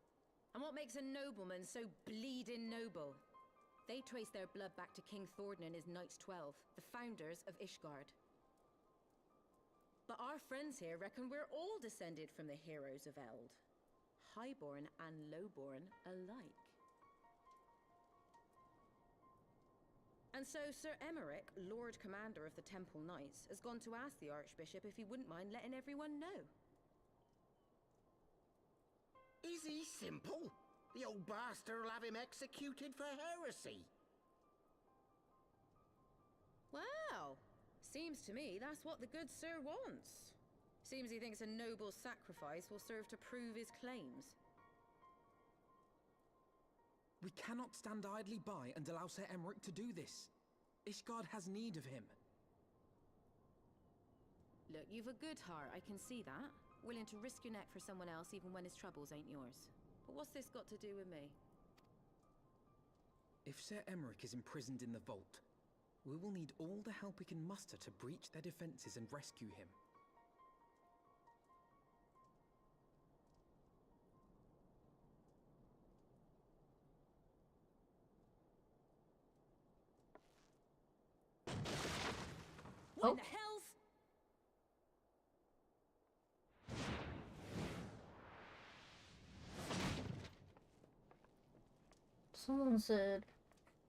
And what makes a nobleman so bleeding noble? They trace their blood back to King Thordan and his Knights 12, the founders of Ishgard. But our friends here reckon we're all descended from the heroes of Eld. Highborn and lowborn alike. And so Sir Emmerich, Lord Commander of the Temple Knights, has gone to ask the Archbishop if he wouldn't mind letting everyone know. Is he simple? The old bastard will have him executed for heresy. Wow! Seems to me that's what the good sir wants. Seems he thinks a noble sacrifice will serve to prove his claims. We cannot stand idly by and allow Sir Emmerich to do this. Ishgard has need of him. Look, you've a good heart, I can see that. Willing to risk your neck for someone else even when his troubles ain't yours. But what's this got to do with me? If Sir Emmerich is imprisoned in the vault, we will need all the help we can muster to breach their defenses and rescue him. What in the hell's... Someone said,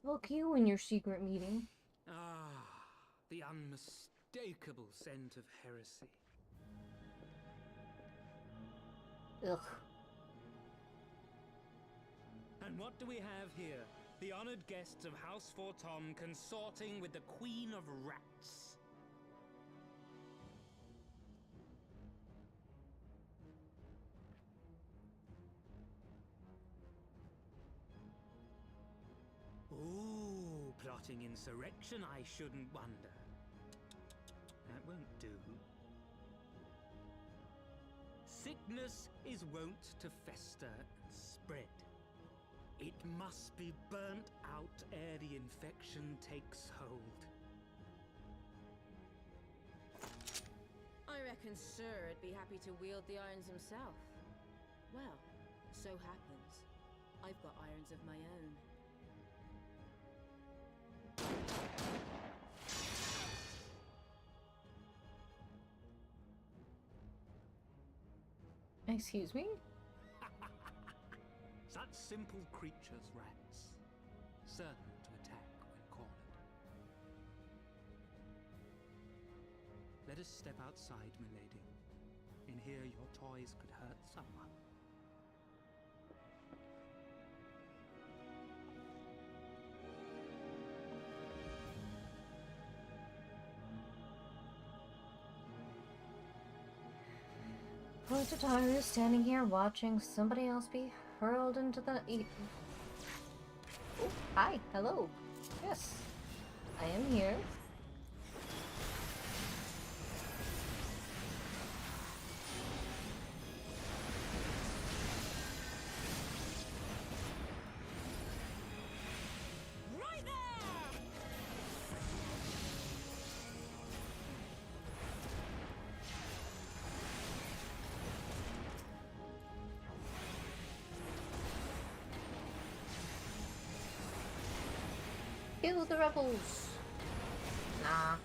"Look, you in your secret meeting." Ah, the unmistakable scent of heresy. Ugh. And what do we have here? The honored guests of House Fortom consorting with the Queen of Rats. Ooh, plotting insurrection, I shouldn't wonder. That won't do. Sickness is wont to fester and spread. It must be burnt out ere the infection takes hold. I reckon Sir'd be happy to wield the irons himself. Well, so happens I've got irons of my own. Excuse me? Such simple creatures, rats. Certain to attack when cornered. Let us step outside, milady. In here your toys could hurt someone. Poor Tataru is standing here watching somebody else be hurled into the Oh, hi, hello. Yes, I am here. Right there! Kill the rebels. Nah.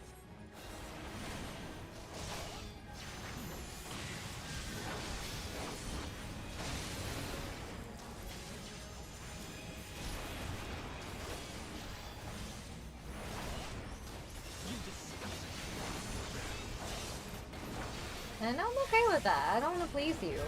And I'm okay with that. I don't want to please you.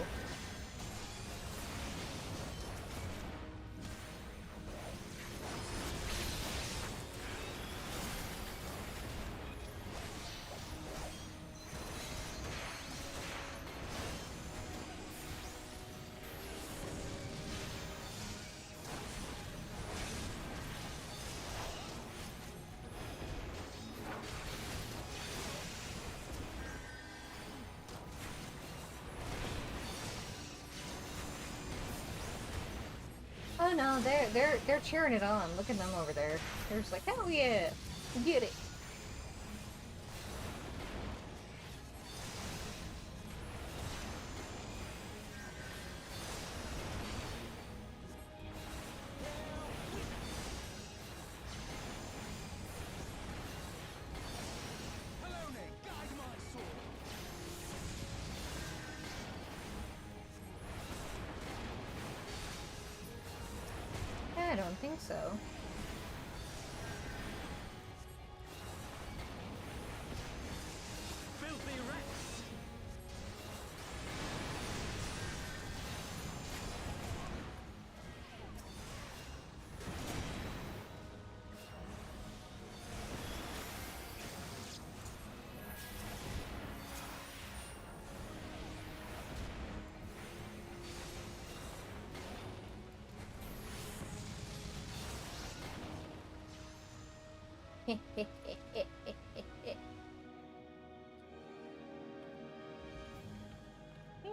Oh no, they're cheering it on. Look at them over there. They're just like, hell yeah, get it. I don't think so. Filthy Rex!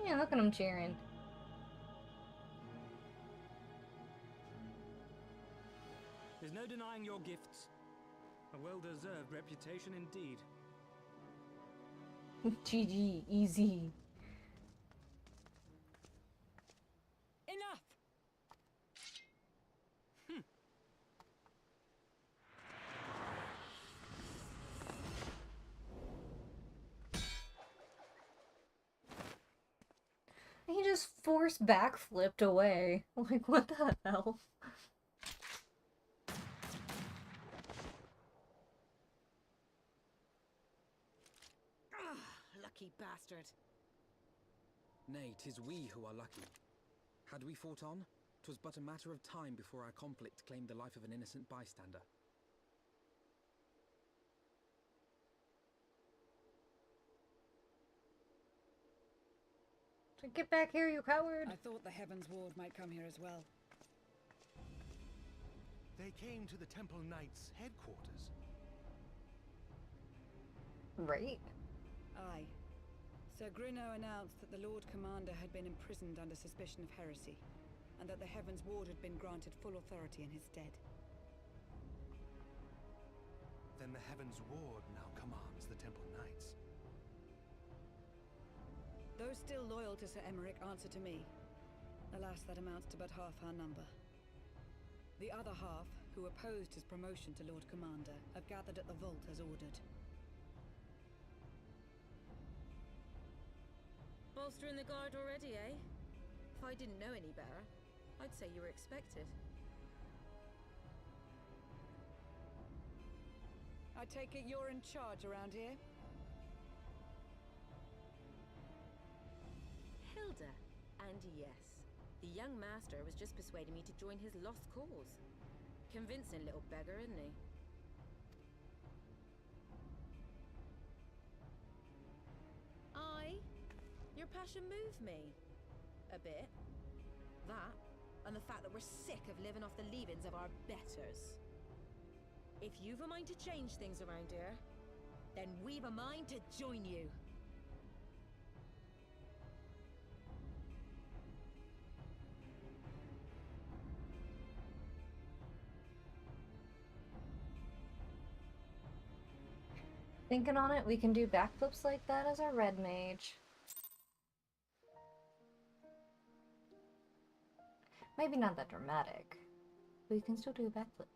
Yeah, look at them cheering. There's no denying your gifts. A well-deserved reputation indeed. GG, easy. Enough! He just force backflipped away. Like, what the hell? Lucky bastard. Nay, 'tis we who are lucky. Had we fought on, 'twas but a matter of time before our conflict claimed the life of an innocent bystander. Get back here, you coward! I thought the Heavensward might come here as well. They came to the Temple Knights' headquarters. Right? Aye. Sir Grinno announced that the Lord Commander had been imprisoned under suspicion of heresy, and that the Heavensward had been granted full authority in his stead. Then the Heavensward now commands the Temple Knights. Those still loyal to Sir Emmerich answer to me. Alas, that amounts to but half our number. The other half, who opposed his promotion to Lord Commander, have gathered at the vault as ordered. Bolstering the guard already, eh? If I didn't know any better, I'd say you were expected. I take it you're in charge around here? Hilda. And yes, the young master was just persuading me to join his lost cause. Convincing little beggar, isn't he? Your passion moved me. A bit. That, and the fact that we're sick of living off the leavings of our betters. If you've a mind to change things around here, then we've a mind to join you. Thinking on it, we can do backflips like that as our red mage. Maybe not that dramatic, but we can still do a backflip.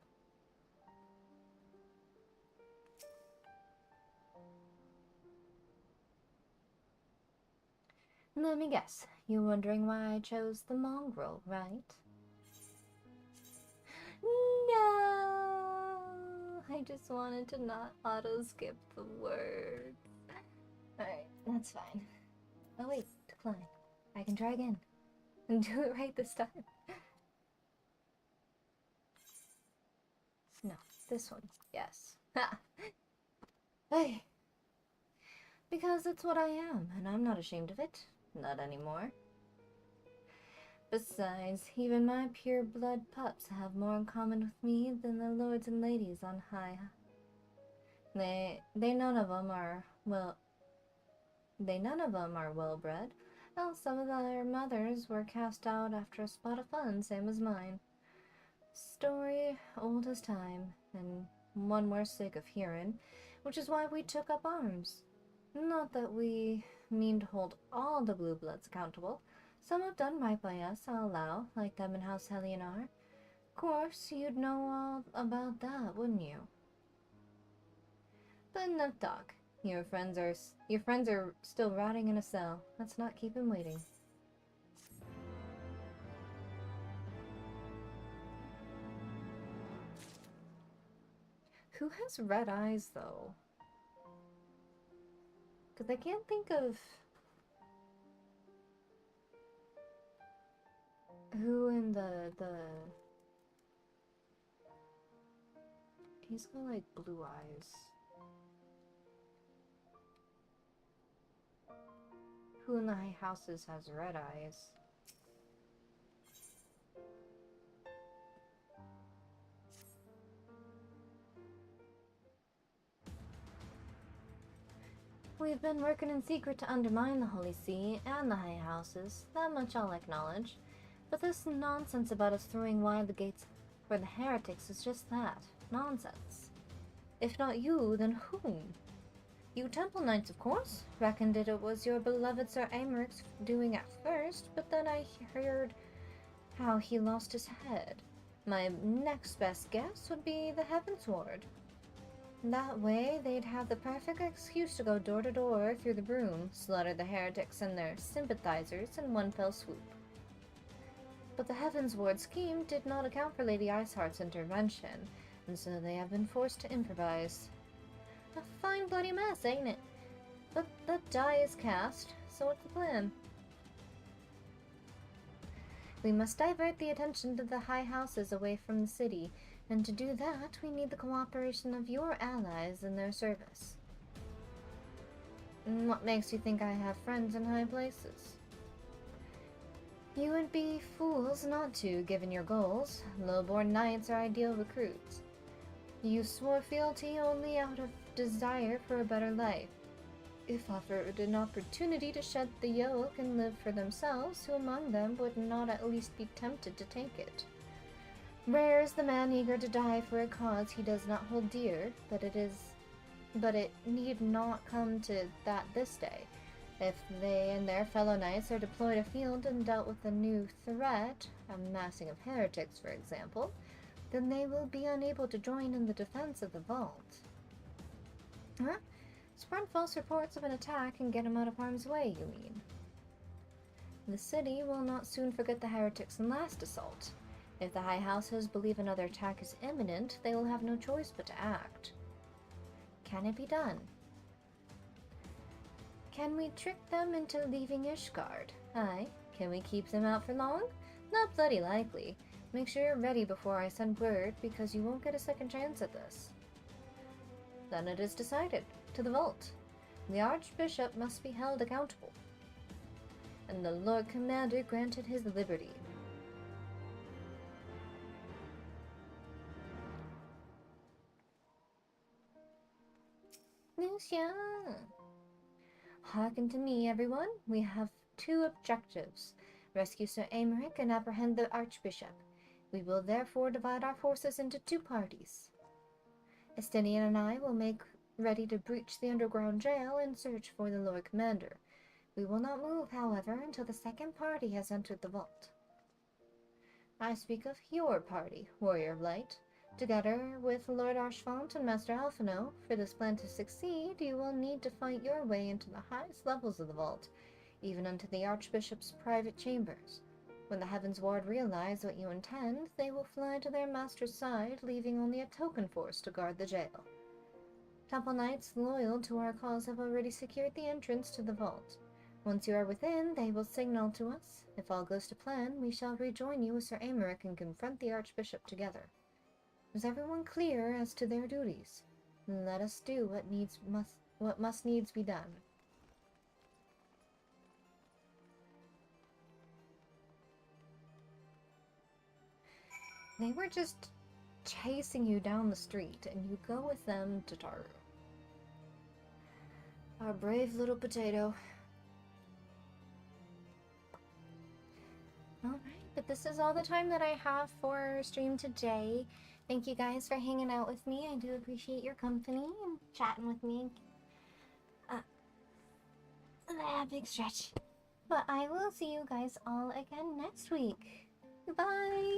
Let me guess, you're wondering why I chose the mongrel, right? No! I just wanted to not auto-skip the words. Alright, that's fine. Oh wait, decline. I can try again. And do it right this time. No, this one. Yes. Ha! Hey! Because it's what I am, and I'm not ashamed of it. Not anymore. Besides, even my pure-blood pups have more in common with me than the lords and ladies on high. They none of them are, well, well-bred. Well, some of their mothers were cast out after a spot of fun, same as mine. Story old as time, and one we're sick of hearing, which is why we took up arms. Not that we mean to hold all the blue bloods accountable. Some have done right by us, I'll allow, like them in House Helionar. Of course, you'd know all about that, wouldn't you? But enough talk. Your friends are still rotting in a cell. Let's not keep him waiting. Who has red eyes, though? Because I can't think of who in the he's got like blue eyes. Who in the high houses has red eyes? We've been working in secret to undermine the Holy See and the high houses, that much I'll acknowledge. But this nonsense about us throwing wide the gates for the heretics is just that, nonsense. If not you, then whom? You Temple Knights, of course, reckoned it was your beloved Sir Americ's doing at first, but then I heard how he lost his head. My next best guess would be the Heavensward. That way, they'd have the perfect excuse to go door to door through the broom, slaughter the heretics and their sympathizers in one fell swoop. But the Heavensward scheme did not account for Lady Iceheart's intervention, and so they have been forced to improvise. A fine bloody mess, ain't it? But the die is cast, so what's the plan? We must divert the attention to the high houses away from the city, and to do that, we need the cooperation of your allies in their service. What makes you think I have friends in high places? You would be fools not to, given your goals. Low-born knights are ideal recruits. You swore fealty only out of desire for a better life. If offered an opportunity to shed the yoke and live for themselves, who among them would not at least be tempted to take it? Rare is the man eager to die for a cause he does not hold dear, but it need not come to that this day. If they and their fellow knights are deployed afield and dealt with a new threat, a massing of heretics, for example, then they will be unable to join in the defense of the vault. Huh? Spread false reports of an attack and get them out of harm's way, you mean? The city will not soon forget the heretics' last assault. If the high houses believe another attack is imminent, they will have no choice but to act. Can it be done? Can we trick them into leaving Ishgard? Aye. Can we keep them out for long? Not bloody likely. Make sure you're ready before I send word, because you won't get a second chance at this. Then it is decided. To the vault. The Archbishop must be held accountable. And the Lord Commander granted his liberty. Lucia! Hearken to me, everyone. We have 2 objectives. Rescue Sir Aymeric and apprehend the Archbishop. We will therefore divide our forces into 2 parties. Estinian and I will make ready to breach the underground jail and search for the Lord Commander. We will not move, however, until the second party has entered the vault. I speak of your party, Warrior of Light. Together with Lord Archfont and Master Alphino, for this plan to succeed, you will need to fight your way into the highest levels of the vault, even unto the Archbishop's private chambers. When the Heavensward realize what you intend, they will fly to their master's side, leaving only a token force to guard the jail. Temple Knights loyal to our cause have already secured the entrance to the vault. Once you are within, they will signal to us. If all goes to plan, we shall rejoin you with Sir Aymeric and confront the Archbishop together. Is everyone clear as to their duties? Let us do what must needs be done. They were just chasing you down the street, and you go with them to Taru. Our brave little potato. Alright, but this is all the time that I have for stream today. Thank you guys for hanging out with me. I do appreciate your company and chatting with me. Big stretch. But I will see you guys all again next week. Goodbye!